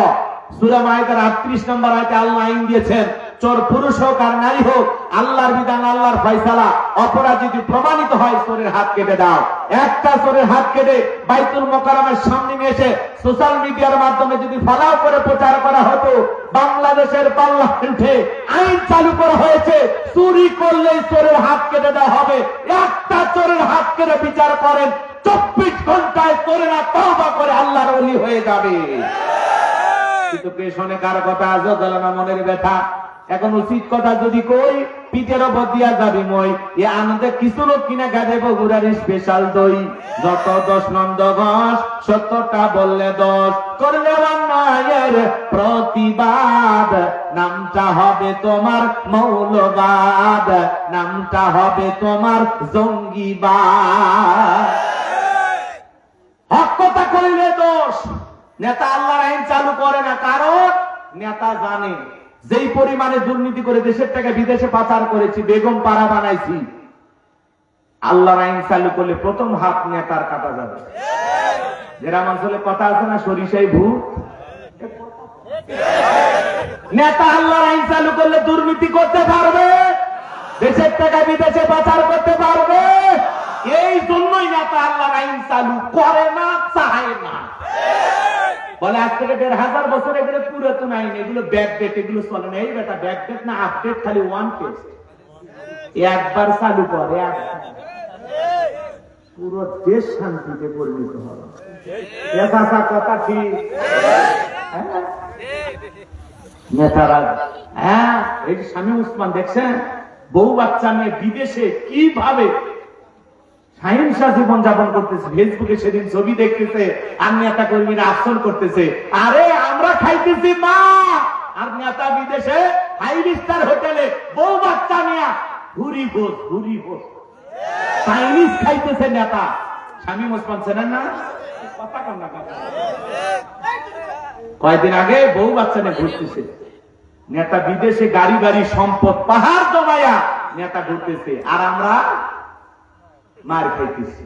সূরা মায়েদার 38 নম্বর আয়াতে আল্লাহ আইন দিয়েছেন, চোর পুরুষ হোক আর নারী হোক, আল্লাহর বিধান, আল্লাহর ফয়সালা, অপরাধ যদি প্রমাণিত হয় চোরের হাত কেটে দাও। একটা চোরের হাত কেটে বাইতুল মোকাররমের সামনে নিয়ে এসে সোশ্যাল মিডিয়ার মাধ্যমে যদি ফলাও করে প্রচার করা হতো, বাংলাদেশের পার্লামেন্টে আইন চালু করা হয়েছে, চুরি করলেই চোরের হাত কেটে দেওয়া হবে। একটা চোরের হাত কেটে বিচার করেন, 24 ঘন্টায় চোরেরা তওবা করে আল্লাহর ওলি হয়ে যাবে। কিন্তু পেছনে কার কথা আজও গেল না, মনের ব্যথা। এখন উচিত কথা যদি কই, পিঠের ওপর দিয়া যাবি মই। এ আনন্দে কিছু লোক কিনা গাড়ে বগুড়ার স্পেশাল দই। যত 10 নন্দ ঘোষ, 70টা বললে 10, করলে অন্যায়ের প্রতিবাদ, নামটা হবে তোমার মৌলবাদ, নামটা হবে তোমার জঙ্গিবাদ। হক কথা কইলে দোষ। নেতা আল্লাহর আইন চালু করে না, কারণ নেতা জানে যেই পরিমাণে দুর্নীতি করে দেশের টাকা বিদেশে পাচার করেছি, বেগম পাড়া বানাইছি, আল্লাহর আইন চালু করলে প্রথম হাত নেতার কাটা যাবে। গ্রাম অঞ্চলে কথা আছে না, সরিষাই ভূত। নেতা আল্লাহর আইন চালু করলে দুর্নীতি করতে পারবে, দেশের টাকা বিদেশে পাচার করতে পারবে। এই জন্যই নেতা আল্লাহর আইন চালু করে না, চায় না। বলে আজ থেকে 1500 বছর এগুলো পুরাতন আইন, এগুলো ব্যাকডেট, এগুলো চলে না। এই বেটা ব্যাকডেট না আপডেট, খালি ওয়ান পেজ। একবার চালু করে পুরো দেশ শান্তিতে পরিণত হবে। কথা ঠিক নেতারা। হ্যাঁ, এই যে শামীম ওসমান দেখছেন, বউ বাচ্চা নিয়ে বিদেশে কিভাবে হিংসা জীবন যাপন করতেছে। ফেসবুকে সেদিন ছবি দেখতেছে, আর নেতা কর্মীরা আফসোস করতেছে, আরে আমরা খাইতেছি মা, আর নেতা বিদেশে 5 স্টার হোটেলে বউ বাচ্চা নিয়ে ঘুরি ভোজ চাইনিজ খাইতেছে নেতা। শামীম ওসমান চেনেন না? কথা কম না। কয়েকদিন আগে বউ বাচ্চা নিয়ে ঘুরতেছে, নেতা বিদেশে গাড়ি বাড়ি সম্পদ পাহাড় জমায়া নেতা ঘুরতেছে, আর আমরা মার খাইতেছি।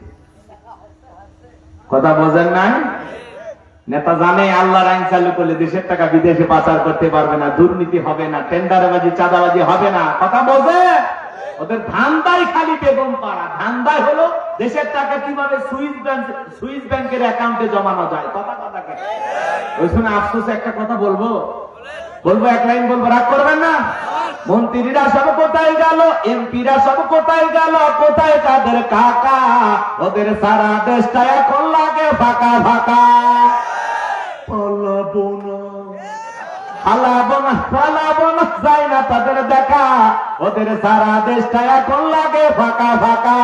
কথা বোঝেন নাই? নেতা জানে আল্লাহর আইন চালু করলে দেশের টাকা বিদেশে পাচার করতে পারবে না, দুর্নীতি হবে না, টেন্ডারবাজি চাঁদাবাজি হবে না। কথা বোঝে? ওদের ধান্দাই খালি বেগম পাড়া। ধান্দাই হলো দেশের টাকা কিভাবে সুইস ব্যাংকের অ্যাকাউন্টে জমানো যায়। কথা কথাকে ওই শুনে আফসোসে একটা কথা বলবো, এক লাইন বলবো, রাগ করবেন না। মন্ত্রীরা সব কোথায় গেল, এমপিরা সব কোথায় গেল, কোথায় তাদের কাকা? ওদের সারা দেশটা এখন লাগে ফাঁকা ফাঁকা। পালাবো না যায় না তাদের দেখা, ওদের সারা দেশটা এখন লাগে ফাঁকা ফাঁকা।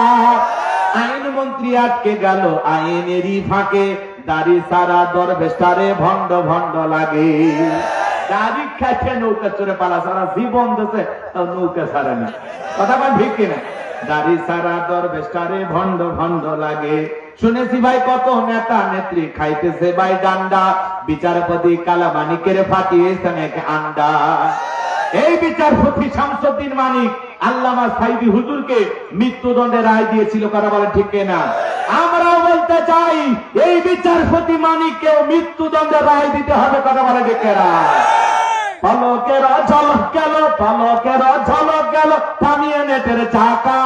আইন মন্ত্রী আটকে গেল আইনেরই ফাঁকে, দাড়ি সারা দরবেশটারে ভণ্ড ভণ্ড লাগে। দাড়ি খাচ্ছে নৌকা চড়ে পালা, সারা জীবন দেশে নৌকা ছাড়েনি। কথা বল ঠিক কিনা? দাড়ি সারা দরবেশটারে ভণ্ড ভণ্ড লাগে। শুনেছি ভাই কত নেতা নেত্রী খাইতেছে ভাই ডান্ডা, বিচারপতি কালামানিকের ফাটিয়েছেন এক আন্ডা। এই বিচারপতি শামসুদ্দিন মানিক আল্লামা সাইদি হুজুরকে মৃত্যুদণ্ডের রায় দিয়েছিল। কারা বলে ঠিক কিনা? আমরাও বলতে চাই এই বিচারপতি মানিককেও মৃত্যুদণ্ডের রায় দিতে হবে। কথা বলে ঠিক কিনা? পলকের ঝলক গেল, পলকের ঝলক গেল, থামিয়ে নেটের চাকা,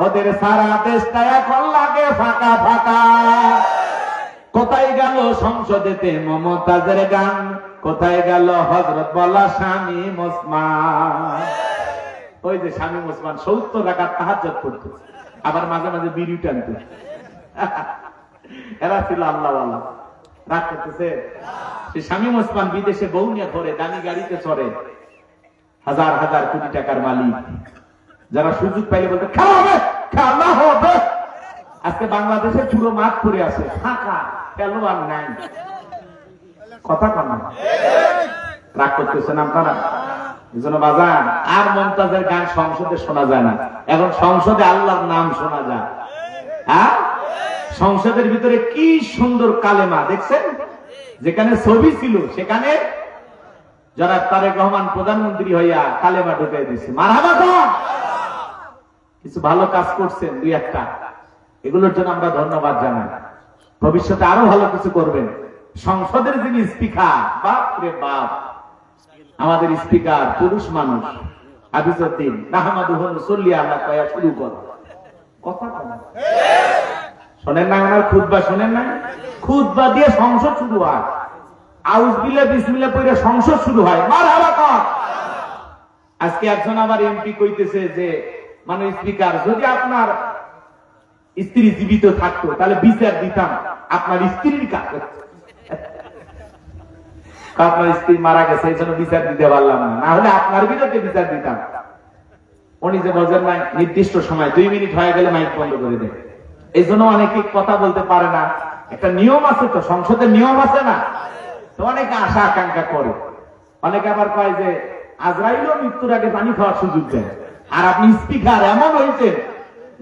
ওদের সারা দেশটা এখন লাগে ফাঁকা ফাঁকা। কোথায় গেল সংসদেতে মমতাজের গান, কোথায় গেল হযরত বলা শামীম ওসমান? ওই যে শামীম ওসমান 70 রাকাত তাহাজ্জুদ পড়তো, আবার মাঝে মাঝে বিড়ি টানতো। এরা ছিল আল্লাহওয়ালা। রাগ করতেছে? শামীম ওসমান বিদেশে বউ নিয়ে ঘরে, দামি গাড়িতে চড়ে, হাজার হাজার কোটি টাকার মালিক। যারা সুযোগ পাইলে বলতে খেলা হবে, খেলা হবে। আজকে বাংলাদেশে পুরো মাঠ পড়ে আছে, ফাঁকা, খেলোয়াড় নাই। কথা কন না, রাগ করতেছেন আপনারা? এই জন্য বাজান আর মমতাজের গান সংসদে শোনা যায় না, এখন সংসদে আল্লাহর নাম শোনা যায়। হ্যাঁ, সংসদের ভিতরে কি সুন্দর কালেমা দেখছেন? যেখানে ছবি ছিল সেখানে জনাব তারেক রহমান প্রধানমন্ত্রী হইয়া কালেমা ঢুকাই দিচ্ছে। মারহাবা কর। কিছু ভালো কাজ করছেন দুই একটা, এগুলোর জন্য আমরা ধন্যবাদ জানাই। ভবিষ্যতে আরো ভালো কিছু করবেন। সংসদের যিনি স্পিকার, বাপ রে বাপ, আমাদের স্পিকার পুরুষ মানুষ হাফিজউদ্দিন নাহমাদুহু নুসাল্লি আলা কয়া শুরু কর। কথা বলেন, শোনেন না? ওনার খুতবা শোনেন না? খুতবা দিয়ে সংসদ শুরু হয়, আউজ বিল্লাহ বিসমিল্লাহ পড়ে সংসদ শুরু হয়। মারহাবা কর। আজকে একজন আবার এমপি কইতেছে যে মানে স্পিকার, যদি আপনার স্ত্রী জীবিত থাকতো তাহলে বিচার দিতাম আপনার স্ত্রীর কাছে। আপনার স্ত্রী মারা গেছে এই জন্য বিচার দিতে পারলাম না, না হলে আপনার বিরুদ্ধে বিচার দিতাম। উনি যে বলেন না নির্দিষ্ট সময় 2 মিনিট হয়ে গেলে মাইক বন্ধ করে দেয়। এই জন্য অনেকে কথা বলতে পারে না। একটা নিয়ম আছে তো, সংসদের নিয়ম আছে না, তো অনেকে আশা আকাঙ্ক্ষা করে। অনেকে আবার কয় যে আজরাইলও মৃত্যুর আগে পানি খাওয়ার সুযোগ দেয়, আর আপনি স্পিকার এমন হয়েছেন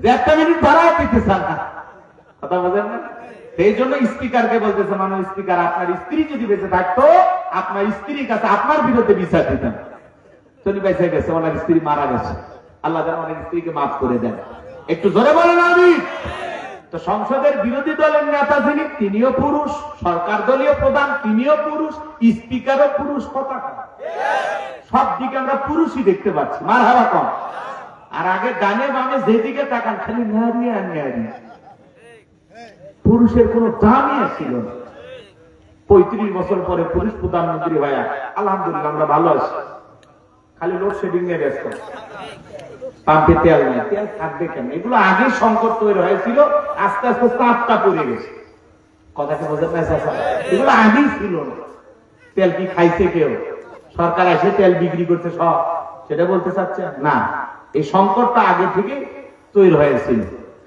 যে 1 মিনিট বাড়ায় দিতে চান না। কথা বলেন না? সেই জন্য স্পিকারকে বলতেছে, মানুষ স্পিকার আপনার স্ত্রী যদি বেঁচে থাকতো আপনার স্ত্রীর কাছে আপনার বিরুদ্ধে বিচার দিতাম। চলি বেঁচে গেছে, ওনার স্ত্রী মারা গেছে, আল্লাহ যেন অনেক স্ত্রীকে মাফ করে দেন। একটু জোরে বলেন আমিন। তো সংসদের বিরোধী দলের নেতা যিনি তিনিও পুরুষ, সরকার দলীয় প্রধান তিনিও পুরুষ, স্পিকারও পুরুষ। কথা সব দিকে আমরা পুরুষই দেখতে পাচ্ছি। মারহাবা কম। আর আগে ডানে বামে যেদিকে তাকান খালি নারী আর নারী, পুরুষের কোন দামই ছিল না। 35 বছর পরে পুরুষ প্রধানমন্ত্রী ভাইয়া আলহামদুলিল্লাহ আমরা ভালো আছি। খালি লোডশেডিং নিয়ে ব্যস্ত, পাম্পে তেল নাই, তেল থাকবে কেন? এগুলো আগে সংকট তৈরি হয়েছিল, আস্তে আস্তে চাপটা পড়ে গেছে। কথাটা বোঝেন না? এগুলো আগেই ছিল না। তেল কি খাইছে কেউ? সরকার এসে তেল বিক্রি করছে সব, সেটা বলতে চাচ্ছে না। এই সংকটটা আগে থেকে তৈরি হয়েছিল।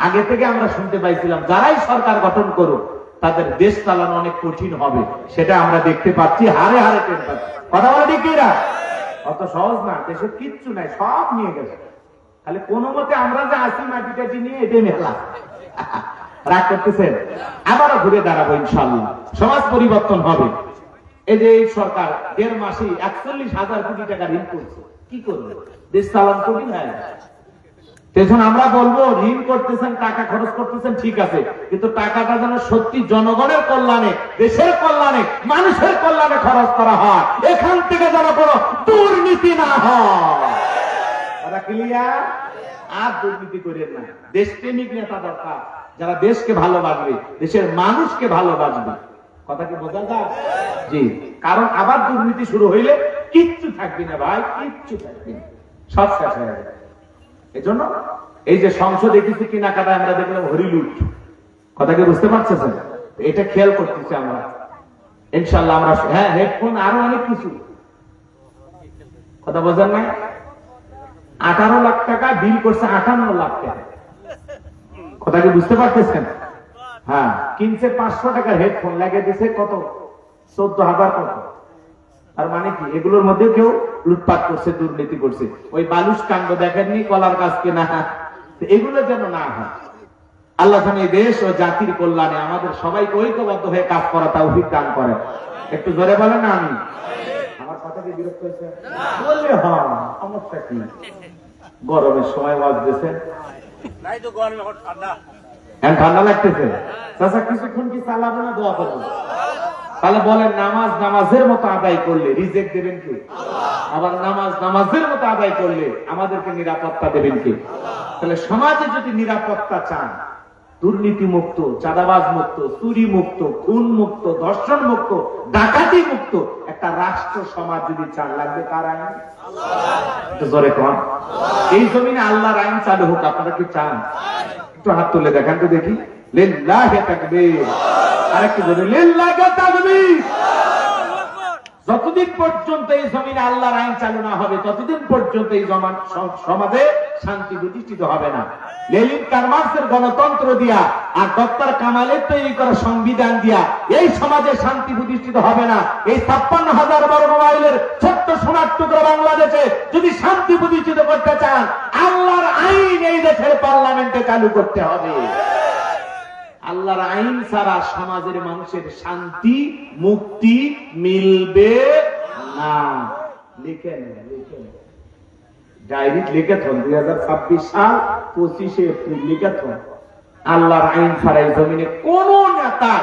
আগে থেকে আমরা শুনতে পাইছিলাম যারাই সরকার গঠন করুক তাদের দেশ চালানো অনেক কঠিন হবে, সেটা আমরা দেখতে পাচ্ছি, হারে হারে টের পাচ্ছি। কথা বলে ঠিক কিনা? অত সহজ না, দেশে কিচ্ছু নাই, সব নিয়ে গেছে। খালি কোনো মতে আমরা যে আসি মাটিটাটি নিয়ে এটাই মেলা। রাগ করতেছেন? আবারও ঘুরে দাঁড়াবো ইনশাআল্লাহ, সমাজ পরিবর্তন হবে। এই যে এই সরকার 1.5 মাসে 41,000 কোটি টাকা ঋণ করছে, কি করবে? দেশ চালান কঠিন হয়। তখন আমরা বলবো ঋণ করতেছেন, টাকা খরচ করতেছেন, ঠিক আছে, কিন্তু টাকাটা যেন সত্যি জনগণের কল্যাণে, দেশের কল্যাণে, মানুষের কল্যাণে খরচ করা হয়। এখান থেকে যেন কোনো দুর্নীতি না হয়। ক্লিয়ার? আর দুর্নীতি করেন না। দেশপ্রেমিক নেতা দরকার, যারা দেশকে ভালোবাসবে, দেশের মানুষকে ভালোবাসবে। কথা কি বোঝা যায়? জি, কারণ আবার দুর্নীতি শুরু হইলে কিচ্ছু থাকবে না ভাই, কিচ্ছু থাকবে না, সব শেষ হয়ে যাবে। এজন্য এই যে সংসদে কিছু কেনাকাটা আমরা দেখলাম হরিলুট, কথা কি বুঝতে পারছেন? এটা খেয়াল করতেছি আমরা, ইনশাল্লাহ আমরা। হ্যাঁ, হেডফোন, আরো অনেক কিছু, কথা বোঝেন না? 18 লাখ টাকা বিল করছে, 58 লাখ টাকা, কথা কি বুঝতে পারতেছেন? হ্যাঁ, কিনছে 500 টাকার হেডফোন, লাগিয়ে দিছে কত, 14,000 কত। আর মানে কি, এগুলোর মধ্যে কেউ লুটপাট করছে, দুর্নীতি করছে। ওই বালুস কাণ্ড দেখেননি, কলার গাছ কেনা, এগুলো যেন না হয়। আল্লাহ যেন এই দেশ ও জাতির কল্যাণে আমাদের সবাইকে ঐক্যবদ্ধ হয়ে কাজ করা তৌফিক দান করেন। একটু জোরে বলেন না আমি। আমার কথা কি বিরক্ত হয়েছে? বললে হ্যাঁ, সমস্যা কি? গরমের সময় ওয়াজ দিয়েছে, নাই তো গরমে ঠান্ডা, ঠান্ডা লাগতেছে। চাচা কিছুক্ষণ কি চালাবো না দোয়া করবো? তাহলে বলেন, নামাজ নামাজের মতো আদায় করলে রিজেক্ট দেবেন কি? আবার নামাজ নামাজের মতো আদায় করলে আমাদেরকে নিরাপত্তা দেবেন কি? তাহলে সমাজে যদি নিরাপত্তা চান, দুর্নীতি মুক্ত, চাঁদাবাজ মুক্ত, চুরি মুক্ত, খুন মুক্ত, ধর্ষণ মুক্ত, ডাকাতি মুক্ত একটা রাষ্ট্র সমাজ যদি চান, লাগবে কার আইন? জোরে কোন? এই জমিনে আল্লাহর আইন চালু হোক, আপনারা কি চান? একটু হাত তুলে দেখান তো দেখি। লিল্লাহি তাকবীর। আরেকটু জোরে, লিল্লাহি তাকবীর। যতদিন পর্যন্ত এই জমিনে আল্লাহর আইন চালু না হবে, ততদিন পর্যন্ত এই সমাজে শান্তি প্রতিষ্ঠিত হবে না। লেনিন কার্মার্সের গণতন্ত্র দিয়া আর ডক্টর কামালের তৈরি করা সংবিধান দিয়া এই সমাজে শান্তি প্রতিষ্ঠিত হবে না। এই 56,000 বর্গ মাইলের ছোট্ট সোনার টুকরো বাংলাদেশে যদি শান্তি প্রতিষ্ঠিত করতে চান, আল্লাহর আইন এই দেশের পার্লামেন্টে চালু করতে হবে। আল্লাহর আইন ছাড়া সমাজের মানুষের শান্তি মুক্তি মিলবে না। লিখে নেন, লিখে নেন, ডায়েরি লিখে থন। 2026 সাল 25শে এপ্রিল লিখে থন। আল্লাহর আইন ছাড়া এই জমিনে কোন নেতা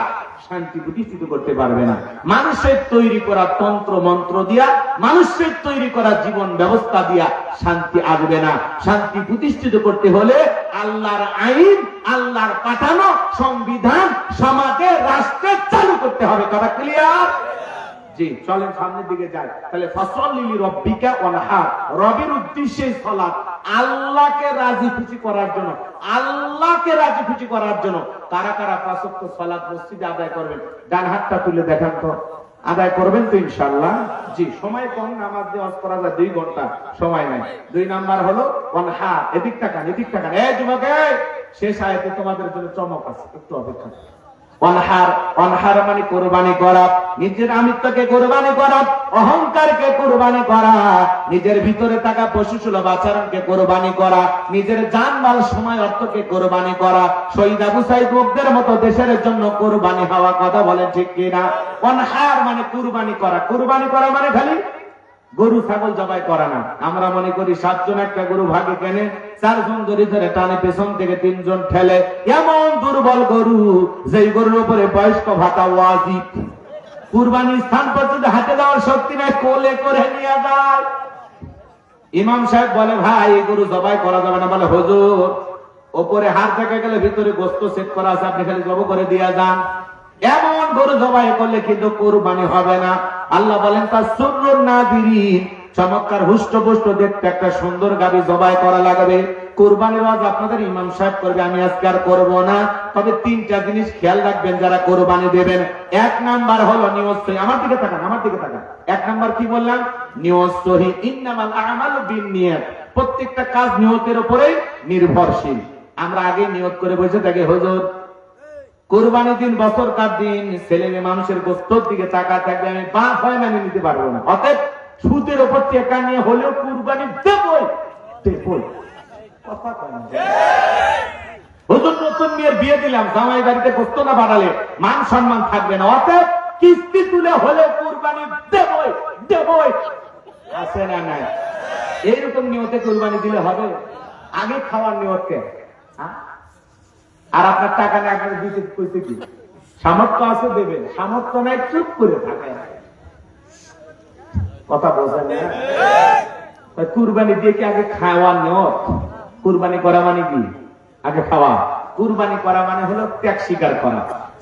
শান্তি প্রতিষ্ঠিত করতে পারবে না। মানুষের তৈরি করা তন্ত্র মন্ত্র দিয়া, মানুষের তৈরি করা জীবন ব্যবস্থা দিয়া শান্তি আসবে না। শান্তি প্রতিষ্ঠিত করতে হলে আল্লাহর আইন, আল্লাহর পাঠানো সংবিধান সমাজে রাষ্ট্রে চালু করতে হবে। কথা ক্লিয়ার? জি, চলেন সামনের দিকে যাই। তাহলে ফাসাল্লি লিরাব্বিকা ওয়ানহার, রবের উদ্দেশ্যে সালাত, আল্লাহকে রাজি খুশি করার জন্য, আল্লাহকে রাজি খুশি করার জন্য কারা কারা 5 ওয়াক্ত সালাত মসজিদে আদায় করবেন? ডান হাতটা তুলে দেখান তো। আদায় করবেন তো ইনশাআল্লাহ? জি, সময় কম, নামাজ দিয়ে ওয়াজ করা যায় 2 ঘন্টা, সময় নাই। 2 নাম্বার হলো ওয়ানহার, এদিক তাকান, এদিক তাকান। এই যুবক, শেষ আয়াতে তোমাদের জন্য চমক আছে, একটু অপেক্ষা। অনহার, অনহার মানে কোরবানি করা, নিজের আমিত্বকে কোরবানি করা, অহংকারকে কোরবানি করা, নিজের ভিতরে থাকা পশুসুলভ আচরণকে কোরবানি করা, নিজের জানমাল সময় অর্থকে কোরবানি করা, শহীদ আবু সাইদ মুগ্ধের মতো দেশের জন্য কোরবানি হওয়া। কথা বলেন ঠিক কিনা? অনহার মানে কোরবানি করা। কোরবানি করা মানে খালি গরু ছাগল জবাই করা না। আমরা মনে করি 7 জন একটা গরু ভাগে কেনে, 4 জন ধরে ধরে টানে, পেছন থেকে 3 জন ঠেলে। এমন দুর্বল গরু, যেই গরুর উপরে বয়স্ক ভাতা ওয়াজিব। কুরবানির স্থান পর্যন্ত হাতে দেওয়ার শক্তি নাই, কোলে করে নিয়ে যায়। ইমাম সাহেব বলে, ভাই এই গরু জবাই করা যাবে না। বলে, হুজুর ওপরে হাত থেকে গেলে ভিতরে গোস্ত সেট করা আছে, আপনি খালি জব করে দিয়ে যান। এমন গরু জবাই করলে কিন্তু কুরবানি হবে না। আল্লাহ বলেন, তার সুরুর নাদিরিন, চমৎকার হুষ্টপুষ্ট দেখতে একটা সুন্দর গাভী জবাই করা লাগবে। কুরবানির ওয়াজ আপনাদের ইমাম সাহেব করবে, আমি আজকে আর করবো না। তবে 3টা জিনিস খেয়াল রাখবেন যারা কোরবানি দেবেন। 1 নাম্বার হলো নিয়ত সহি। আমার দিকে তাকান, আমার দিকে তাকান। 1 নাম্বার কি বললাম? নিয়ত সহি। ইন্নামাল আমালু বিন্নিয়াত, প্রত্যেকটা কাজ নিয়তের উপরেই নির্ভরশীল। আমরা আগে নিয়ত করে বসে থাকি, হুজুর কুরবানির দিন, বছরকার দিন ছেলে মেয়ে মানুষের গোশতের দিকে তাকায় থাকবে, আমি বাপ হয় মেনে নিতে পারবো না। অতএব সুদের উপর টাকা নিয়ে হলেও কুরবানি দেবই, দেবই। কথা কয় না। হুজুর নতুন মেয়ের বিয়ে দিলাম, জামাই বাড়িতে গোশত না বাড়ালে মান সম্মান থাকবে না। অতএব কিস্তি তুলে হলেও কুরবানি দেবই, দেবই। আছে না নাই? এইরকম নিয়তে কুরবানি দিলে হবে? আগে খাওয়ার নিয়তকে, আর আপনার টাকা নেই, আপনার দিতে কইতে কি? সামর্থ্য আছে দেবেন, সামর্থ্য নাই চুপ করে থাকে। কথা বোঝেন না? কুরবানি দিয়ে কি আগে খাওয়ার নিয়ত? কুরবানি করা মানে কি? আগে খাওয়া। কুরবানি করা মানে হলো ত্যাগ স্বীকার করা,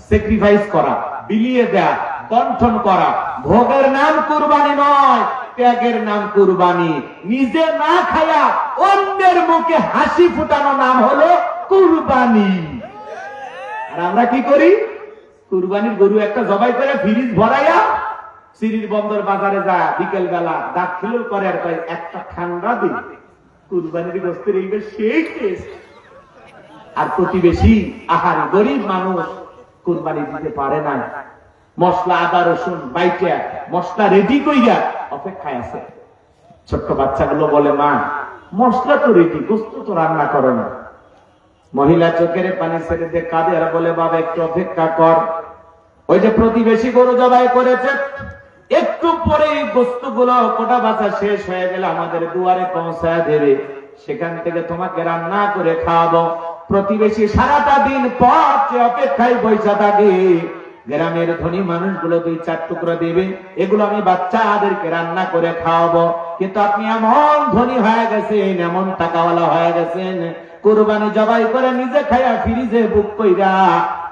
স্যাক্রিফাইস করা, বিলিয়ে দেয়া, বন্টন করা। ভোগের নাম কুরবানি নয়, ত্যাগের নাম কুরবানি। নিজে না খায়া অন্যের মুখে হাসি ফুটানো নাম হলো কুরবানি। আর আমরা কি করি? কুরবানির গরু একটা জবাই করে ফ্রিজ ভরাইয়া সিরির বন্দর বাজারে যায়, বিকেল বেলা দাঁত খিলুল করে আর কয় একটা ঠান্ডা দিন। কুরবানির গোস্তের এই সেই টেস্ট। আর প্রতিবেশী আহার গরিব মানুষ কুরবানি দিতে পারে না, মশলা আদা রসুন বাইটা মশলা রেডি কইরা অপেক্ষায় আছে। ছোট্ট বাচ্চাগুলো বলে, মা মশলা তো রেডি, গোস্ত তো রান্না করে না। মহিলা চোখের পানি ছেড়ে দিয়ে কাঁদে আর বলে, বাবা একটু অপেক্ষা কর, ওই যে প্রতিবেশী গরু জবাই করেছে, একটু পরে এই গোস্তগুলো কোটা বাছা শেষ হয়ে গেলে আমাদের দুয়ারে পৌঁছায় দেবে, সেখান থেকে তোমাকে রান্না করে খাওয়াবো। প্রতিবেশী সারাটা দিন পর যে অপেক্ষায় বৈশা থাকে। গ্রামের ধনী মানুষগুলো 2-4 টুকরো দেবে, এগুলো আমি বাচ্চাদেরকে রান্না করে খাওয়াবো। কিন্তু আপনি এমন ধনী হয়ে গেছেন, এমন টাকাওয়ালা হয়ে গেছেন, কুরবানি জবাই করে নিজে খাইয়া ফ্রিজে বুক কইরা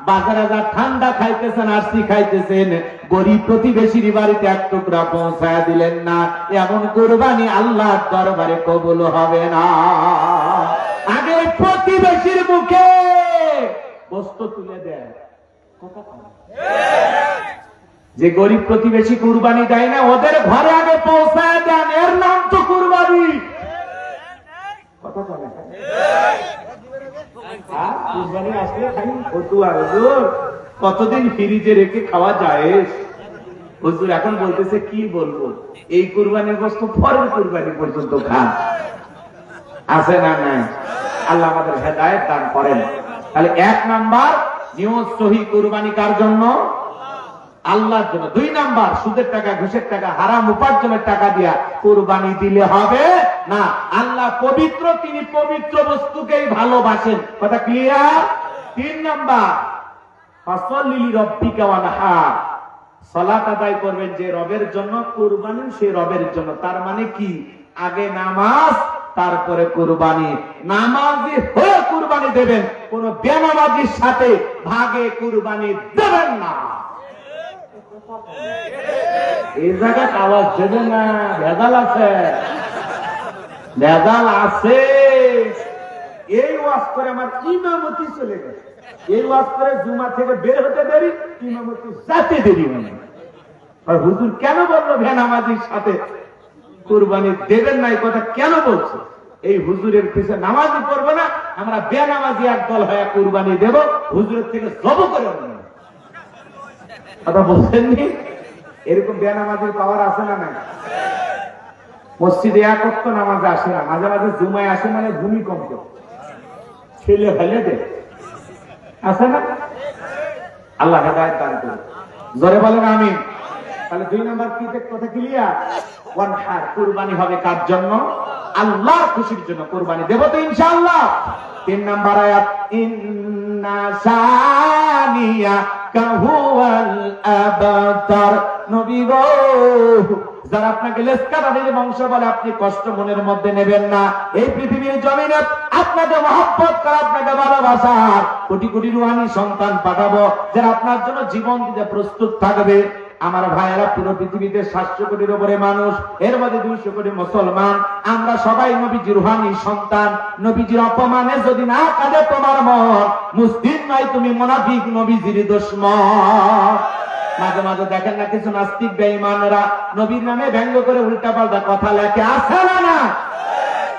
বাজারে যা ঠান্ডা খাইতেছেন, আরসি খাইতেছেন, গরিব প্রতিবেশীর বাড়িতে 1 টুকরা পৌঁছায় দিলেন না। এমন কুরবানি আল্লাহর দরবারে কবুল হবে না। আগে প্রতিবেশীর মুখে গোশত তুলে দেয়। যে গরিব প্রতিবেশী কুরবানি দেয় না, ওদের ঘরে আগে পৌঁছায় দেন, এর নাম তো কুরবানি। কথা বলে কুরবানি আসলে খালি ফতুয়া, হুজুর কতদিন ফ্রিজে রেখে খাওয়া যায়? হুজুর এখন বলতেছে কি বলবো, এই কুরবানির গোশত পরের কুরবানি পর্যন্ত খান। আছে না নাই? আল্লাহ আমাদের হেদায়েত দান করেন। তাহলে 1 নাম্বার নিয়ত সহি, কুরবানি কার জন্য? আল্লাহর জন্য। 2 নাম্বার সুদের টাকা, ঘুষের টাকা, হারাম উপার্জনের টাকা দিয়া কুরবানি দিলে হবে না। আল্লাহ পবিত্র, তিনি পবিত্র বস্তুকেই ভালোবাসেন। কথা ক্লিয়ার? 3 নাম্বার ফাসাল্লি লিরাব্বিকা ওয়ানহার, সালাত আদায় করবেন যে রবের জন্য, কুরবানি সে রবের জন্য। তার মানে কি? আগে নামাজ, তারপরে কুরবানি। নামাজি হয়ে কুরবানি দেবেন, কোন বেনামাজির সাথে ভাগে কুরবানি দেবেন না। এই জায়গায় আওয়াজ দেবেন না, ভেজাল আছে, ভেজাল আছে। এই ওয়াজ করে আমার ইমামতি চলে গেছে, এই ওয়াজ করে জুমা থেকে বের হতে দেরি, ইমামতি যাতে দেরি হয়। আর হুজুর কেন বললো বেনামাজির সাথে কুরবানি দেবেন না? এই কথা কেন বলছে? এই হুজুরের পিছনে নামাজি পড়বো না, আমরা বেনামাজি একদল হয়ে কুরবানি দেব, হুজুরের থেকে জব করে কথা বলছেননি? এরকম বেনামাজির পাওয়ার আছে না নাই? মসজিদে 1 ওয়াক্ত নামাজে আসে না, মাঝে মাঝে জুমায় আসে, মানে ভূমিকম্প ছেলে ফেলে দে, আছে না? আল্লাহ হেদায়েত দান করুন। জোরে বলেন আমিন। তাহলে 2 নাম্বার কি কথা ক্লিয়ার? ওয়ানহার, কুরবানি হবে কার জন্য? আল্লাহর খুশির জন্য কুরবানি দেব তো ইনশাআল্লাহ। 3 নাম্বার আয়াত, ইন্না শানিয়া কাহুয়াল আবতার। নবী গো, যারা আপনাকে লেসকাদারির বংশ বলে আপনি কষ্ট মনের মধ্যে নেবেন না। এই পৃথিবীর জমিনে আপনাকে মহব্বত করে, আপনাকে ভালোবাসার কোটি কোটি রুহানি সন্তান পাঠাবো, যারা আপনার জন্য জীবন দিতে প্রস্তুত থাকবে। আমার ভাইয়েরা, পুরো পৃথিবীতে 700 কোটির উপরে মানুষ, এর মধ্যে 200 কোটি মুসলমান। আমরা সবাই নবীজির রুহানি সন্তান। নবীজির অপমানে যদি না কাঁদে তোমার মন, মুসলিম নয় তুমি মুনাফিক, নবীজির দুশমন। মাঝে মাঝে দেখেন না কিছু নাস্তিক বেঈমানরা নবীর নামে ব্যঙ্গ করে উল্টাপাল্টা কথা লেখে, আছে না না?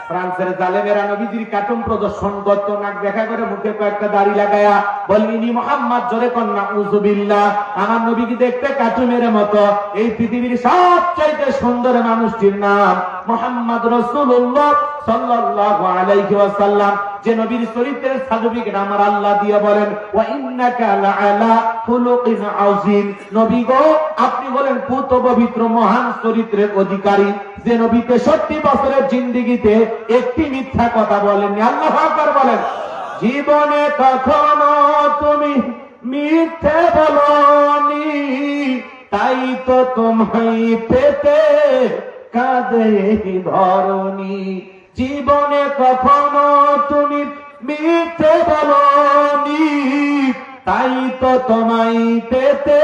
ফ্রান্সের জালেমেরা নবীজির কার্টুন প্রদর্শন করত, নাক দেখা করে মুখে কয়েকটা দাড়ি লাগায়া বলিনি মোহাম্মদ, জোরে কন্যা উযুবিল্লাহ, আমার নবীকে দেখতে কার্টুনের মতো। এই পৃথিবীর সবচাইতে সুন্দর মানুষটির নাম মুহাম্মদ রাসূলুল্লাহ সাল্লাল্লাহু আলাইহি ওয়াসাল্লাম। যে নবীর চরিত্রের সার্টিফিকেট আমার আল্লাহ দিয়ে বলেন, ওয়া ইন্নাকা লাআলা খুলুকিন আযীম। নবী গো, আপনি বলেন পুত পবিত্র মহান চরিত্রের অধিকারী। যে নবী 63 বছরের জিন্দেগিতে একটি মিথ্যা কথা বলেননি। আল্লাহু আকবার বলেন। জীবনে কখনো তুমি মিথ্যে বলনি, তাই তো তোমায় পেতে কাঁদে ধরণী। জীবনে কখনো তুমি মিথ্যে বলনি, তাই তো তোমায় পেতে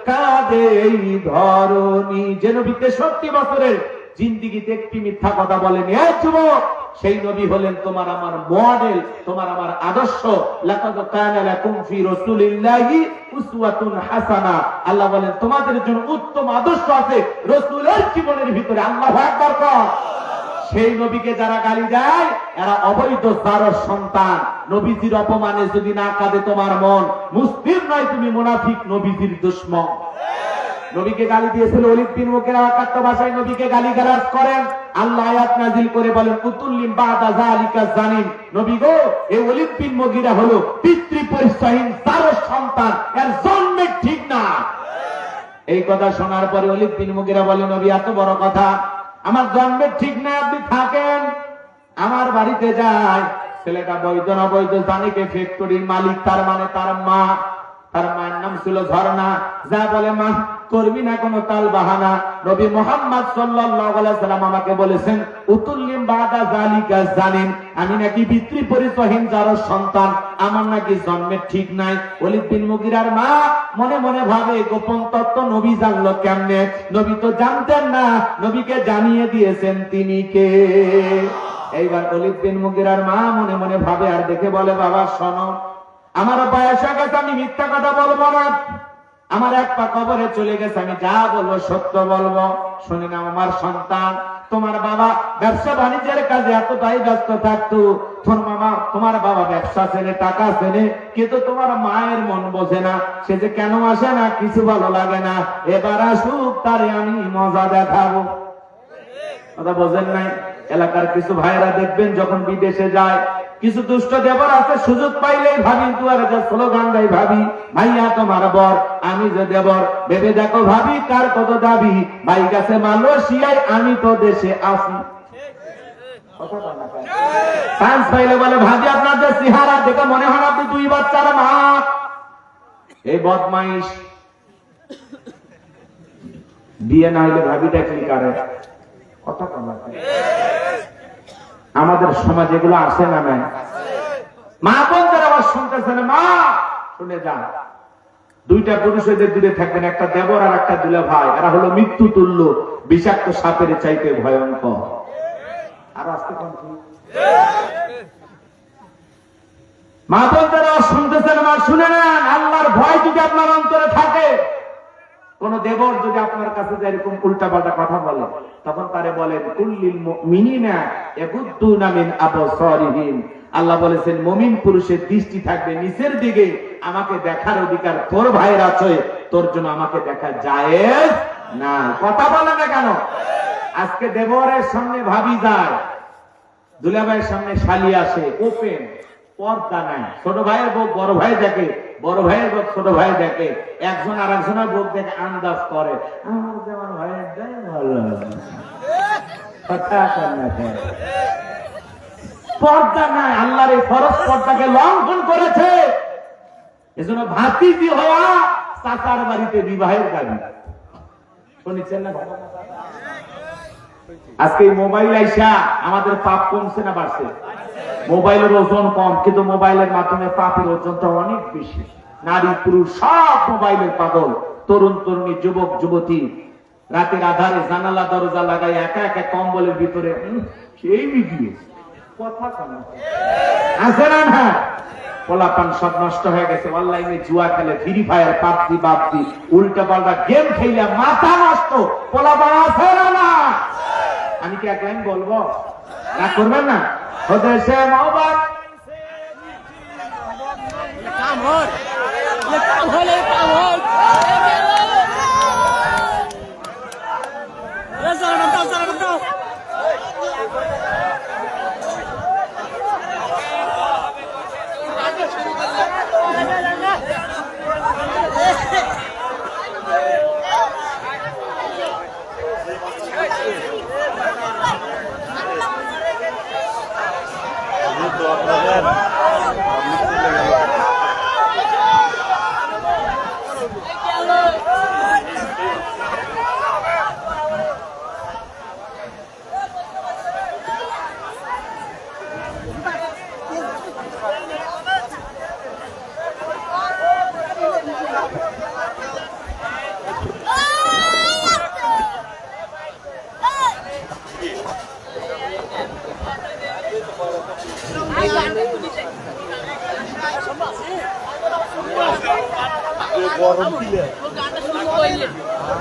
কাঁদে এই ধরনী। যে নবী 63 বছরের জিন্দিগিতে একটি মিথ্যা কথা বলেনি। এই যুবক, সেই নবী হলেন তোমার আমার মডেল, তোমার আমার আদর্শ। লাকাদ কানা লাকুম ফি রাসূলিল্লাহি উসওয়াতুন হাসানাহ। আল্লাহ বলেন তোমাদের জন্য উত্তম আদর্শ আছে রাসূলের জীবনের ভিতরে। আল্লাহু আকবার কর। সেই নবীকে যারা গালি দেয় এরা অবৈধ জারর সন্তান। নবীজির অপমানে যদি না কাঁদে তোমার মন, মুসলিম নয় তুমি মুনাফিক, নবীজির দুশমন। নবীকে গালি দিয়েছিল ওলীদ বিন মুগীরা, অকাট্য ভাষায় নবীকে গালিগালাজ করেন। আল্লাহ আয়াত নাযিল করে বলেন উতুল্লিম বাদা যালিকা জানিম। নবী গো, এই ওলীদ বিন মুগীরা হলো পিতৃ পরিচয়হীন জারর সন্তান, এর জন্মে ঠিক না। এই কথা শোনার পরে ওলীদ বিন মুগীরা বলে নবী এত বড় কথা, আমার জন্মের ঠিক না, আপনি থাকেন, আমার বাড়িতে যায়। ছেলেটা বৈধ না বৈধ জানি কে, ফ্যাক্টরির মালিক, তার মানে তার মা, তার মায়ের নাম ছিল ঝর্ণা। যা বলে মা, করবি না কোনো তাল বাহানা। নবী মুহাম্মদ সাল্লাল্লাহু আলাইহি সাল্লাম আমাকে বলেছেন উতুল্লিম বাদা যালিকা জানিন, আমি নাকি পিতৃ পরিচয়হীন জারর সন্তান, আমার নাকি জন্মের ঠিক নাই। ওলীদ বিন মুগীরার মা মনে মনে ভাবে গোপন তত্ত্ব নবী জানলো কেমনে? নবী তো জানতেন না, নবীকে জানিয়ে দিয়েছেন তিনি কে। এইবার ওলীদ বিন মুগীরার মা মনে মনে ভাবে আর দেখে বলে বাবা শোনো, আমার বয়স হয়ে গেছে, আমি মিথ্যা কথা বলবো না। আমার এক পা কবরে চলে গেছে, আমি যা বলবো সত্য বলবো। শুনে না আমার সন্তান, তোমার বাবা ব্যবসা বাণিজ্যের কাজে এতটাই ব্যস্ত থাকতো, তোমার বাবা ব্যবসা ছেড়ে টাকা ছেড়ে, কিন্তু তোমার মায়ের মন বোঝে না। সে যে কেন আসে না, কিছু ভালো লাগে না। এবার আসুক, তারে আমি মজা দেখাবো। কথা বোঝেন নাই? এলাকার কিছু ভাইরা দেখবেন যখন বিদেশে যায়, কিছু দুষ্ট দেবর আছে, সুযোগ পাইলেই ভাবি দুয়ারে যে স্লোগান দেয়, ভাবি ভাইয়া তোমার বর, আমি যে দেবর, ভেবে দেখো ভাবি কার কত দাবি, ভাই গেছে মালয়েশিয়ায়, আমি তো দেশে আসি। চান্স পাইলে বলে ভাবি আপনার যে চেহারা দেখে মনে হয় আপনি 2 বাচ্চার মা। এই বদমাইশ, বিয়ে না হইলে ভাবিটা কি করে? কথা কম। আমাদের সমাজ এগুলো আসে না নাই? মা বোনদের আবার শুনতেছেন, মা শুনে যান, 2টা পুরুষ এদের দূরে থাকবেন, একটা দেবর আর একটা দুলা ভাই। এরা হলো মৃত্যু তুল্য, বিষাক্ত সাপের চাইতে ভয়ঙ্কর। আর আজকে মা বোনদের আবার শুনতেছেন, মা শুনে নেন, আল্লাহর ভয় যদি আপনার অন্তরে থাকে, কোন দেবর যদি আপনার কাছে এরকম উল্টা পাল্টা কথা বলে, তখন তারে বলেন কুল্লিল মুমিনিনা ইয়াগুদ্দুনা মিন আবসারিহিম। আল্লাহ বলেছেন মুমিন পুরুষের দৃষ্টি থাকবে নিচের দিকে, আমাকে দেখার অধিকার তোর ভাইয়ের আছে, তোর জন্য আমাকে দেখা জায়েজ না। কথা বলে না কেন? আজকে দেবরের সামনে ভাবি যায়, দুলাভাইয়ের সামনে শালি আসে, ওপেন, পর্দা নাই। ছোট ভাইয়ের বউ বড় ভাই দেখে, বড় ভাইয়ের বউ ছোট ভাই দেখে, একজন আর একজনের বউ দেখে আন্দাজ করে, আমার যেমন ভাইয়ের দেয় ভালো। পর্দা নাই, আল্লাহর এই ফরজ পর্দাকে লঙ্ঘন করেছে। এজন্য ভাতিজি হওয়া চাচার বাড়িতে বিবাহের দাবি। শুনেছেন না? আজকে মোবাইল আইসা আমাদের পাপ কমছে না বাড়ছে? মোবাইলের ওজন কম, কিন্তু মোবাইলের মাধ্যমে পাপের ওজনটা অনেক বেশি। নারী পুরুষ সব মোবাইলের পাগল। তরুণ তরুণী, যুবক যুবতী রাতের আধারে জানালা দরজা লাগাই একা একা কম্বলের ভিতরে সেই ভিডিও কথা আছে না না? পোলাপান সব নষ্ট হয়ে গেছে, অনলাইনে জুয়া খেলে, ফ্রি ফায়ার, পাবজি বাবজি, উল্টা পাল্টা গেম খেলে মাথা নষ্ট। পোলাপান আছে না? আমি কি এক লাইন বলবো? না করবেন না? দেশে মোবাইল काम हो, ये काम हो, ये काम हो। ये सारा बताओ। तो अपना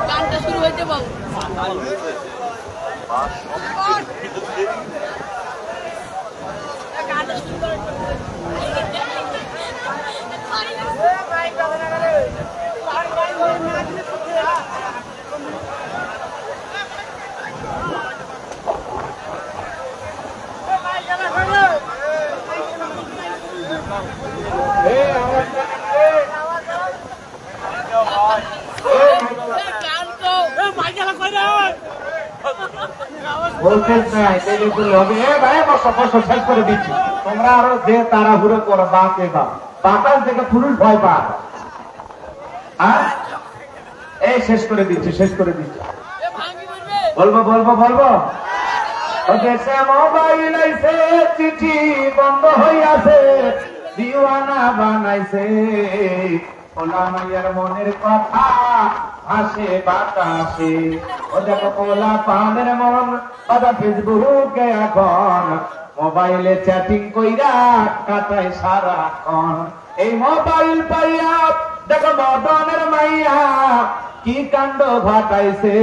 গানটা শুরু হইতে পারো গানটা শুরু করে বলতেন না এটাই বললে হবে। ভাই বসো বসো, শেষ করে দিচ্ছি। তোমরা আরো যে তাড়াহুড়ো করো বাপ এ বাপ, বাতাস দেখে পুরুষ ভয় পায়। হ্যাঁ এই শেষ করে দিচ্ছি, শেষ করে দিচ্ছি। বলবো বলবো বলবো। দেশে মোবাইল আইছে, চিঠি বন্ধ হইয়াছে, দিওয়ানা বানাইছে, ওলা মাইয়ার মনের কথা আসে বাতাসে। ও দেখো পোলা পানের মন বাবা ফেসবুকে এখন মোবাইলে চ্যাটিং কইরা কাটায় সারাক্ষণ। এই মোবাইল পাইয়া দেখো মদনের মাইয়া কি কাণ্ড ঘটাইছে,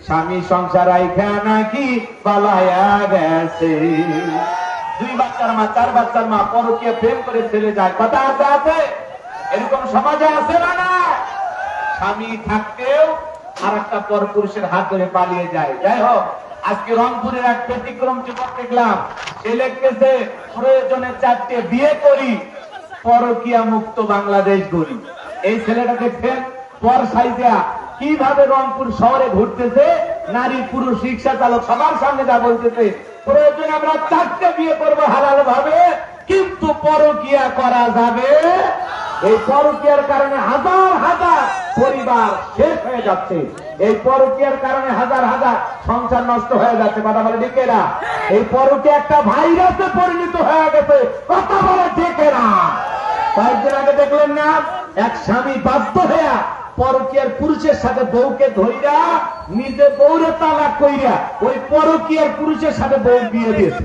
স্বামী সংসার আইখা নাকি পালায়া গেছে। 2 বাচ্চার মা 4 বাচ্চার মা পরকীয়া প্রেম করে চলে যায়, কথা আছে? এরকম সমাজে আছে না? না, স্বামী থাকতেও আর একটা পরপুরুষের হাত ধরে পালিয়ে যায়। যাই হোক, আজকে রংপুরের এক ব্যতিক্রম যুবক দেখলাম, সে লিখতেছে প্রয়োজনে 4টে বিয়ে করি, পরকীয়া মুক্ত বাংলাদেশ গড়ি। এই ছেলেটা দেখছেন পর সাইজা কিভাবে রংপুর শহরে ঘুরতেছে, নারী পুরুষ রিক্সা চালক সবার সামনে যা বলতেছে, প্রয়োজনে আমরা 4টে বিয়ে করবো হালাল ভাবে, কিন্তু পরকীয়া করা যাবে। এই পরকীয়ার কারণে হাজার হাজার পরিবার শেষ হয়ে যাচ্ছে, এই পরকীয়ার কারণে হাজার হাজার সংসার নষ্ট হয়ে যাচ্ছে। কথা বলে ঠিকেরা? এই পরকীয়া একটা ভাইরাসে পরিণত হয়ে গেছে। কথা বলে ঠিকেরা? কয়েকদিন আগে দেখলেন না, এক স্বামী বাধ্য হইয়া পরকীয়ার পুরুষের সাথে বউকে ধইরা নিজে বউরে তালাক কইরা ওই পরকীয়ার পুরুষের সাথে বউ বিয়ে দিয়েছে,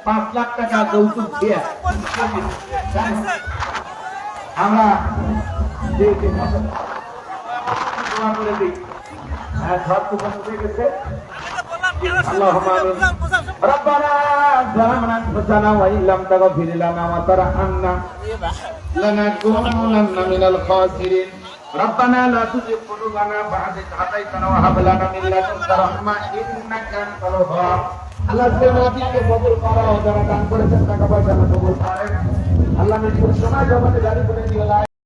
5 লাখ টাকা যৌতুক দিয়ে। আমরা দোয়া করে দিই, ঘর তো বন্ধ হয়ে গেছে। اللهم آمين. ربنا ظلمنا أنفسنا وإن لم تغفر لنا وترحمنا لنكونن من الخاسرين. ربنا لا تزغ قلوبنا بعد إذ هديتنا وهب لنا من لدنك رحمة إنك أنت الوهاب. আল্লাহ সেনাকে বদল করা, যারা দান করেছেন টাকা পয়সা কবুল করেন। আল্লাহ মৃত্যুর সময় জগতে জারি করে দিও।